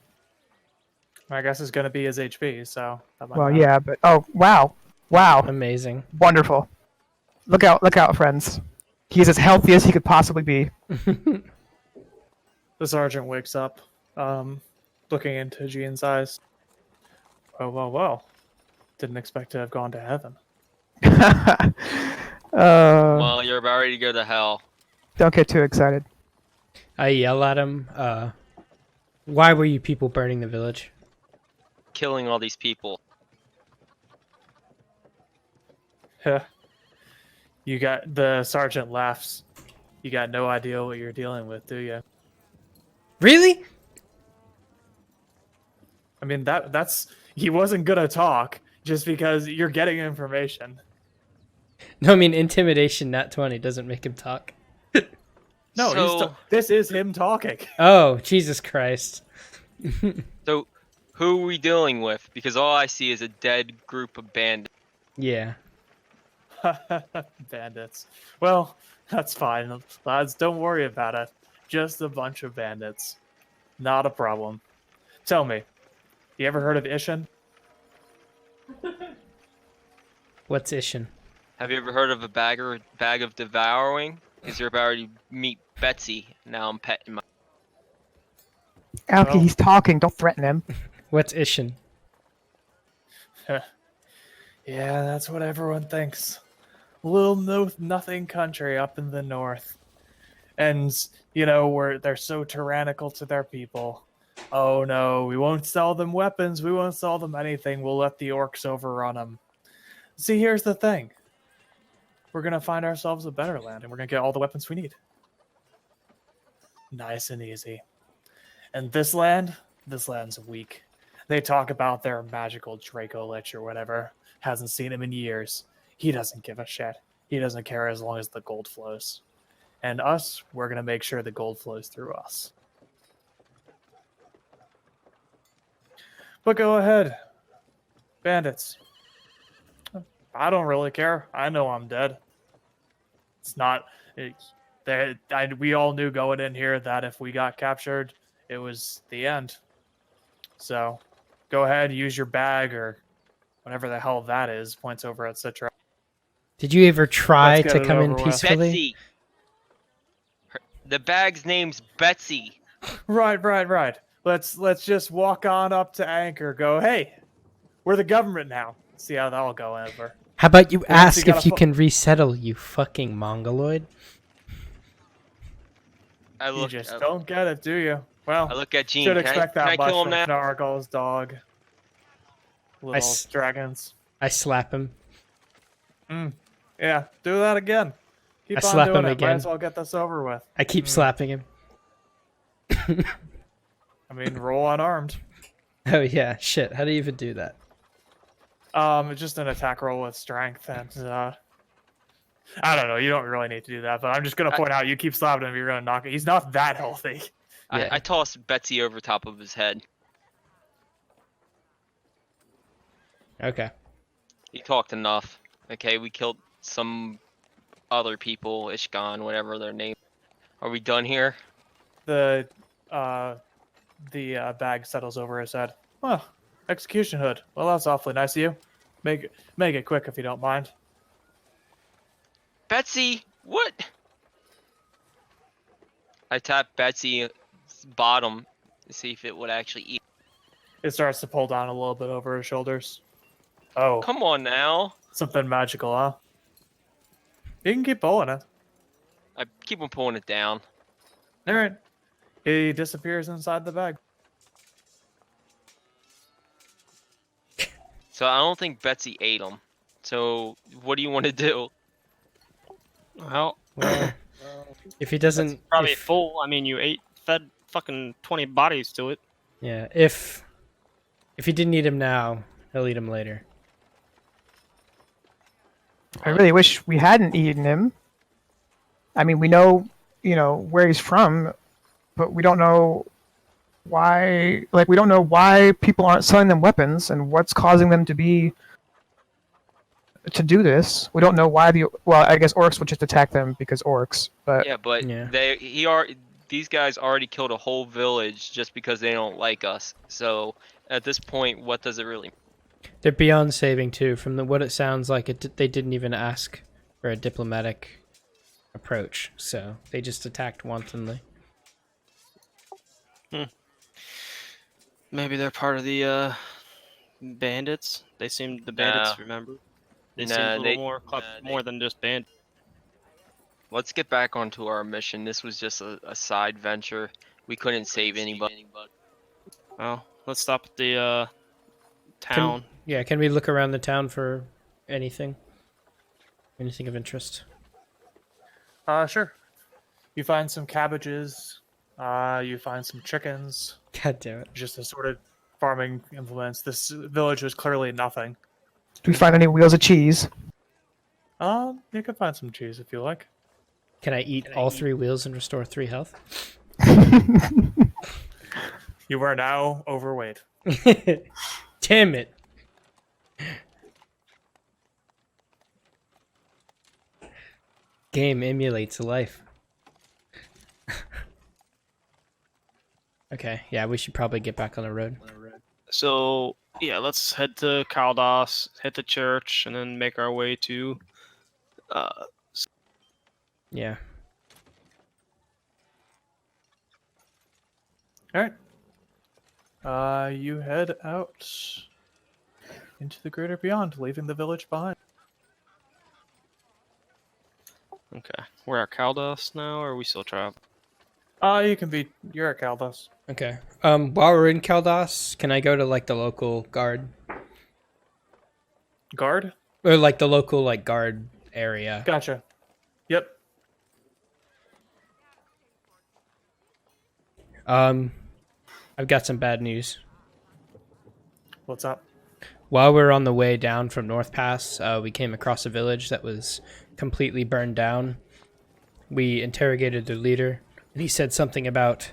I guess it's gonna be his HP, so that might Well, matter. yeah, but oh wow, Amazing. wonderful! Look out, friends! He's as healthy as he could possibly be. The sergeant wakes up, looking into Jean's eyes. Well. Didn't expect to have gone to heaven. Well, you're about ready to go to hell. Don't get too excited. I yell at him, why were you people burning the village? Killing all these people. You got the sergeant laughs. You got no idea what you're dealing with, do you? Really? I mean that's he wasn't gonna talk just because you're getting information. No, I mean intimidation, not 20, doesn't make him talk. No, So- this is him talking. Oh, Jesus Christ. So, who are we dealing with? Because all I see is a dead group of bandits. Yeah. Bandits. Well, that's fine, lads. Don't worry about it. Just a bunch of bandits. Not a problem. Tell me, you ever heard of Ishan? What's Ishin? Have you ever heard of a bag of devouring? Because you're about to meet Betsy. Now I'm petting my. Alki, Well- he's talking. Don't threaten him. What's Ishin? Yeah, that's what everyone thinks. Little nothing country up in the north. And, where they're so tyrannical to their people. Oh no, we won't sell them weapons, we won't sell them anything, we'll let the orcs overrun them. See, here's the thing. We're gonna find ourselves a better land, and we're gonna get all the weapons we need. Nice and easy. And this land's weak. They talk about their magical Draco Lich or whatever. Hasn't seen him in years. He doesn't give a shit. He doesn't care as long as the gold flows. And us, we're going to make sure the gold flows through us. But go ahead. Bandits. I don't really care. I know I'm dead. It's not... we all knew going in here that if we got captured, it was the end. So, go ahead, use your bag or whatever the hell that is. Points over at Citra. Did you ever try Let's get to it come in over with. peacefully? Betsy. The bag's name's Betsy. Right. Let's just walk on up to Anchor. Go, hey, we're the government now. See how that'll go over. How about you Once ask you got if a you can resettle, you fucking mongoloid? I You look. just I, don't get it, do you? Well, I look at Gene. should Can expect I that much kill him from now? Nargle's dog. Little dragons. I slap him. Yeah, do that again. Keep I on slap doing him it. again. Might as well get this over with. I keep slapping him. I mean, roll unarmed. Oh yeah, shit. How do you even do that? Just an attack roll with strength, and I don't know. You don't really need to do that, but I'm just gonna point out you keep slapping him. You're gonna knock it. He's not that healthy. Yeah. I toss Betsy over top of his head. Okay. He talked enough. Okay, we killed some other people, Ishkan, whatever their name. Are we done here? The bag settles over his head. Oh, execution hood. Well, that's awfully nice of you. Make it quick if you don't mind. Betsy, what? I tapped Betsy's bottom to see if it would actually eat. It starts to pull down a little bit over his shoulders. Oh, Come on now. something magical, huh? You can keep pulling it. I keep on pulling it down. All right. He disappears inside the bag. So I don't think Betsy ate them. So what do you want to do? Well, Well, if he doesn't, probably if- full. I mean, fed fucking 20 bodies to it. yeah. If he didn't eat him now, he'll eat him later. I really wish we hadn't eaten him. I mean, we know, where he's from, but we don't know why. Like, we don't know why people aren't selling them weapons and what's causing them to do this. We don't know why well, I guess orcs would just attack them because orcs. But Yeah, but Yeah. these guys already killed a whole village just because they don't like us. So at this point, what does it really? They're beyond saving too. From what it sounds like, they didn't even ask for a diplomatic approach, so they just attacked wantonly. Maybe they're part of the bandits. The bandits. Nah. Remember, they Nah, seemed a little they- more than just bandits. Let's get back onto our mission. This was just a side venture. We couldn't save anybody. Well, let's stop at the town. Can we look around the town for anything of interest? Sure. You find some cabbages. You find some chickens. God damn it. Just assorted farming implements. This village was clearly nothing. do we find any wheels of cheese? You can find some cheese if you like. Can I eat all 3 wheels and restore 3 health? You are now overweight. Damn it. Game emulates life. Okay, yeah, we should probably get back on the road. So yeah, let's head to Caldas, hit the church, and then make our way to. Yeah. All right. You head out into the greater beyond, leaving the village behind. Okay, we're at Caldas now, or are we still traveling? You're at Caldas. Okay. While we're in Caldas, can I go to like the local guard Guard? or like the local guard area? Gotcha. Yep. I've got some bad news. What's up? While we're on the way down from North Pass, we came across a village that was completely burned down. We interrogated the leader, and he said something about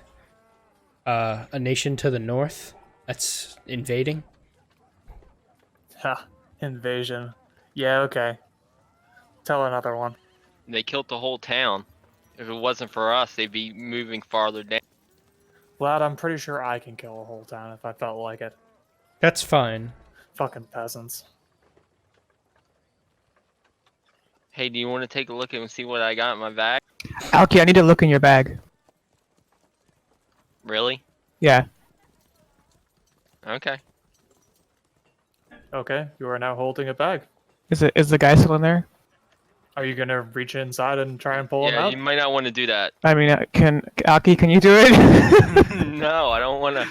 a nation to the north that's invading. Ha. Invasion. Yeah, okay. Tell another one. They killed the whole town. If it wasn't for us, they'd be moving farther down. Lad, I'm pretty sure I can kill a whole town if I felt like it. That's fine. Fucking peasants. Hey, do you want to take a look and see what I got in my bag? Alki, I need to look in your bag. Really? Yeah. Okay. Okay, you are now holding a bag. Is the guy still in there? Are you gonna reach inside and try and pull him Yeah, out? you might not want to do that. I mean, Alki, can you do it? No, I don't want to.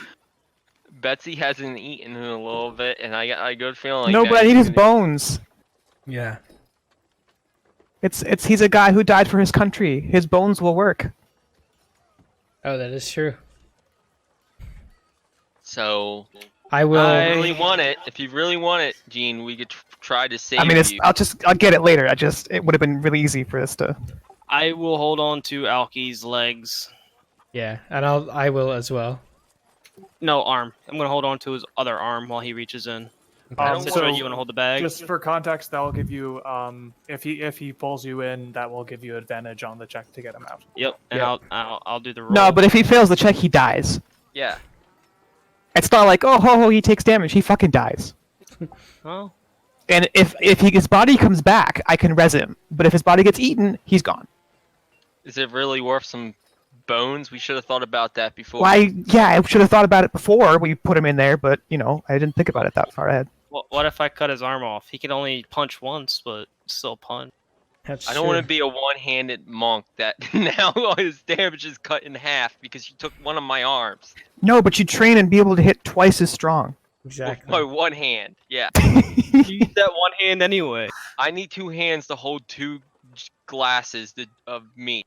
Betsy hasn't eaten in a little bit, and I got a good feeling. No, that but I need he's his gonna- bones. Yeah. He's a guy who died for his country. His bones will work. Oh, that is true. So, I will. if you really want it, Gene, we could try to save I mean, you. I'll get it later. It would have been really easy for us to. I will hold on to Alki's legs. Yeah, and I will as well. No, arm. I'm gonna hold on to his other arm while he reaches in. So- Citra, you wanna hold the bag? Just for context, that will give you if he pulls you in, that will give you advantage on the check to get him out. Yep, and Yeah. I'll do the roll. No, but if he fails the check, he dies. Yeah. It's not like, oh, he takes damage. He fucking dies. Well, And if his body comes back, I can res him. But if his body gets eaten, he's gone. Is it really worth some bones. We should have thought about that before. Well, I should have thought about it before we put him in there, but I didn't think about it that far ahead. What if I cut his arm off? He could only punch once, but still punch. That's I don't true. want to be a one-handed monk that now all his damage is cut in half because you took one of my arms. No, but you train and be able to hit twice as strong. Exactly. With my one hand, yeah. Use that one hand anyway. I need 2 hands to hold 2 glasses of meat,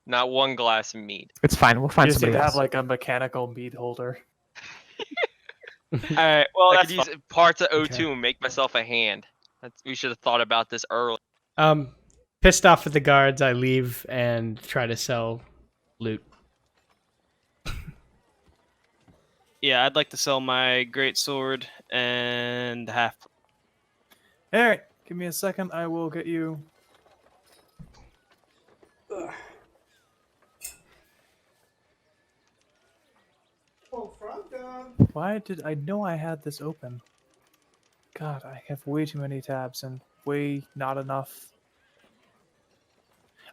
not 1 glass of meat. It's fine. We'll find You just need somebody to else. have like a mechanical meat holder. Alright, well, I that's could use parts of O2 and make myself a hand. We should have thought about this early. Pissed off at the guards, I leave and try to sell loot. Yeah, I'd like to sell my great sword and half. All right, give me a second. I will get you. Why did I know I had this open? God, I have way too many tabs and way not enough.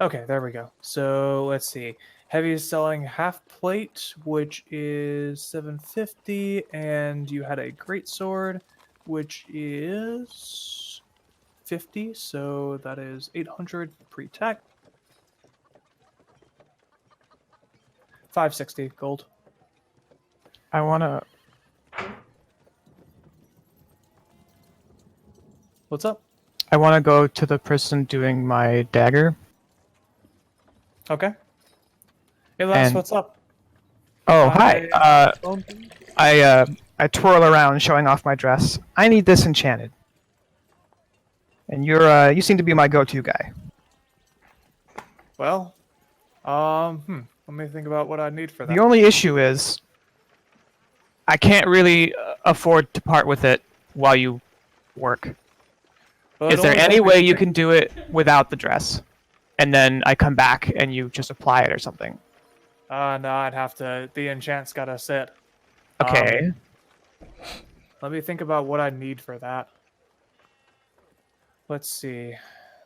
Okay, there we go. So let's see. Heavy is selling half plate, which is 750, and you had a great sword, which is 50. So that is 800 pre-tax. 560 gold. I wanna. What's up? I wanna go to the person doing my dagger. Okay. Hey, Les, And- what's up? Oh, hi. I twirl around, showing off my dress. I need this enchanted. And you seem to be my go-to guy. Well, let me think about what I need for that. The only issue is, I can't really afford to part with it while you work. Well, Is it there only any took me way you 3 can do it without the dress? And then I come back and you just apply it or something. No, I'd have to. The enchant's gotta sit. Okay. Let me think about what I need for that. Let's see.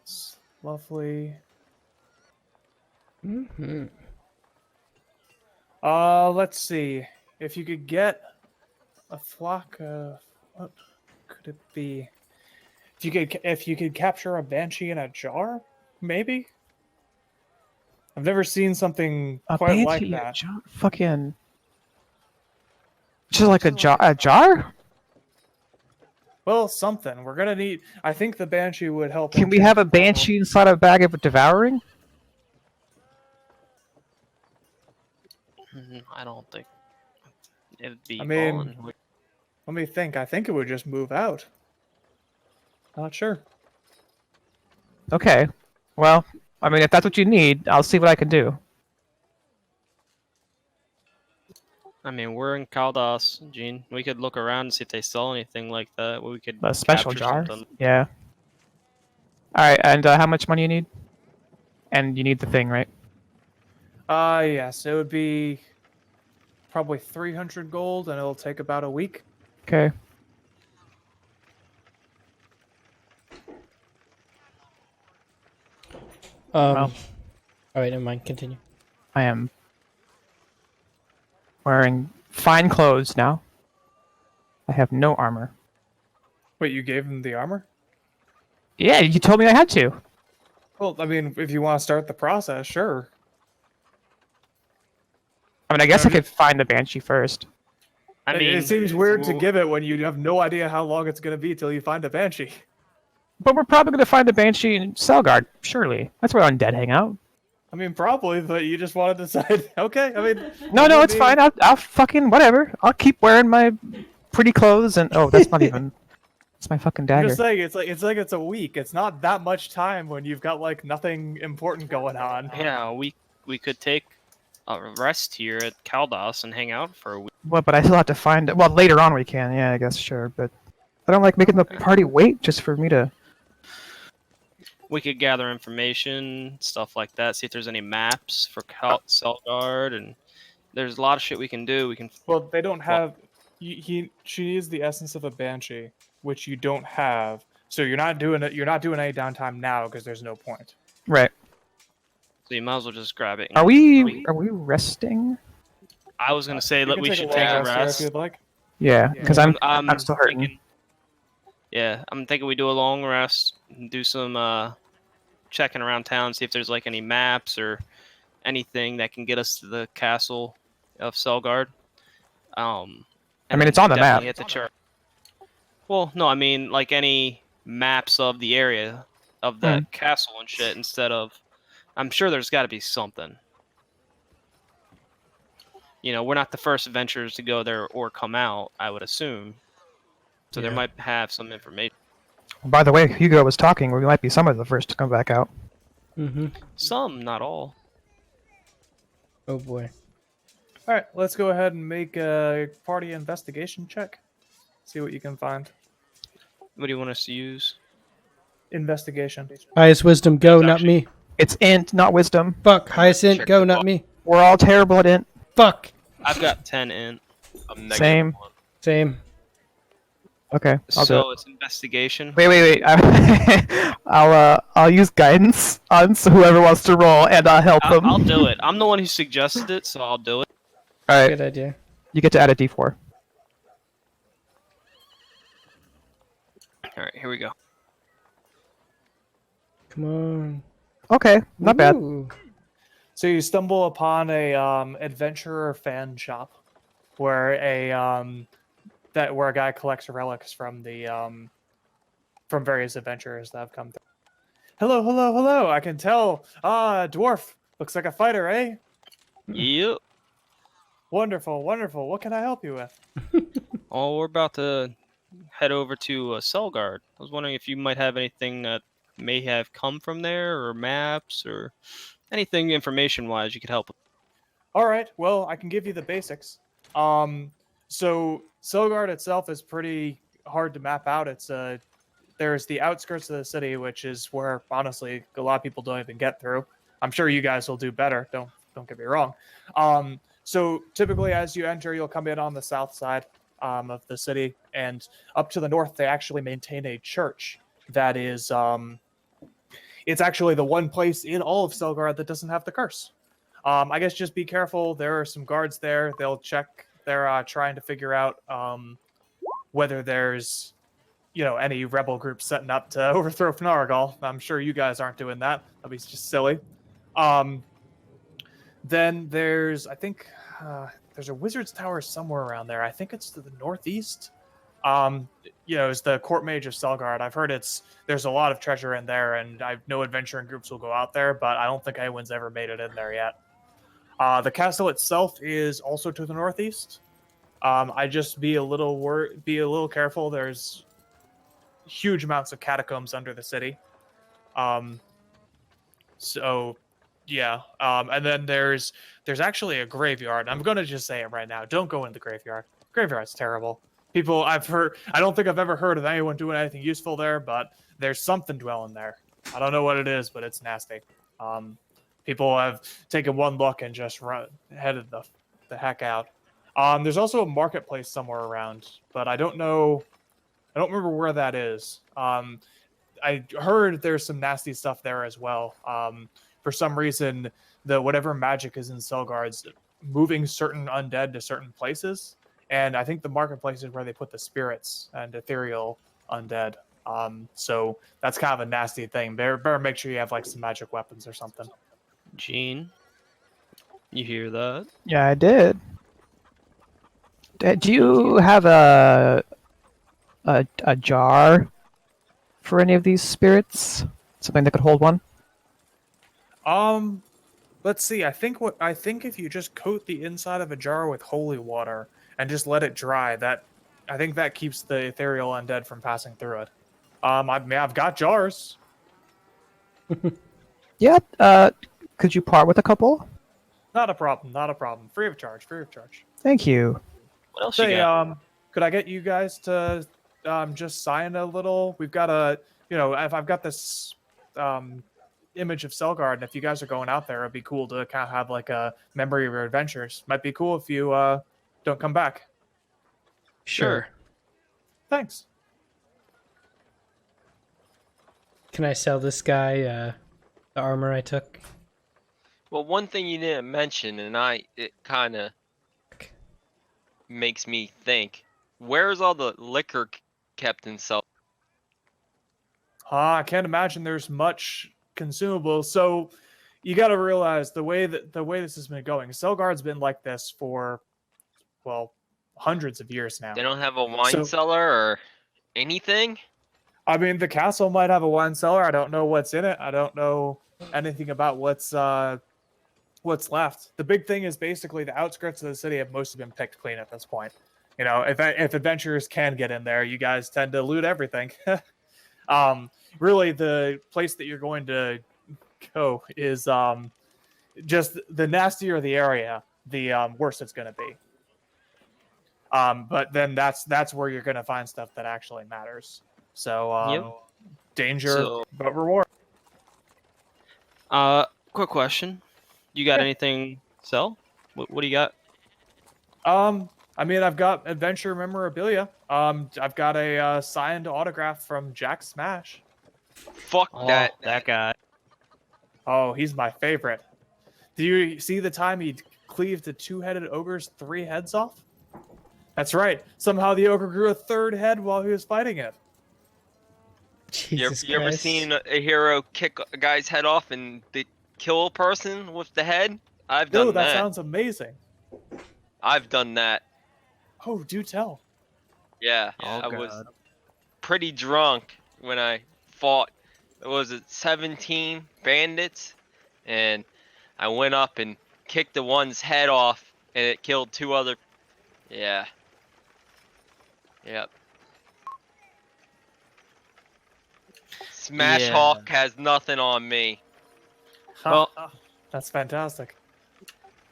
It's lovely. Mm-hmm. Let's see. If you could get a flock of what could it be? If you could capture a banshee in a jar, maybe. I've never seen something A quite banshee like in a that. jar? Fucking. Just like a jar? A jar? Well, something. We're gonna need. I think the banshee would help. Can we have a enchant people. banshee inside a bag of devouring? I don't think it'd be. I mean- fun. Let me think. I think it would just move out. Not sure. Okay. Well, I mean, if that's what you need, I'll see what I can do. I mean, we're in Caldas, Gene. We could look around and see if they sell anything like that. We could A special capture jar? something. Yeah. Alright, and how much money you need? And you need the thing, right? Yes, it would be probably 300 gold, and it'll take about a week. Okay. All right, never mind. Continue. I am wearing fine clothes now. I have no armor. Wait, you gave him the armor? Yeah, you told me I had to. Well, I mean, if you want to start the process, sure. I mean, I guess I could find the banshee first. I It- mean, it seems weird to give it when you have no idea how long it's going to be till you find a banshee. But we're probably going to find the banshee in Selgard, surely. That's where undead hang out. I mean, probably, but you just want to decide. Okay, I mean, No, it's maybe- fine. I'll fucking whatever. I'll keep wearing my pretty clothes and that's not even. It's my fucking I'm dagger. just saying, it's a week. It's not that much time when you've got like nothing important going on. yeah, we could take a rest here at Caldas and hang out for a week. Well, but I still have to find it. Well, later on we can. Yeah, I guess sure. But I don't like making the party wait just for me to. We could gather information, stuff like that. See if there's any maps for Selgard, and there's a lot of shit we can do. We can. Well, they don't have. She is the essence of a banshee, which you don't have. So you're not doing it. You're not doing any downtime now because there's no point. Right. so you might as well just grab it. Are we resting? I was gonna say You that can we take should a take a long rest here rest. if you'd like. Yeah, because I'm I'm still hurting. thinking. Yeah, I'm thinking we do a long rest, and do some checking around town, see if there's like any maps or anything that can get us to the castle of Selgard. I mean, it's on the map. Hit the church. Well, no, I mean like any maps of the area of the castle and shit. Instead of, I'm sure there's got to be something. We're not the first adventurers to go there or come out, I would assume. So there might have some information. By the way, Hugo was talking. We might be some of the first to come back out. Mm-hmm. Some, not all. Oh boy. All right, let's go ahead and make a party investigation check. See what you can find. What do you want us to use? Investigation. Highest wisdom, go, It's not actually- me. It's int, not wisdom. Fuck. Highest int, Check go, the not box. me. We're all terrible at int. Fuck. I've got 10 in. I'm negative Same. 1. Same. Okay, I'll do So it. it's investigation. Wait. I'll use guidance on whoever wants to roll, and I'll help them. I'll do it. I'm the one who suggested it, so I'll do it. All right, Good idea. you get to add a d4. All right, here we go. Come on. Okay, not bad. Ooh. So you stumble upon a adventurer fan shop, where a guy collects relics from the from various adventurers that have come through. Hello! I can tell. Dwarf looks like a fighter, eh? Yep. Wonderful. What can I help you with? Oh, we're about to head over to Selgard. I was wondering if you might have anything that may have come from there, or maps, or anything information-wise you could help with. All right. Well, I can give you the basics. So Selgard itself is pretty hard to map out. It's there's the outskirts of the city, which is where honestly a lot of people don't even get through. I'm sure you guys will do better. Don't get me wrong. So typically, as you enter, you'll come in on the south side of the city, and up to the north, they actually maintain a church that is it's actually the one place in all of Selgard that doesn't have the curse. I guess just be careful. There are some guards there. They'll check. They're trying to figure out whether there's, any rebel groups setting up to overthrow Fnargal. I'm sure you guys aren't doing that. That'd be just silly. Then there's, I think, there's a wizard's tower somewhere around there. I think it's to the northeast. It's the court mage of Selgard. I've heard there's a lot of treasure in there, and I know adventuring groups will go out there, but I don't think anyone's ever made it in there yet. The castle itself is also to the northeast. I just be a little careful. There's huge amounts of catacombs under the city. So yeah. And then there's actually a graveyard. I'm gonna just say it right now. Don't go in the graveyard. Graveyard's terrible. People I don't think I've ever heard of anyone doing anything useful there, but there's something dwelling there. I don't know what it is, but it's nasty. People have taken one look and just headed the heck out. There's also a marketplace somewhere around, but I don't remember where that is. I heard there's some nasty stuff there as well. For some reason, whatever magic is in Selgard's moving certain undead to certain places, and I think the marketplace is where they put the spirits and ethereal undead. So that's kind of a nasty thing. Better make sure you have like some magic weapons or something. Gene, you hear that? Yeah, I did. Do you have a jar for any of these spirits? Something that could hold one? Let's see. I think if you just coat the inside of a jar with holy water and just let it dry, I think that keeps the ethereal undead from passing through it. I've got jars. Yeah. Could you part with a couple? Not a problem. Free of charge. Thank you. What else you Say, got? could I get you guys to just sign a little? We've got if I've got this image of Selgard, and if you guys are going out there, it'd be cool to kind of have like a memory of your adventures. Might be cool if you don't come back. Sure. Thanks. Can I sell this guy the armor I took? Well, one thing you didn't mention, and it kind of makes me think, where's all the liquor kept in Cell? I can't imagine there's much consumable. So you got to realize the way this has been going. Selgard's been like this for hundreds of years now. They don't have a wine So- cellar or anything? I mean, the castle might have a wine cellar. I don't know what's in it. I don't know anything about what's left. The big thing is basically the outskirts of the city have mostly been picked clean at this point. You know, if adventurers can get in there, you guys tend to loot everything. Really, the place that you're going to go is just the nastier the area, the worse it's going to be. But then that's where you're going to find stuff that actually matters. So danger, So- but reward. Quick question. You got Yeah. anything to sell? What do you got? I mean, I've got adventure memorabilia. I've got a signed autograph from Jack Smash. Fuck that. That guy. Oh, he's my favorite. Do you see the time he cleaved the two-headed ogre's 3 heads off? That's right. Somehow the ogre grew a 3rd head while he was fighting it. Jesus You ever Christ. seen a hero kick a guy's head off and they kill a person with the head? I've done Dude, that that. sounds amazing. I've done that. Oh, do tell. Yeah, Oh, I was God. pretty drunk when I fought. Was it 17 bandits? And I went up and kicked the one's head off, and it killed 2 other. Yeah. Yep. Smash Yeah. Hawk has nothing on me. Well- That's fantastic.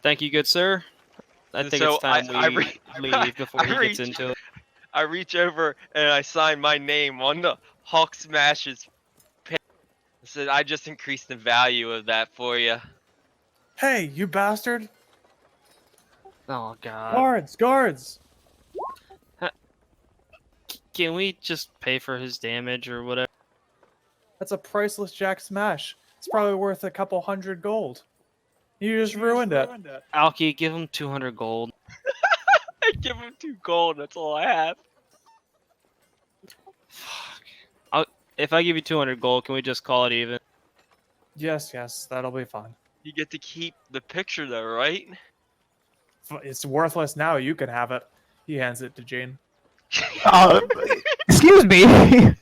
Thank you, good sir. I think So it's time I we re- leave before I he reach- gets into it. I reach over and I sign my name on the Hawk Smash's pin. I said, I just increased the value of that for you. Hey, you bastard! Oh God. Guards! Can we just pay for his damage or whatever? That's a priceless Jack Smash. It's probably worth a couple hundred gold. You just ruined it. Alki, give him 200 gold. I give him 2 gold, that's all I have. Fuck. If I give you 200 gold, can we just call it even? Yes, that'll be fine. You get to keep the picture though, right? It's worthless now. You can have it. He hands it to Jane. Excuse me.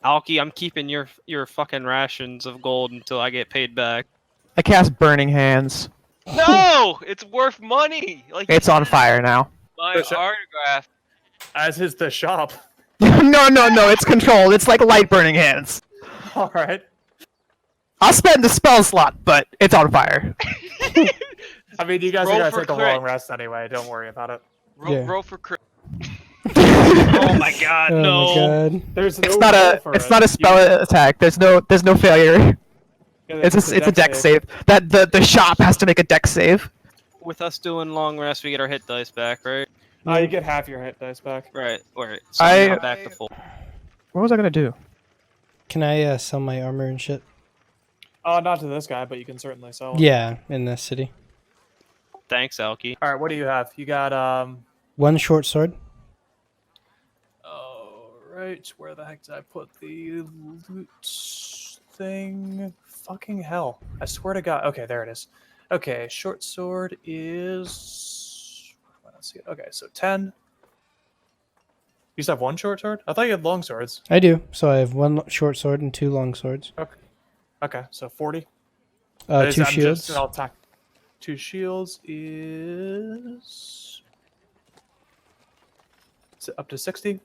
Alki, I'm keeping your fucking rations of gold until I get paid back. I cast Burning Hands. No! It's worth money! Like It's on fire now. my Listen. autograph. As is the shop. No, it's controlled. It's like light Burning Hands. All right. I'll spend the spell slot, but it's on fire. I mean, you guys Roll are gonna for take a crit. long rest anyway. Don't worry about it. Roll, Yeah. roll for crit. Oh my God, Oh no! my God. There's It's no not roll a for it's it. not a spell attack. There's no failure. It's a deck save. That the shop has to make a deck save. With us doing long rest, we get our hit dice back, right? You get half your hit dice back. Right. So I- I'm not back to full. What was I gonna do? Can I sell my armor and shit? Not to this guy, but you can certainly sell. it. Yeah, in this city. Thanks, Alki. All right. What do you have? You got 1 short sword. Oh, right. Where the heck did I put the loot thing? Fucking hell. I swear to God. Okay, there it is. Okay, short sword is. Let's see. Okay, so 10. You just have 1 short sword? I thought you had long swords. I do. So I have 1 short sword and 2 long swords. Okay, so 40. 2 shields. I'll attack. 2 shields is it up to 60,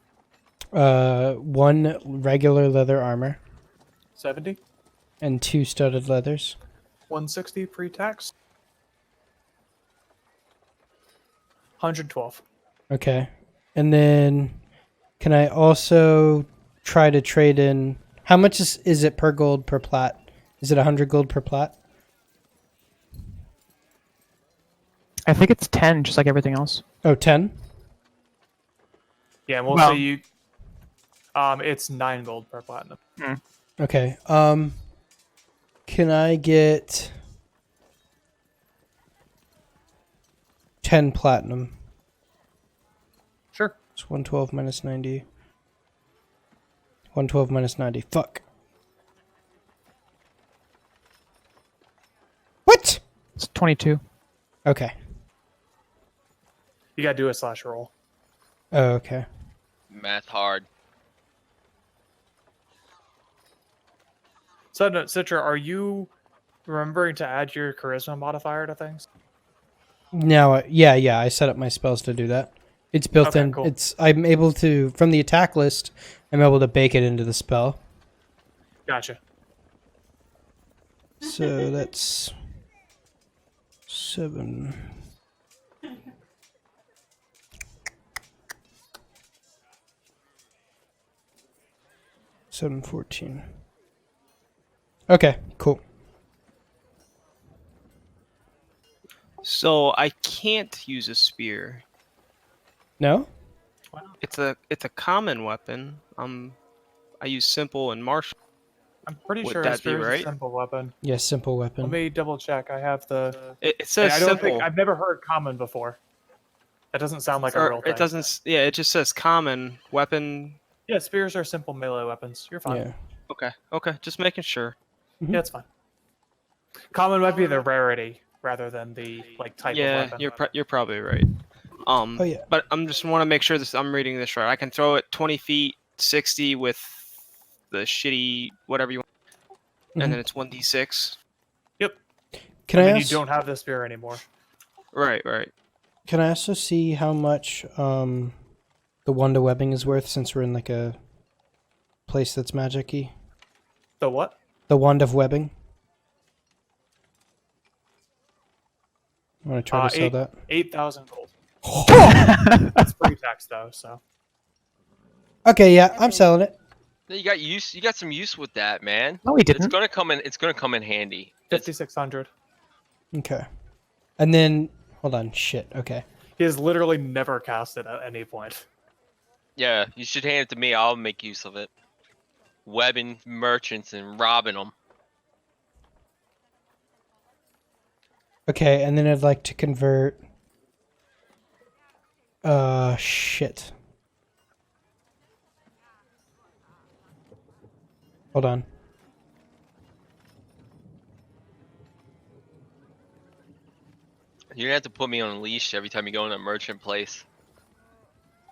1 regular leather armor 70, and 2 studded leathers. 160 pre-tax, 112. Okay. And then can I also try to trade in... How much is it per gold per plat? Is it 100 gold per plat? I think it's 10, just like everything else. Oh, 10? Yeah, and we'll Well- say you. It's 9 gold per platinum. Okay. Can I get 10 platinum? Sure. It's 112 minus 90. 112 minus 90. Fuck. What? It's 22. Okay. You gotta do a slash roll. Oh, okay. Math hard. So, Citra, are you remembering to add your charisma modifier to things? Now, yeah, I set up my spells to do that. It's built Okay, in. cool. I'm able to, from the attack list, I'm able to bake it into the spell. Gotcha. So that's 7. $7.14. Okay, cool. So I can't use a spear. No? It's a common weapon. I use simple and martial. I'm pretty Would sure that a be spear is a right? simple weapon. Yes, simple Let weapon. me double check. I have the. It says I don't simple. think I've never heard common before. That doesn't sound like a Or real thing. it doesn't. Yeah, it just says common weapon. Yeah, spears are simple melee weapons. You're fine. Yeah. Okay, just making sure. Yeah, it's fine. Common might be the rarity rather than the type of Yeah, weapon. you're probably right. Oh, yeah. But I'm just want to make sure I'm reading this right. I can throw it 20 feet, 60 with the shitty whatever you want, and then it's 1d6. Yep. Can I And then you ask, don't have the spear anymore. Right. Can I also see how much the wand of webbing is worth since we're in like a place that's magic-y? The what? The wand of webbing. I want to try to sell that. 8,000 gold. That's pre-tax though, so. Okay, yeah, I'm selling it. You got use. You got some use with that, man. No, we It's didn't. gonna come in. It's gonna come in handy. 5,600. Okay. And then, hold on, shit, okay. He has literally never cast it at any point. Yeah, you should hand it to me. I'll make use of it. Webbing merchants and robbing them. Okay, and then I'd like to convert... shit. Hold on. You're gonna have to put me on a leash every time you go in a merchant place.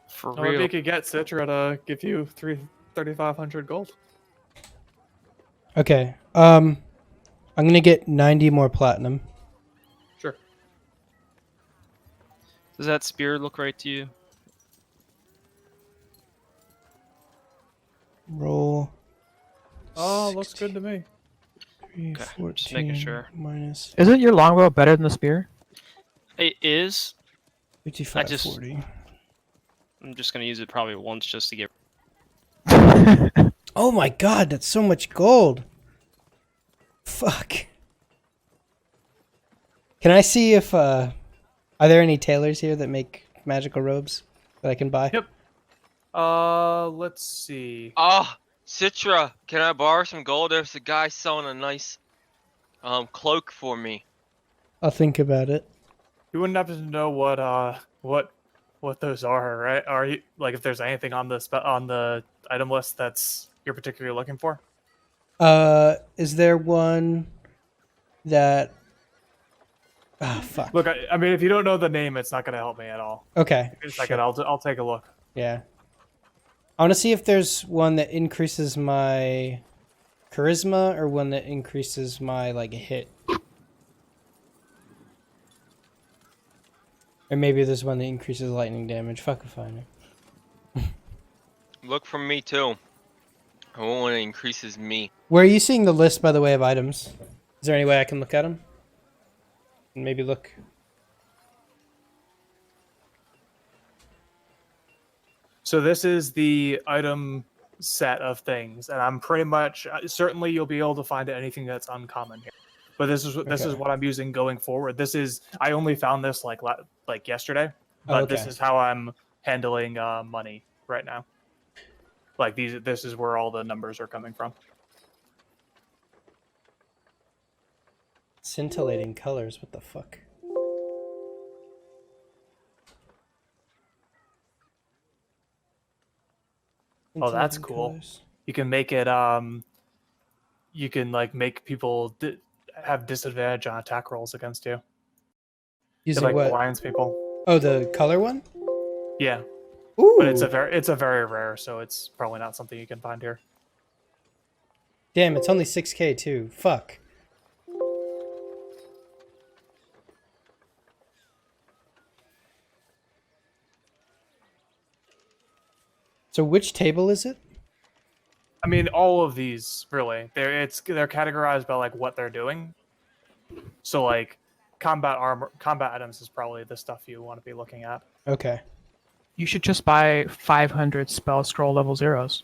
For Maybe real. you could get Citra to give you 3,500 gold. Okay, I'm gonna get 90 more platinum. Sure. Does that spear look right to you? Roll. Oh, looks good to me. 3, Okay, 14 just making sure. minus Isn't your longbow better than the spear? It is. 55, just- 40. I'm just gonna use it probably once just to get. Oh my god, that's so much gold. Fuck. Can I see if, are there any tailors here that make magical robes that I can buy? Yep. Let's see. Ah, Citra, can I borrow some gold? There's a guy selling a nice cloak for me. I'll think about it. You wouldn't happen to know what those are, right? Are you if there's anything on the item list that's you're particularly looking for? Is there one that... Ah, fuck. Look, I mean, if you don't know the name, it's not going to help me at all. Okay. Give me a second, I'll take a look. Yeah. I want to see if there's one that increases my charisma or one that increases my, hit. Or maybe there's one that increases lightning damage. Fuck if I know. Look for me too. I want one that increases me. Where are you seeing the list, by the way, of items? Is there any way I can look at them? And maybe look... So this is the item set of things, and I'm pretty much certainly you'll be able to find anything that's uncommon here. But this is Okay. what I'm using going forward. I only found this like yesterday, but Okay. this is how I'm handling money right now. This is where all the numbers are coming from. Scintillating colors. What the fuck? Oh, that's Scintillating cool. colors. You can make it. You can like make people have disadvantage on attack rolls against you. It Using like what? blinds people. Oh, the color one? Yeah, Ooh. but it's a very rare, so it's probably not something you can find here. Damn, it's only 6k too. Fuck. So which table is it? I mean, all of these really. They're categorized by like what they're doing. So like combat armor, combat items is probably the stuff you want to be looking at. Okay. You should just buy 500 spell scroll level zeros.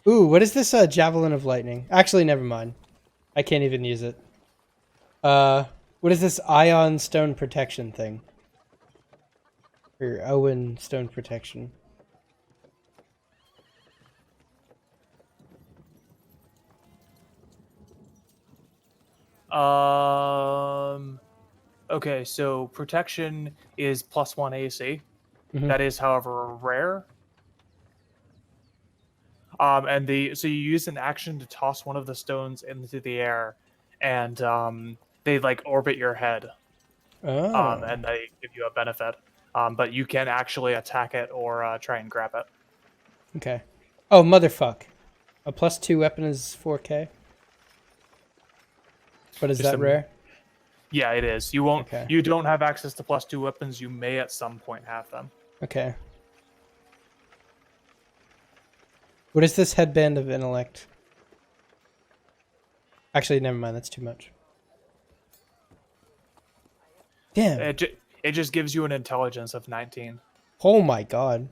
Ooh, what is this javelin of lightning? Actually, never mind. I can't even use it. What is this ion stone protection thing? Or Owen stone protection. Okay, so protection is +1 AC. Mhm. That is, however, rare. So you use an action to toss one of the stones into the air, and they like orbit your head, Oh. and they give you a benefit. But you can actually attack it or try and grab it. Okay. Oh, motherfuck. A +2 weapon is 4k. But is Just that a- rare? Yeah, it is. You won't. Okay. You don't have access to +2 weapons. You may at some point have them. Okay. What is this headband of intellect? Actually, never mind. That's too much. Damn. It just gives you an intelligence of 19. Oh my god.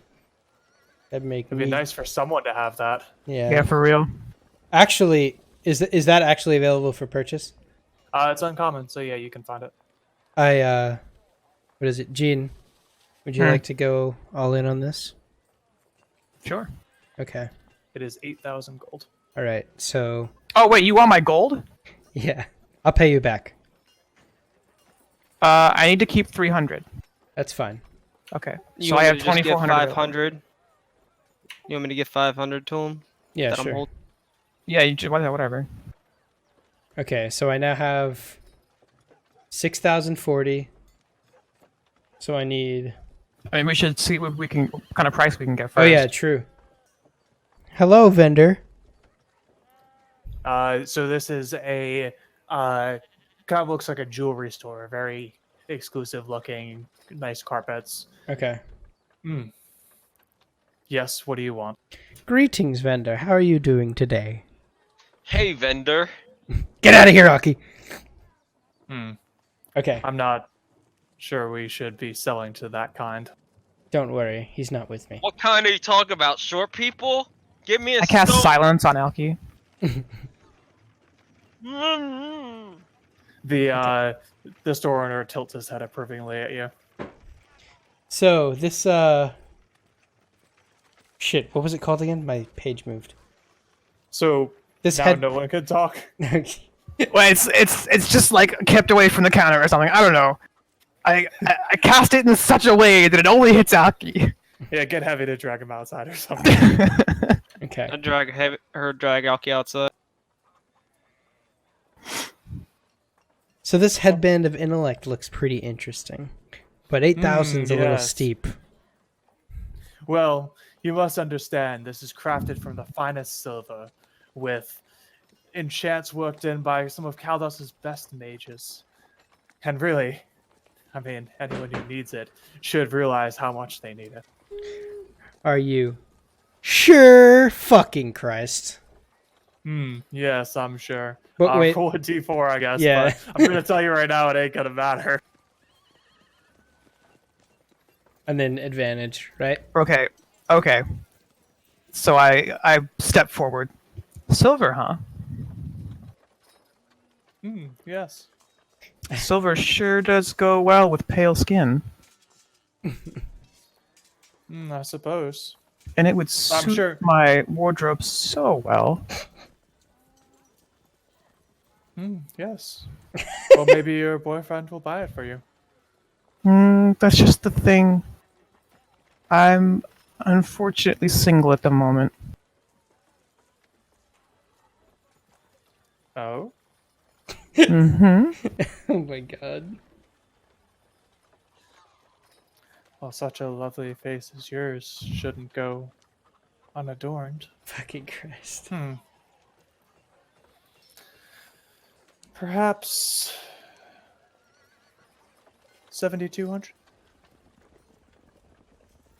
That'd make It'd me... be nice for someone to have that. Yeah. Yeah, for real. Actually, is that actually available for purchase? It's uncommon, so yeah, you can find it. What is it? Gene, would you like to go all in on this? Sure. Okay. It is 8,000 gold. All right. So, Oh wait, you want my gold? yeah. I'll pay you back. I need to keep 300. That's fine. Okay. You So want I me have to just give 2,400. 500. You want me to give 500 to him? Yeah, that I'm sure. holding? Yeah, you just, whatever. Okay, so I now have 6,040. So I need... I mean, we should see what what kind of price we can get first. Oh yeah, true. Hello, vendor. So this is a kind of looks like a jewelry store. Very exclusive looking, nice carpets. Okay. Yes, what do you want? Greetings, vendor. How are you doing today? Hey, vendor. Get out of here, Aki. Hmm. Okay, I'm not sure we should be selling to that kind. don't worry. He's not with me. What kind are you talking about? Short people? Give me a I cast stone. silence on Alki. The store owner tilts his head approvingly at you. So, this, Shit, what was it called again? My page moved. So This now head... no one can talk. Well, it's just like kept away from the counter or something. I don't know. I cast it in such a way that it only hits Alki. Yeah, get heavy to drag him outside or something. Okay. I drag Alki outside. So this headband of intellect looks pretty interesting. But 8,000's a little yes. steep. Well, you must understand, this is crafted from the finest silver, with enchants worked in by some of Kaldos's best mages. And really, I mean, anyone who needs it should realize how much they need it. Are you sure? Fucking Christ. Yes, I'm sure. But wait. Roll a d4, I guess. Yeah. But I'm gonna tell you right now, it ain't gonna matter. And then advantage, right? Okay. So I step forward. Silver, huh? Yes. Silver sure does go well with pale skin. I suppose. And it would suit sure- my wardrobe so well. Yes. Well, maybe your boyfriend will buy it for you. That's just the thing. I'm unfortunately single at the moment. Oh? Mm-hmm. Oh my god. Well, such a lovely face as yours shouldn't go unadorned. Fucking Christ. Perhaps 7,200?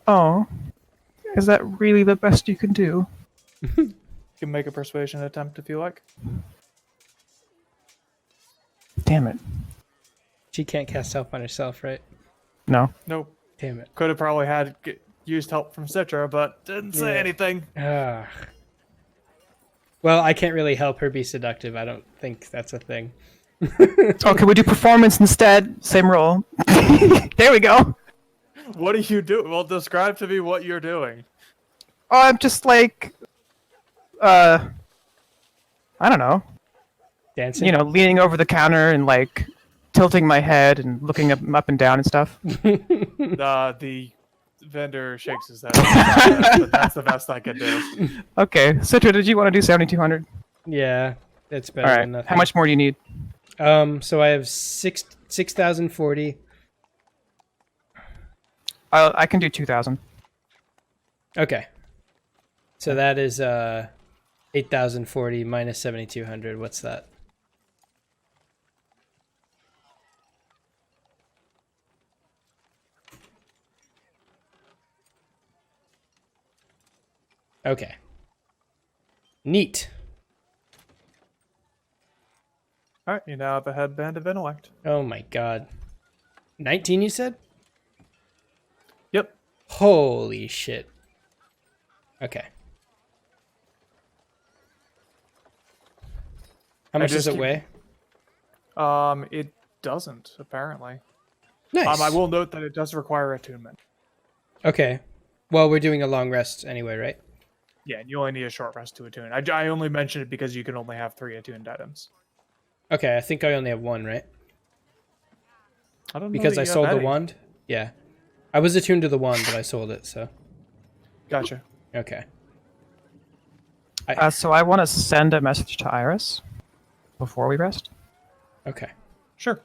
Oh, is that really the best you can do? You can make a persuasion attempt if you like. Damn it. She can't cast help on herself, right? No. Nope. Damn it. Could have probably used help from Citra, but didn't say Yeah. anything. Ah. Well, I can't really help her be seductive. I don't think that's a thing. Oh, can we do performance instead? Same roll. There we go. What do you do? Well, describe to me what you're doing. Oh, I'm just like, I don't know. Dancing? You know, leaning over the counter and like tilting my head and looking up and down and stuff. The vendor shakes his head. Sorry, but that's the best I could do. Okay, Citra, did you want to do 7,200? Yeah, that's better All than right. nothing. How much more do you need? So I have 6,040. I can do 2,000. Okay. So that is 8,040 minus 7,200. What's that? Okay. Neat. All right, you now have a headband of intellect. Oh my god. 19 you said? Yep. Holy shit. Okay. How much does just it keep- weigh? It doesn't apparently. Nice. I will note that it does require attunement. Okay. Well, we're doing a long rest anyway, right? Yeah, and you only need a short rest to attune. I only mention it because you can only have 3 attuned items. Okay, I think I only have one, right? I don't know Because that I you have sold the any. wand? Yeah. I was attuned to the wand, but I sold it, so. Gotcha. Okay. So I want to send a message to Iris before we rest. Okay. Sure.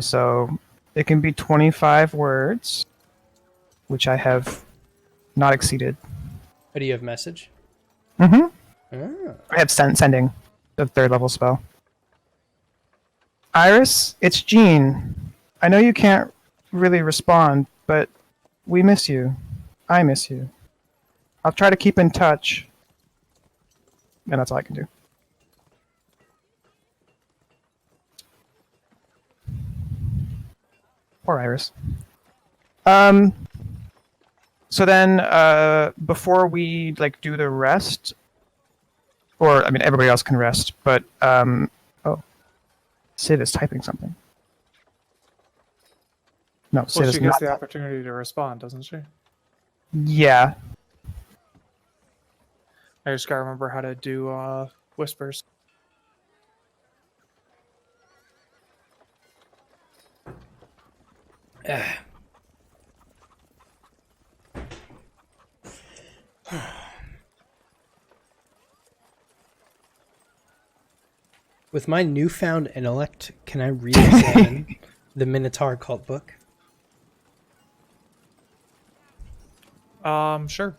So it can be 25 words, which I have not exceeded. Oh, do you have message? Mm-hmm. Oh. I have sending, the 3rd level spell. Iris, it's Jean. I know you can't really respond, but we miss you. I miss you. I'll try to keep in touch. And that's all I can do. Poor Iris. So then, before we like do the rest, or I mean, everybody else can rest, but oh, Sid is typing something. No, Sid Well, is she gets not. the opportunity to respond, doesn't she? Yeah. I just gotta remember how to do whispers. With my newfound intellect, can I re-examine the Minotaur cult book? Sure.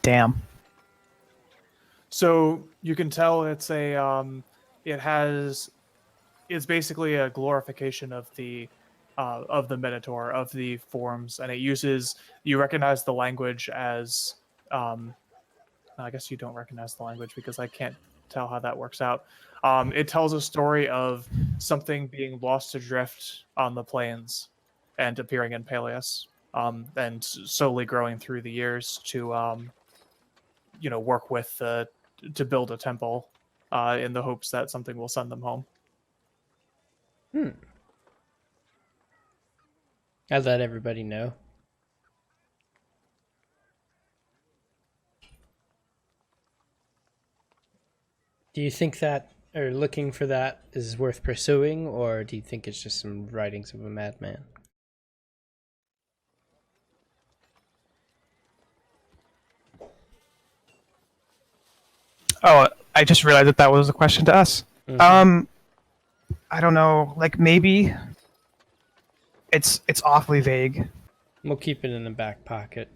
Damn. So you can tell it's it's basically a glorification of the Minotaur, of the forms, and you recognize the language as I guess you don't recognize the language because I can't tell how that works out. It tells a story of something being lost adrift on the plains and appearing in Peleus, and slowly growing through the years to work with to build a temple in the hopes that something will send them home. I let everybody know. Do you think that, or looking for that, is worth pursuing, or do you think it's just some writings of a madman? Oh, I just realized that was a question to us. Mhm. I don't know. Like maybe it's awfully vague. We'll keep it in the back pocket.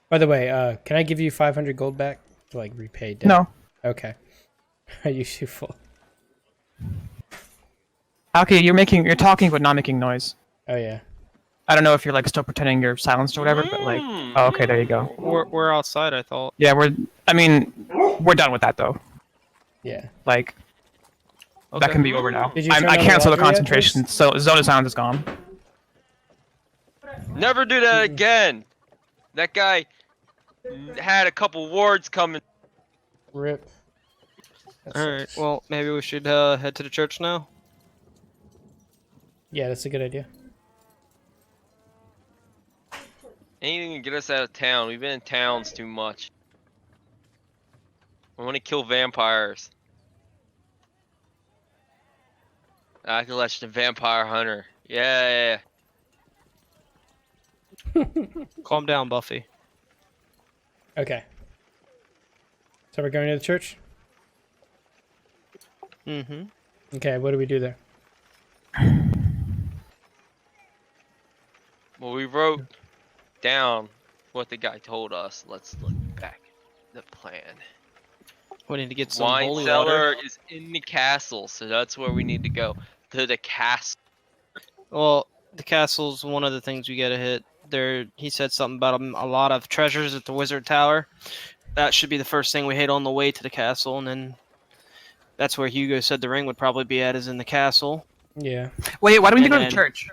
By the way, can I give you 500 gold back to like repay debt? No. Okay. Are you too full? Okay, you're talking but not making noise. Oh yeah. I don't know if you're like still pretending you're silenced or whatever, but like, oh, okay, there you go. We're outside, I thought. Yeah, we're done with that though. Yeah. Like, that can be over now. Did you turn I on cancel the water yet, concentration, Chris? so zone of sound is gone. Never do that again. That guy had a couple wards coming. Rip. That All right. sucks. Well, maybe we should head to the church now. Yeah, that's a good idea. Anything to get us out of town. We've been in towns too much. I want to kill vampires. Akash the vampire hunter. Yeah. Calm down, Buffy. Okay. So we're going to the church? Mm-hmm. Okay, what do we do there? Well, we wrote down what the guy told us. Let's look back at the plan. We need to get some Wine holy cellar water. is in the castle, so that's where we need to go. To the castle. Well, the castle's one of the things we gotta hit. He said something about a lot of treasures at the wizard tower. That should be the first thing we hit on the way to the castle, and then that's where Hugo said the ring would probably be at, is in the castle. Yeah. Wait, why do we need to And go to then- church?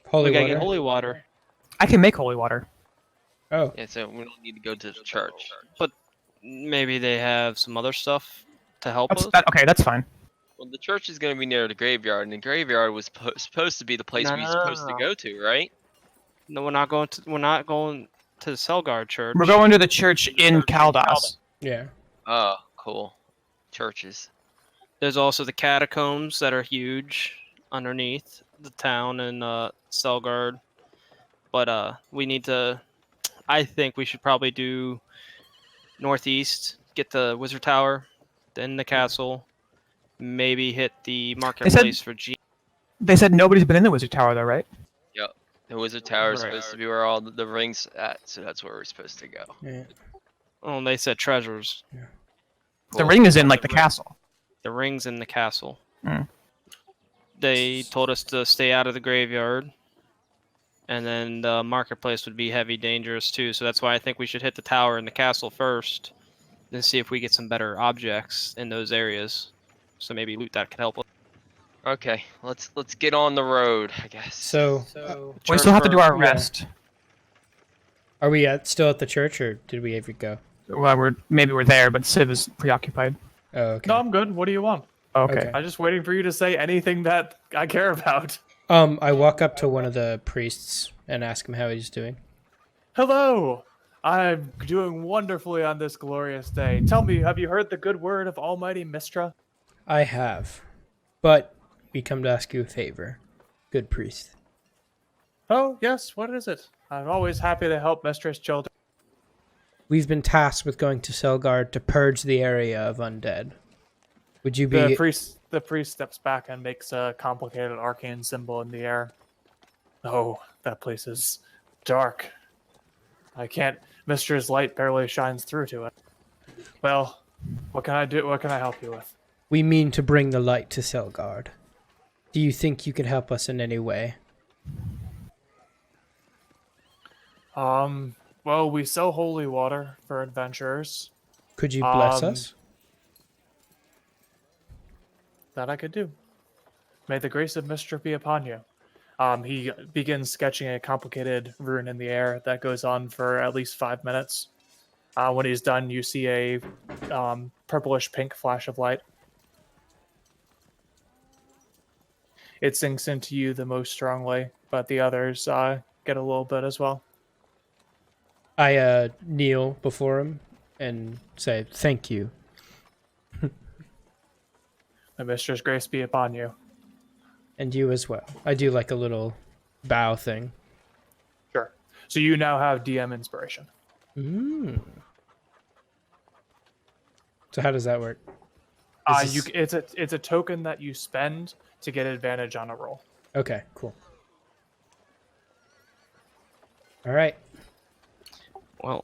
Holy we gotta water. get holy water. I can make holy water. Oh. Yeah, so we don't need to go to the church. Maybe they have some other stuff to help us. Okay, that's fine. Well, the church is going to be near the graveyard, and the graveyard was supposed to be the place we were supposed to go to, right? No, we're not going to the Selgard church. We're going to the church in Caldas. Yeah. Oh, cool. Churches. There's also the catacombs that are huge underneath the town in Selgard. But we need to. I think we should probably do northeast, get the wizard tower, then the castle, maybe hit the marketplace for G. They said nobody's been in the wizard tower though, right? Yep. The wizard tower is Right. supposed to be where all the rings at, so that's where we're supposed to go. Yeah. Oh, and they said treasures. The ring is in like the castle. The ring's in the castle. Hmm. They told us to stay out of the graveyard. And then the marketplace would be heavy dangerous too. So that's why I think we should hit the tower and the castle first. Then see if we get some better objects in those areas. So maybe loot that could help us. Okay, let's get on the road, I guess. So, We still have to do our Yeah. rest. are we still at the church, or did we ever go? Well, we're there, but Civ is preoccupied. Oh, okay. No, I'm good. What do you want? Okay. Okay. I'm just waiting for you to say anything that I care about. I walk up to one of the priests and ask him how he's doing. Hello. I'm doing wonderfully on this glorious day. Tell me, have you heard the good word of Almighty Mistra? I have, but we come to ask you a favor, good priest. Oh, yes. What is it? I'm always happy to help Mistress children. We've been tasked with going to Selgard to purge the area of undead. Would you be? The priest steps back and makes a complicated arcane symbol in the air. Oh, that place is dark. I can't. Mistress light barely shines through to it. Well, what can I do? What can I help you with? We mean to bring the light to Selgard. Do you think you could help us in any way? Well, we sell holy water for adventurers. Could you bless Um, us? That I could do. May the grace of Mistra be upon you. He begins sketching a complicated rune in the air that goes on for at least 5 minutes. When he's done, you see a purplish pink flash of light. it sinks into you the most strongly, but the others get a little bit as well. I kneel before him and say, "Thank you." The Mistress Grace be upon you. And you as well. I do like a little bow thing. Sure. So you now have DM inspiration. Mm. So how does that work? It's a token that you spend to get advantage on a roll. Okay, cool. All right. Well,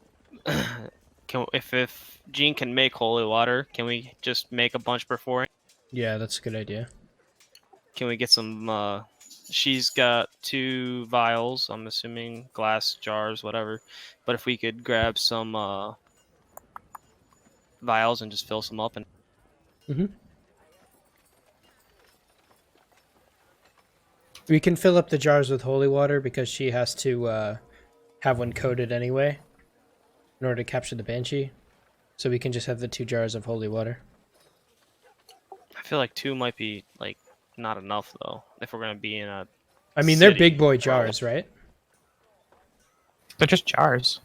if Jean can make holy water, can we just make a bunch before? Yeah, that's a good idea. Can we get some? She's got 2 vials. I'm assuming glass jars, whatever. But if we could grab some vials and just fill some up, and We can fill up the jars with holy water because she has to have one coated anyway in order to capture the banshee. So we can just have the 2 jars of holy water. I feel like 2 might be like not enough though. If we're gonna be in a, I mean, they're city. big boy jars, right? They're just jars.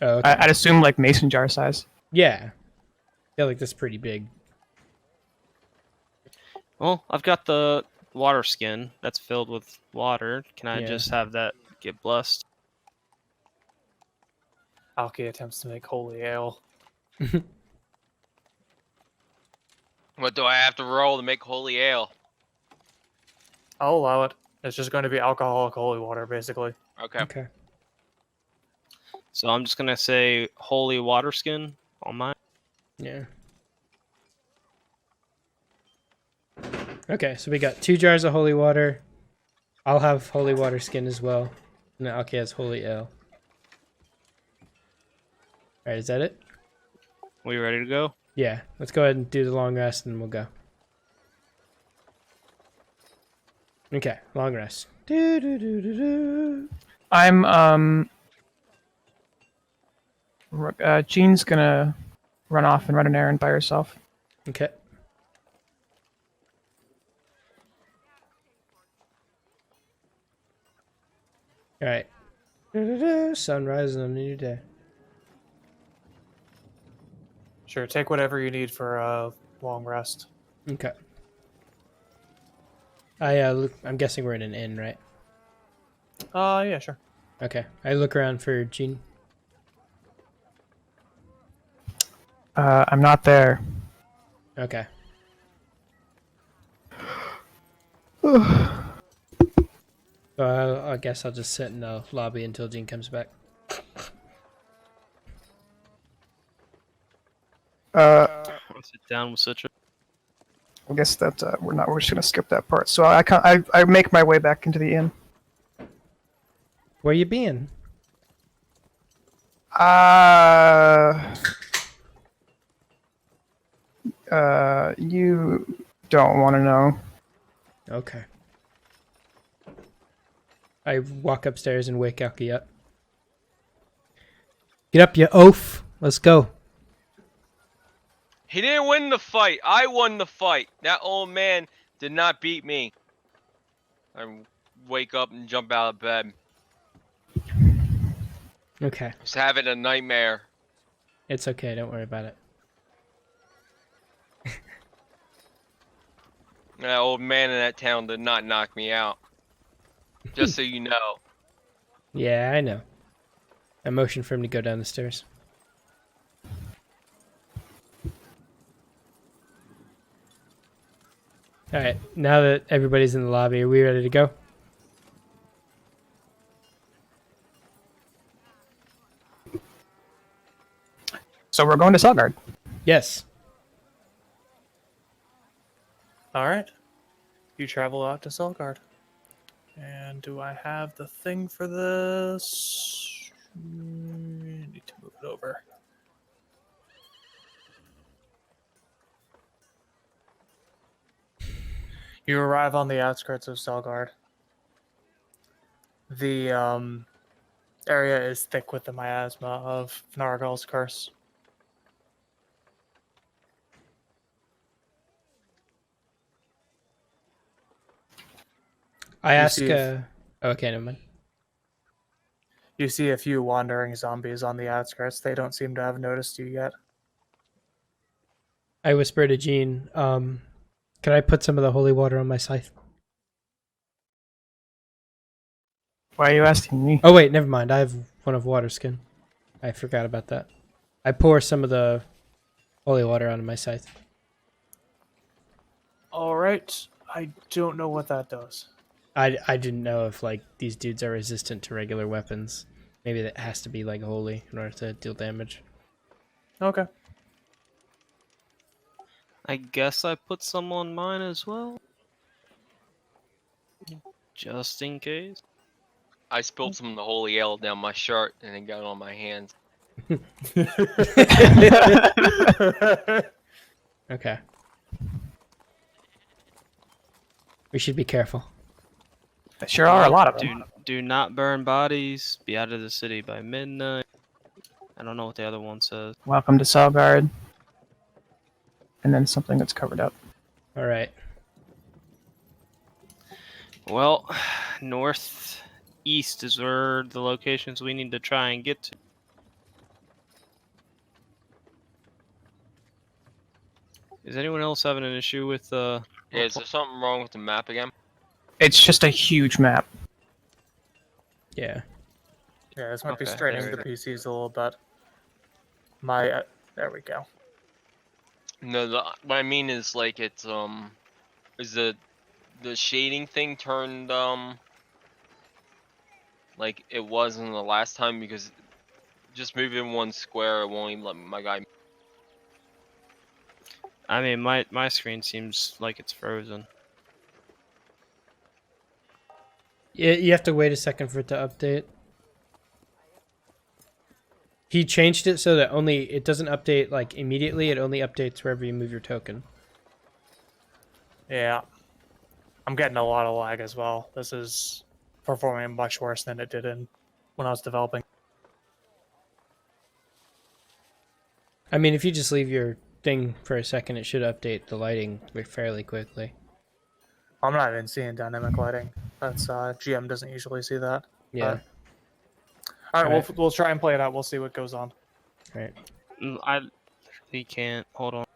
Oh, okay. I'd assume like mason jar size. Yeah. I feel like that's pretty big. Well, I've got the water skin that's filled with water. Can I Yeah. just have that get blessed? Alki attempts to make holy ale. What do I have to roll to make holy ale? I'll allow it. It's just going to be alcoholic holy water, basically. Okay. Okay. So I'm just gonna say holy water skin on mine. Yeah. Okay, so we got 2 jars of holy water. I'll have holy water skin as well. And then Alki has holy ale. Alright, is that it? We ready to go? Yeah. Let's go ahead and do the long rest and we'll go. Okay, long rest. I'm Jean's gonna run off and run an errand by herself. Okay. Alright. Sunrise on a new day. Sure, take whatever you need for a long rest. Okay. I'm guessing we're in an inn, right? Yeah, sure. Okay. I look around for Jean. I'm not there. Okay. I guess I'll just sit in the lobby until Jean comes back. I'll sit down with Citra. I guess that we're just gonna skip that part. So I make my way back into the inn. Where you been? You don't want to know. Okay. I walk upstairs and wake Alki up. Get up, you oaf. Let's go. He didn't win the fight. I won the fight. That old man did not beat me. I wake up and jump out of bed. Okay. I was having a nightmare. It's okay. Don't worry about it. That old man in that town did not knock me out. Just so you know. Yeah, I know. I motioned for him to go down the stairs. Alright, now that everybody's in the lobby, are we ready to go? So we're going to Selgard. Yes. All right. You travel out to Selgard. And do I have the thing for this? Need to move it over. You arrive on the outskirts of Selgard. The area is thick with the miasma of Nargal's curse. I You ask. see if- Okay, never mind. You see a few wandering zombies on the outskirts. They don't seem to have noticed you yet. I whisper to Jean. Can I put some of the holy water on my scythe? Why are you asking me? Oh wait, never mind. I have one of water skin. I forgot about that. I pour some of the holy water onto my scythe. All right. I don't know what that does. I didn't know if like these dudes are resistant to regular weapons. Maybe that has to be like holy in order to deal damage. Okay. I guess I put some on mine as well. Just in case. I spilled some of the holy ale down my shirt and it got on my hands. Okay. We should be careful. There sure are a lot of them. Do not burn bodies. Be out of the city by midnight. I don't know what the other one says. Welcome to Salgard. And then something that's covered up. All right. Well, northeast is where the locations we need to try and get to. Is anyone else having an issue with Yeah, is there something wrong with the map again? It's just a huge map. Yeah. Yeah, this might be Okay, straining there the we PCs a little bit. There we go. No, what I mean is like it's is the shading thing turned like it wasn't the last time, because just moving one square it won't even let my guy. I mean, my screen seems like it's frozen. Yeah, you have to wait a second for it to update. He changed it so that it doesn't update like immediately. It only updates wherever you move your token. Yeah. I'm getting a lot of lag as well. This is performing much worse than it did when I was developing. I mean, if you just leave your thing for a second, it should update the lighting fairly quickly. I'm not even seeing dynamic lighting. That's GM doesn't usually see that. Yeah. All right, Alright. we'll try and play it out. We'll see what goes on. Right. I literally can't. Hold on.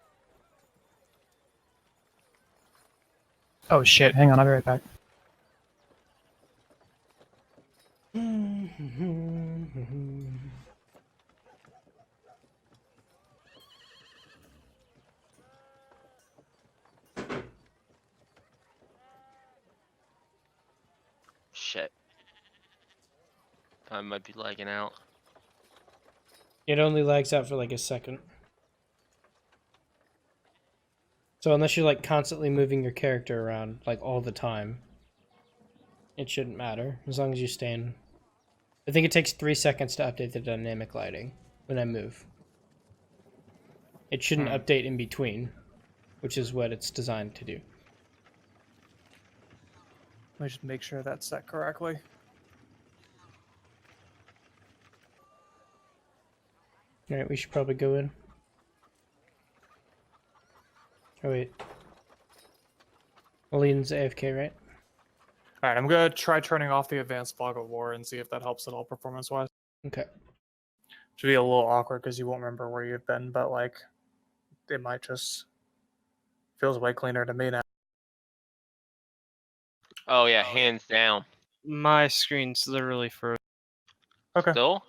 Oh shit, hang on, I'll be right back. Shit. I might be lagging out. It only lags out for like a second. So unless you're like constantly moving your character around like all the time, it shouldn't matter as long as you stay in. I think it takes 3 seconds to update the dynamic lighting when I move. It shouldn't update in between, which is what it's designed to do. Let me just make sure that's set correctly. Alright, we should probably go in. Oh wait. Olean's AFK, right? All right, I'm gonna try turning off the advanced fog of war and see if that helps at all performance-wise. Okay. Should be a little awkward because you won't remember where you've been, but like, it might just feels way cleaner to me now. Oh yeah, hands down. My screen's literally frozen. Okay. Still?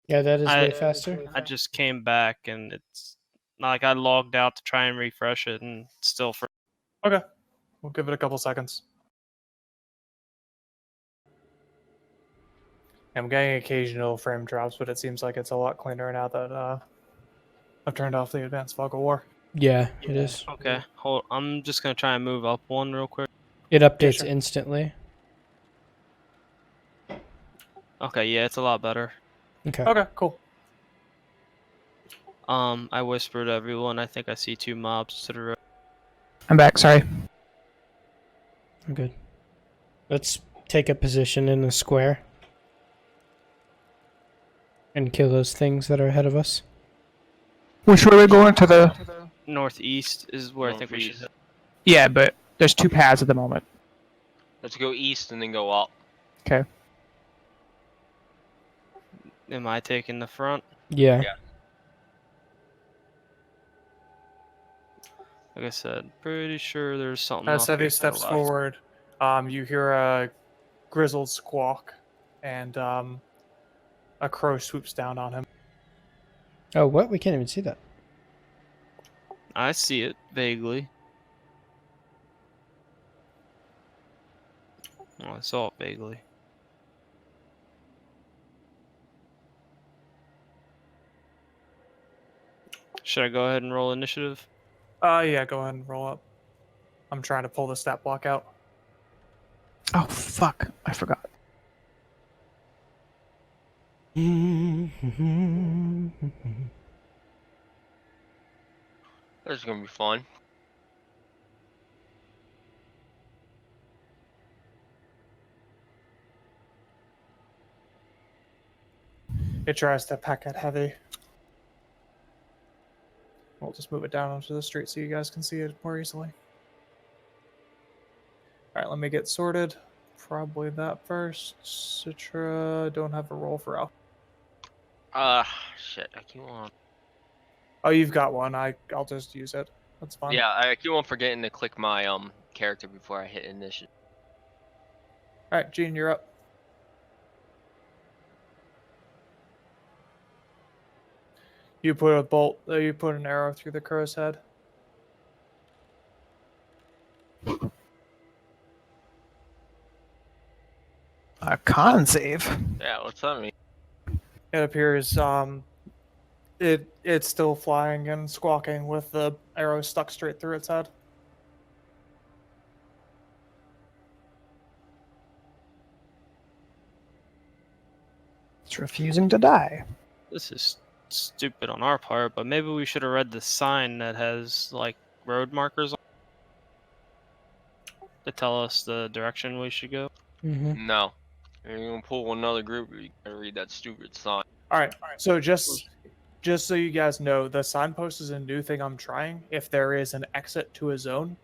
Yeah, that is way faster. I just came back and it's not like I logged out to try and refresh it and it's still frozen. Okay. We'll give it a couple seconds. I'm getting occasional frame drops, but it seems like it's a lot cleaner now that I've turned off the advanced fog of war. Yeah, it is. Okay, hold. I'm just gonna try and move up one real quick. It updates sure. instantly. Okay, yeah, it's a lot better. Okay. Okay, cool. I whispered to everyone. I think I see 2 mobs to the right. I'm back, sorry. I'm good. Let's take a position in the square. And kill those things that are ahead of us. Which way are we going to the... Northeast is where I think we should Northeast. hit. Yeah, but there's 2 paths at the moment. Let's go east and then go up. Okay. Am I taking the front? Yeah. Yeah. Like I said, pretty sure there's something As off here Sevi to the steps left. forward, you hear a grizzled squawk, and a crow swoops down on him. Oh, what? We can't even see that. I see it vaguely. Oh, I saw it vaguely. Should I go ahead and roll initiative? Yeah, go ahead and roll up. I'm trying to pull the stat block out. Oh fuck! I forgot. This is gonna be fun. It tries to pack it heavy. We'll just move it down onto the street so you guys can see it more easily. Alright, let me get sorted. Probably that first. Citra, don't have a roll for Alpha. Shit. I keep on. Oh, you've got one. I'll just use it. That's fine. Yeah, I keep on forgetting to click my character before I hit initiative. Alright, Gene, you're up. You put a bolt. You put an arrow through the crow's head. A con save. Yeah, what's that mean? It appears it's still flying and squawking with the arrow stuck straight through its head. It's refusing to die. This is stupid on our part, but maybe we should have read the sign that has like road markers on to tell us the direction we should go. Mm-hmm. No. If you're gonna pull another group, you gotta read that stupid sign. All right. So just so you guys know, the signpost is a new thing I'm trying. If there is an exit to a zone,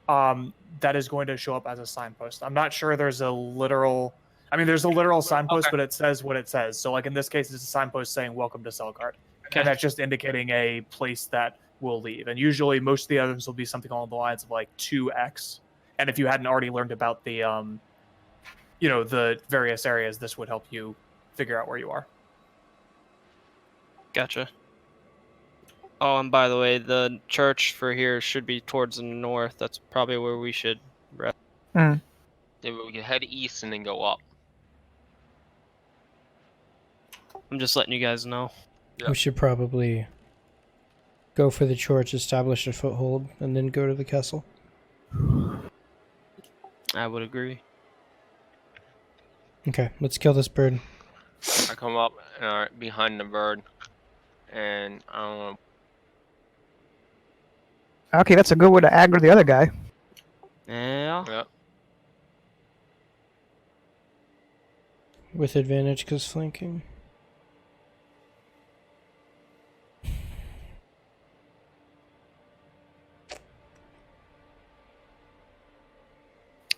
that is going to show up as a signpost. I'm not sure there's a literal. I mean, there's a literal signpost, but it says what it says. So, like in this case, it's a signpost saying "Welcome to Selgard," and that's just indicating a place that will leave. And usually, most of the others will be something along the lines of like 2x. And if you hadn't already learned about the, the various areas, this would help you figure out where you are. Gotcha. Oh, and by the way, the church for here should be towards the north. That's probably where we should rest. Then we can head east and then go up. I'm just letting you guys know. Yeah. We should probably go for the church, establish a foothold, and then go to the castle. I would agree. Okay, let's kill this bird. I come up behind the bird, and I don't know. Okay, that's a good way to aggro the other guy. Yeah. Yeah. With advantage, because flanking.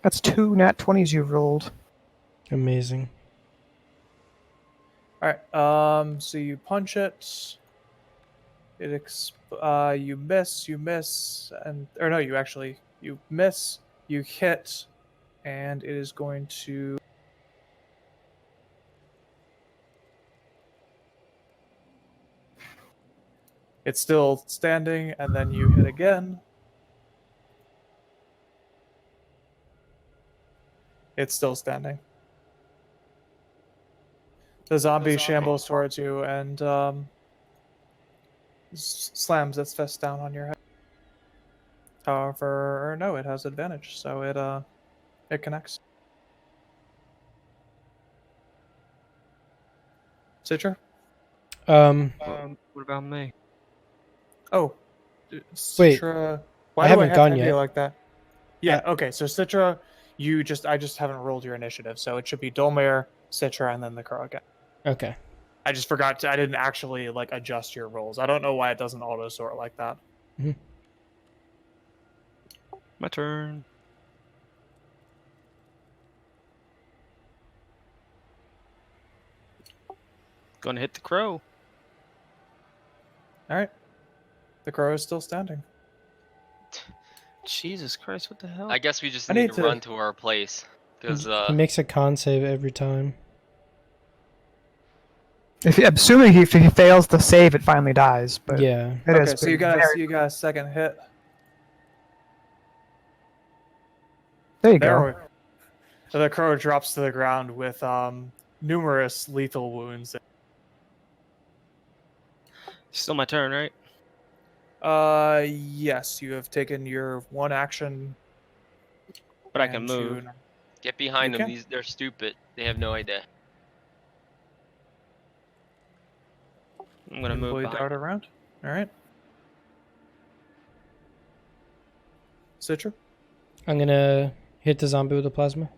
That's 2 nat 20s you've rolled. Amazing. All right. So you punch it. You miss, and or no, you miss, you hit, and it is going to. It's still standing, and then you hit again. It's still standing. The zombie shambles towards you and slams its fist down on your head. However, or no, it has advantage, so it connects. Citra? What about me? Oh, Citra. Why I do haven't have gone to be yet. like that? Yeah. Okay. So Citra, I just haven't rolled your initiative, so it should be Dolmir, Citra, and then the crow again. Okay. I just forgot I didn't actually like adjust your rolls. I don't know why it doesn't auto sort like that. My turn. Gonna hit the crow. All right. The crow is still standing. Jesus Christ, what the hell? I guess we just I need need to to- run to our place. Because, He makes a con save every time. Assuming if he fails to save, it finally dies. But Yeah. it is Okay, so you guys, very- you guys second hit. there you There go. we. So the crow drops to the ground with numerous lethal wounds. Still my turn, right? Yes, you have taken your one action. But I can and move. get behind You them. can. They're stupid. They have no idea. I'm gonna move Nimbly behind. dart around. All right. Citra. I'm gonna hit the zombie with a plasma.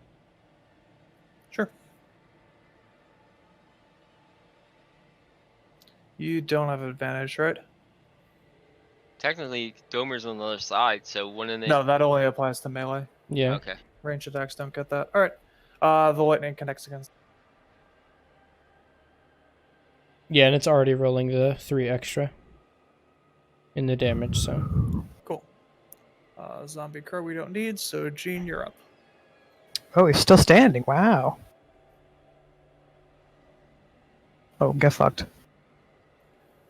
Sure. You don't have advantage, right? Technically, Domer's on the other side, so wouldn't it? No, that only applies to melee. Yeah. Okay. Range attacks don't get that. All right. The lightning connects against. Yeah, and it's already rolling the 3 extra in the damage, so. Cool. Zombie crow we don't need, so Gene, you're up. Oh, he's still standing. Wow. Oh, get fucked.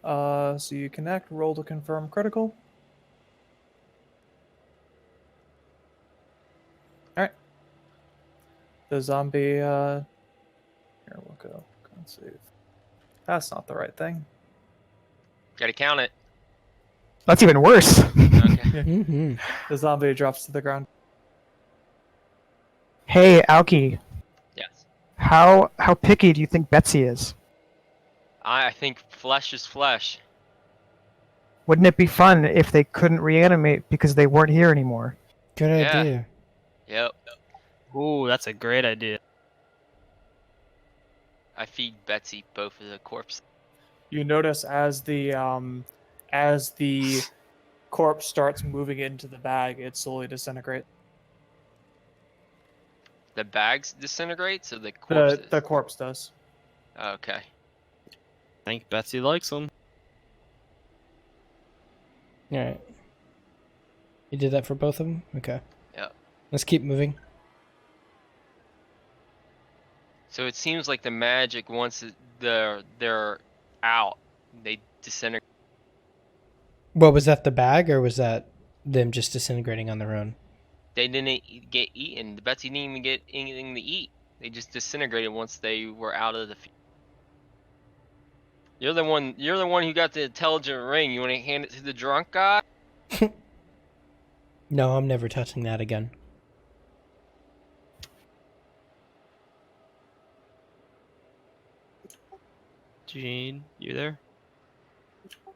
So you connect, roll to confirm critical. Alright. The zombie, here we'll go. Con save. That's not the right thing. Gotta count it. That's even worse. Okay. Mm-hmm. The zombie drops to the ground. Hey, Aoki, Yes. how picky do you think Betsy is? I think flesh is flesh. Wouldn't it be fun if they couldn't reanimate because they weren't here anymore? Good Yeah. idea. Yep. Ooh, that's a great idea. I feed Betsy both of the corpse. You notice as the corpse starts moving into the bag, it slowly disintegrates. The bags disintegrate, so the corpse. The corpse does. Okay. I think Betsy likes them. Alright. You did that for both of them? Okay. Yep. Let's keep moving. So it seems like the magic once they're out, they disintegrate. What, was that the bag, or was that them just disintegrating on their own? They didn't get eaten. Betsy didn't even get anything to eat. They just disintegrated once they were out of the. You're the one. You're the one who got the intelligent ring. You want to hand it to the drunk guy? No, I'm never touching that again. Gene, you there?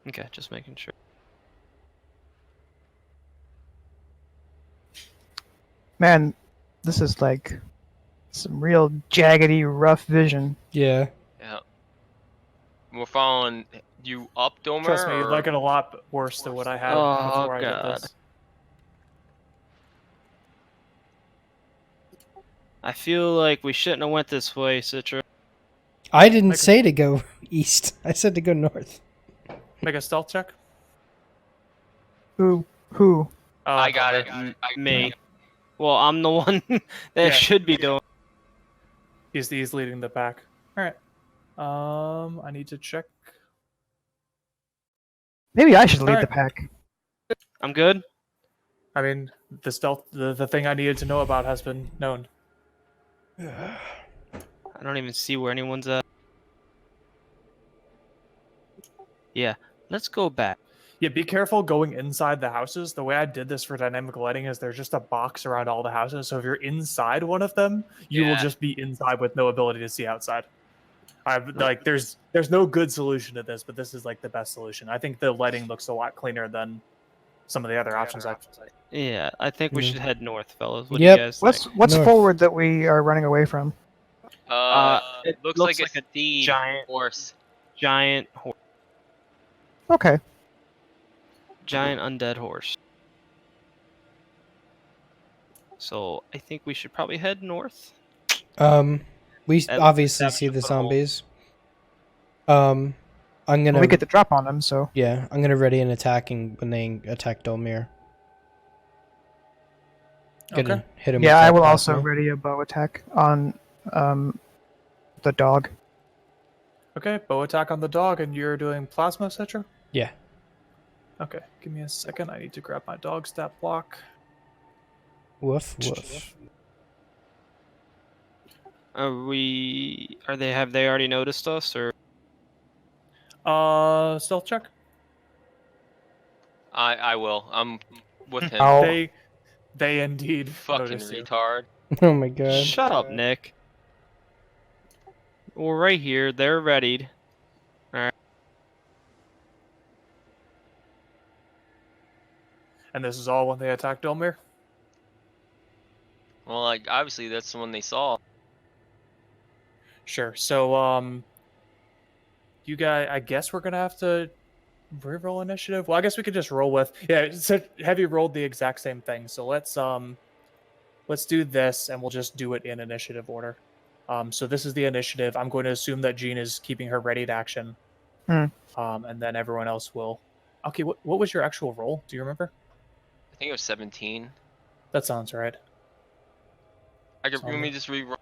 Okay, just making sure. Man, this is like some real jaggedy, rough vision. Yeah. Yeah. We're following you up, Domer. Trust me, you'd or- like it a lot worse than what I had Oh, before I did God. this. I feel like we shouldn't have went this way, Citra. I didn't Make a- say to go east. I said to go north. Make a stealth check. Who? I got it. Me. Well, I'm the one that Yeah. should be doing. He's leading the pack. All right. I need to check. Maybe I should lead Alright. the pack. I'm good. I mean, the stealth, the thing I needed to know about has been known. I don't even see where anyone's at. Yeah, let's go back. Yeah, be careful going inside the houses. The way I did this for dynamic lighting is there's just a box around all the houses. So if you're inside one of them, you will Yeah. just be inside with no ability to see outside. There's no good solution to this, but this is like the best solution. I think the lighting looks a lot cleaner than some of the other options. Yeah, I think we Mhm. should head north, fellas. What Yep. do you guys What's think? what's North. forward that we are running away from? It looks looks like a like a steed giant- horse. Giant Okay. undead horse. So I think we should probably head north. We At- obviously establish see a the foothold. zombies. I'm gonna. Well, we get the drop on them, so Yeah, I'm gonna ready an attacking when they attack Dolmir. Gonna Okay. hit him. yeah, with I that will also plasma. ready a bow attack on the dog. Okay, bow attack on the dog, and you're doing plasma, Citra? Yeah. Okay, give me a second. I need to grab my dog stat block. Woof woof. Are they? Have they already noticed us, or? Stealth check. I will. I'm with him. I'll- They indeed Fucking notice you. retard. Oh my god. Shut up, Nick. We're right here. They're readied. And this is all when they attack Dolmir? Well, like obviously that's the one they saw. Sure. So, you guys, I guess we're gonna have to reroll initiative. Well, I guess we could just roll with. Yeah, so Heavy rolled the exact same thing. So let's do this, and we'll just do it in initiative order. So this is the initiative. I'm going to assume that Jean is keeping her ready to action. Hmm. And then everyone else will. Okay, what was your actual roll? Do you remember? I think it was 17. That sounds right. I could. So Let me just re-roll.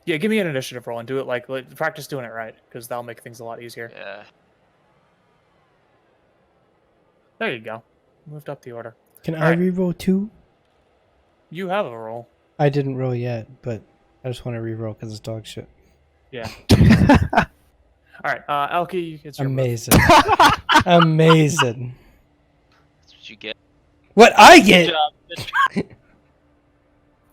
Yeah, give me an initiative roll and do it like practice doing it right, because that'll make things a lot easier. Yeah. There you go. Moved up the order. Can I Alright. reroll 2? You have a roll. I didn't roll yet, but I just want to reroll because it's dog shit. Yeah. All right, Elkie, it's your move. Amazing. Amazing. That's what you get. What I Good get? job.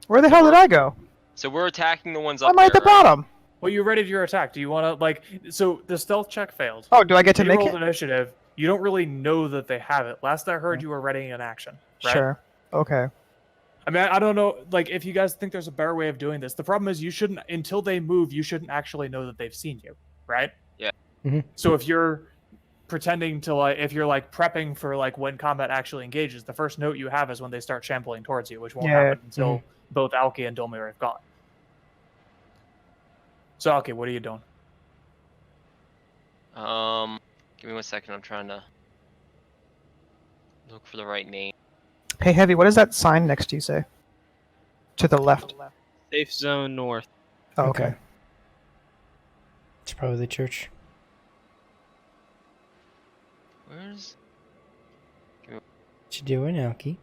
Where the hell did I go? So we're attacking the ones Why up am I there. at the right? bottom? Well, you readied your attack. Do you want to So the stealth check failed. Oh, do I get to They make rolled it? initiative. You don't really know that they have it. Last I heard, you were readying an action. Right? Sure. Okay. I mean, I don't know. Like, if you guys think there's a better way of doing this, the problem is you shouldn't until they move. You shouldn't actually know that they've seen you, right? Yeah. Mhm. So if you're pretending to if you're prepping for when combat actually engages, the first note you have is when they start shambling towards you, which won't Yeah. happen until both Alki and Dolmir have gone. So Alki, what are you doing? Give me 1 second. I'm trying to look for the right name. Hey, Heavy, what does that sign next to you say? To the left. Safe zone north. Oh, okay. It's probably the church. Where's? What you doing, Alki?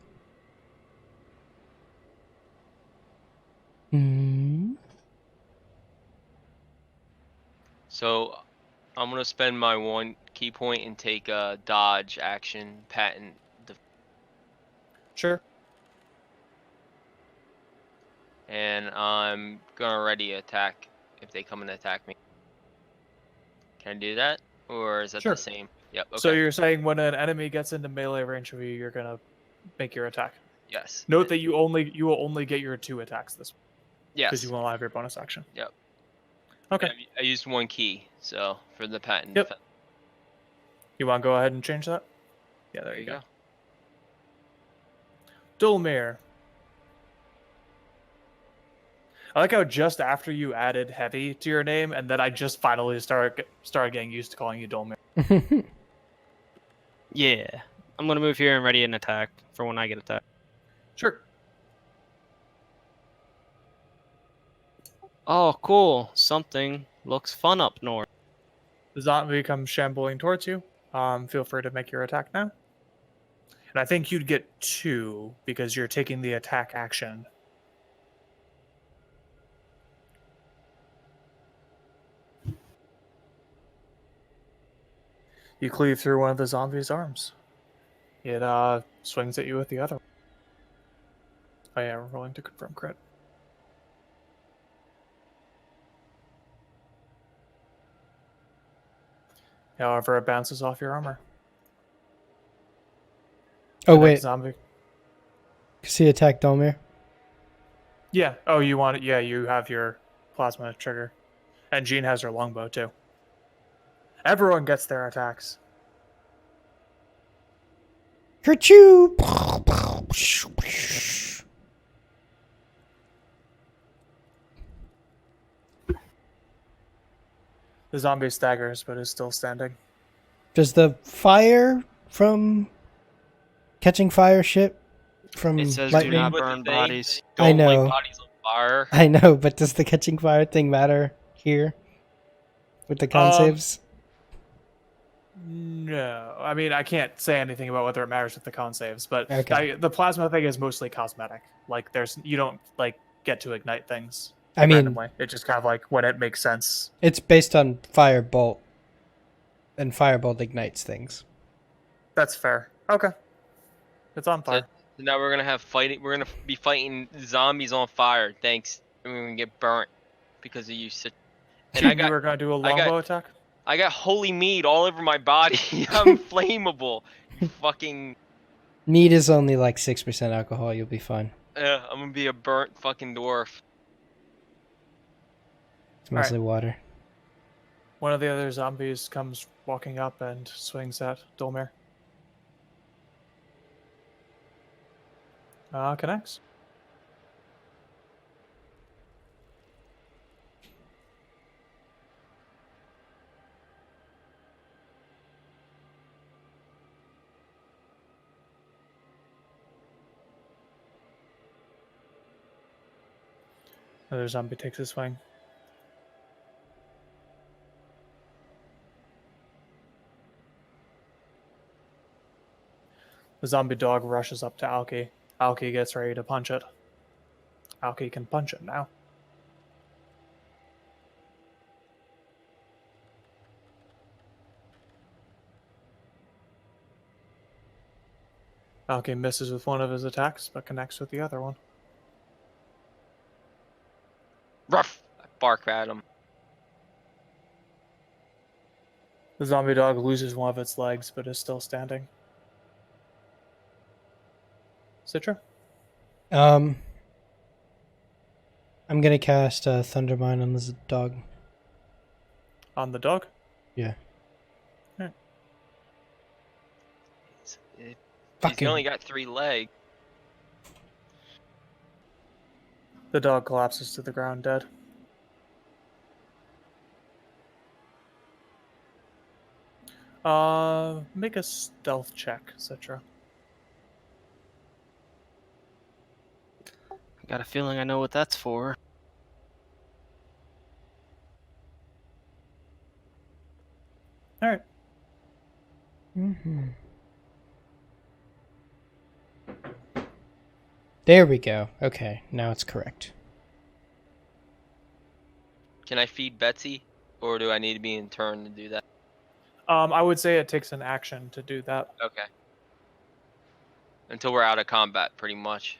So, I'm gonna spend my 1 key point and take a dodge action patent. Sure. And I'm gonna ready attack if they come and attack me. Can I do that, or is that Sure. the same? Yep. Okay. So you're saying when an enemy gets into melee range of you, you're gonna make your attack. yes. Note that you will only get your 2 attacks this Yes. because you won't have your bonus action. Yep. Okay. Yeah, I used 1 key, so for the patent. Yep. You want to go ahead and change that? Yeah, there There you you go. go. Dolmir. I like how just after you added heavy to your name, and then I just finally started getting used to calling you Dolmir. Yeah. I'm gonna move here and ready an attack for when I get attacked. Sure. Oh, cool. Something looks fun up north. The zombie comes shambling towards you. Feel free to make your attack now. And I think you'd get 2 because you're taking the attack action. You cleave through one of the zombie's arms. It swings at you with the other. Oh yeah, we're rolling to confirm crit. However, it bounces off your armor. Oh The next wait, zombie. see attack Dolmir. Yeah. Oh, you want it? Yeah, you have your plasma trigger, and Jean has her longbow too. Everyone gets their attacks. Kerchoo! The zombie staggers, but is still standing. Does the fire from catching fire shit from It says do lightning? not What the burn thing? bodies. I Don't know. light bodies on fire. I know, but does the catching fire thing matter here with the con saves? No, I mean I can't say anything about whether it matters with the con saves, but Okay. the plasma thing is mostly cosmetic. Like you don't like get to ignite things I mean, randomly. It's just kind of like when it makes sense. it's based on firebolt, and firebolt ignites things. That's fair. Okay, it's on fire. So now we're gonna have fighting. We're gonna be fighting zombies on fire. Thanks, and we're gonna get burnt because of you. And You were gonna do a longbow attack. I got holy mead all over my body. I'm flammable. You fucking. Mead is only like 6% alcohol. You'll be fine. I'm gonna be a burnt fucking dwarf. It's mostly water. One of the other zombies comes walking up and swings at Dolmir. Connects. Another zombie takes a swing. The zombie dog rushes up to Alki. Alki gets ready to punch it. Alki can punch it now. Alki misses with one of his attacks, but connects with the other one. Ruff! I bark at him. The zombie dog loses one of its legs, but is still standing. Citra? I'm gonna cast Thundermine on this dog. On the dog? Yeah. He's Fucking. only got 3 legs. The dog collapses to the ground dead. Make a stealth check, Citra. I got a feeling I know what that's for. Alright. Mm-hmm. There we go. Okay, now it's correct. Can I feed Betsy? Or do I need to be in turn to do that? I would say it takes an action to do that. Okay. Until we're out of combat, pretty much.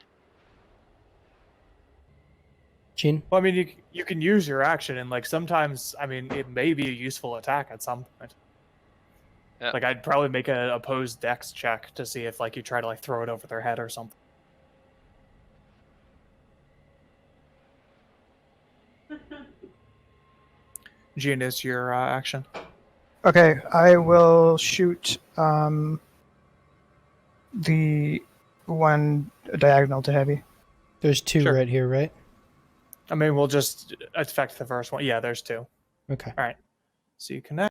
Gene? Well, I mean, you can use your action, and like sometimes, I mean, it may be a useful attack at some point. Yeah. Like I'd probably make an opposed dex check to see if like you try to like throw it over their head or something. Gene, is your action? Okay, I will shoot the one diagonal to heavy. There's two Sure. right here, right? I mean, we'll just affect the first one. Yeah, there's 2. Okay. All right. So you connect.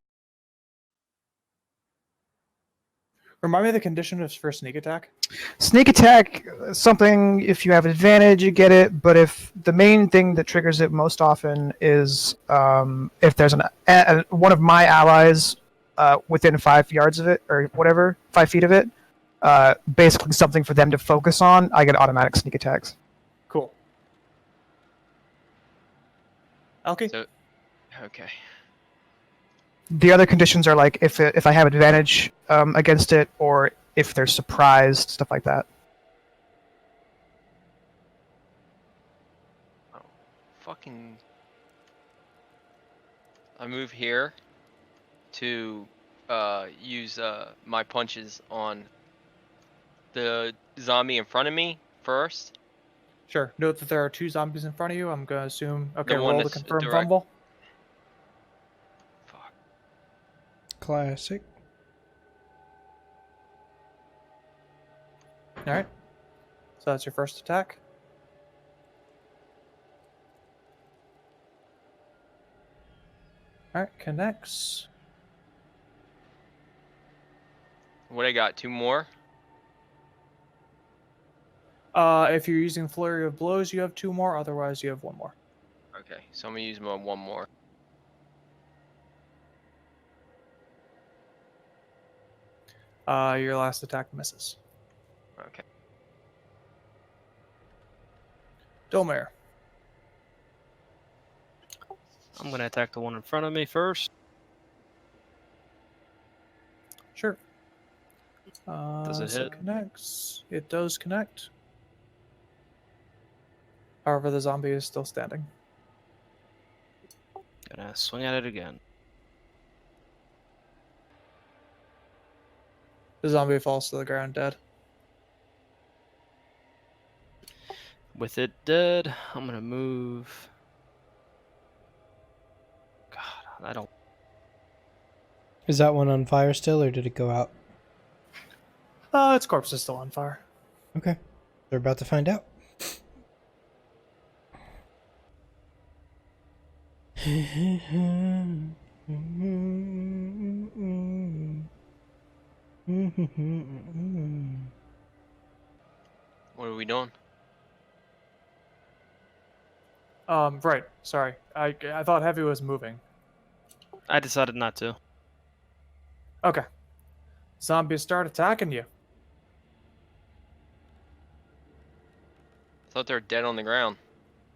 Remind me of the condition for sneak attack. Sneak attack, something if you have advantage, you get it. But if the main thing that triggers it most often is if there's one of my allies within 5 yards of it or whatever, 5 feet of it, basically something for them to focus on, I get automatic sneak attacks. Cool. Okay. So, okay. The other conditions are like if I have advantage against it, or if they're surprised, stuff like that. Oh, fucking. I move here to use my punches on the zombie in front of me first. Sure. Note that there are 2 zombies in front of you. I'm gonna assume. Okay, one roll to that's confirm direct. fumble. Fuck. Classic. All right. So that's your first attack. Alright, connects. What I got? 2 more? If you're using Flurry of Blows, you have 2 more. Otherwise, you have 1 more. Okay, so I'm gonna use my 1 more. Your last attack misses. Okay. Dolmare. I'm gonna attack the one in front of me first. Sure. Does it so hit? connects. It does connect. However, the zombie is still standing. Gonna swing at it again. The zombie falls to the ground dead. With it dead, I'm gonna move. God, I don't. Is that one on fire still, or did it go out? Its corpse is still on fire. Okay. They're about to find out. What are we doing? Right. Sorry. I thought Heavy was moving. I decided not to. Okay. Zombies start attacking you. I thought they were dead on the ground.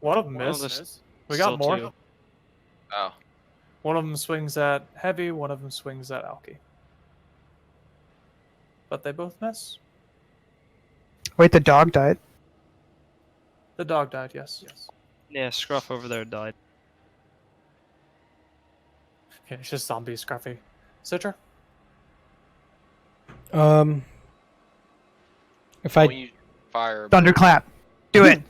One of them Well, missed. there's We got still more. 2. Oh. One of them swings at Heavy, one of them swings at Alki. But they both miss. Wait, the dog died. The dog died, yes. Yeah, Scruff over there died. Okay, it's just zombie Scruffy. Citra? If Don't I use fire. Thunderclap. Do it.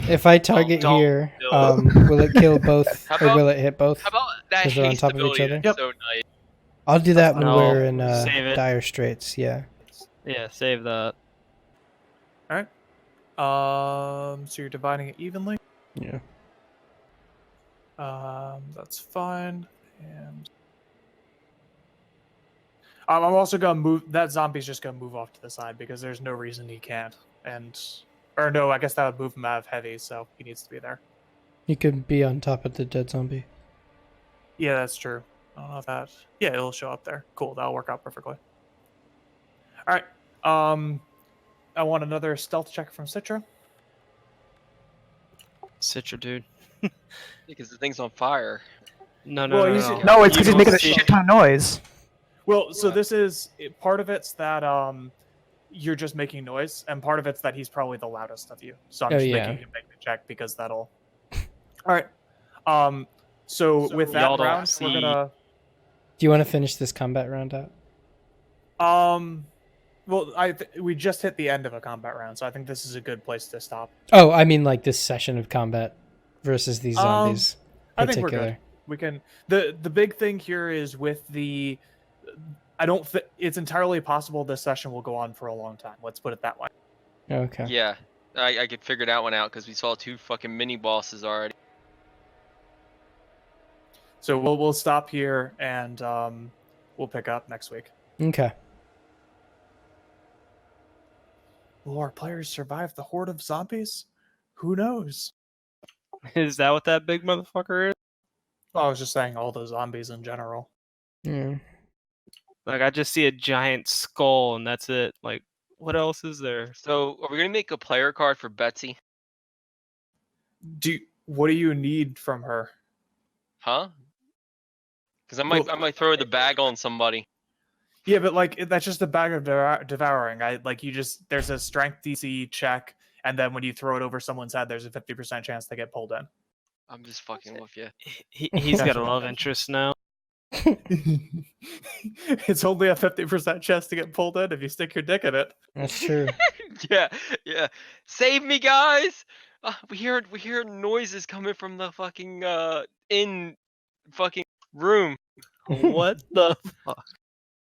if I target don't here, do it. will it kill both, How or about- will it hit both? How about that 'Cause they're on haste top of each ability? other? That's so nice. I'll do that when No, we're in save it. dire straits. Yeah. Yeah, save that. Alright. So you're dividing it evenly. Yeah. That's fine. And I'm also gonna move. That zombie's just gonna move off to the side because there's no reason he can't. Or no, I guess that would move him out of Heavy, so he needs to be there. You could be on top of the dead zombie. Yeah, that's true. I don't know if that. Yeah, it'll show up there. Cool, that'll work out perfectly. All right. I want another stealth check from Citra. Citra, dude. Because the thing's on fire. No, no, Well, no, he's- no. No, it's because You he's making a don't see shit it. ton of noise. Well, so this is part of it's that you're just making noise, and part of it's that he's probably the loudest of you. So I'm Oh, just yeah. making him make the check because that'll. All right. So with that y'all don't round, see- we're gonna. Do you want to finish this combat round out? Well, we just hit the end of a combat round, so I think this is a good place to stop. Oh, I mean like this session of combat versus these zombies. I think we're particular. good. We can. The big thing here is with the. I don't. It's entirely possible this session will go on for a long time. Let's put it that way. Okay. Yeah, I could figure that one out because we saw 2 fucking mini bosses already. So we'll stop here and we'll pick up next week. Okay. Will our players survive the horde of zombies? Who knows? Is that what that big motherfucker is? Well, I was just saying all the zombies in general. Yeah. Like, I just see a giant skull and that's it. Like, what else is there? So, are we gonna make a player card for Betsy? What do you need from her? Huh? Because I might throw the bag on somebody. Yeah, but like that's just a bag of devouring. There's a strength DC check, and then when you throw it over someone's head, there's a 50% chance they get pulled in. I'm just fucking with you. He's got a love interest now. It's only a 50% chance to get pulled in if you stick your dick in it. That's true. Yeah. Save me, guys! We hear noises coming from the fucking in fucking room. What the fuck?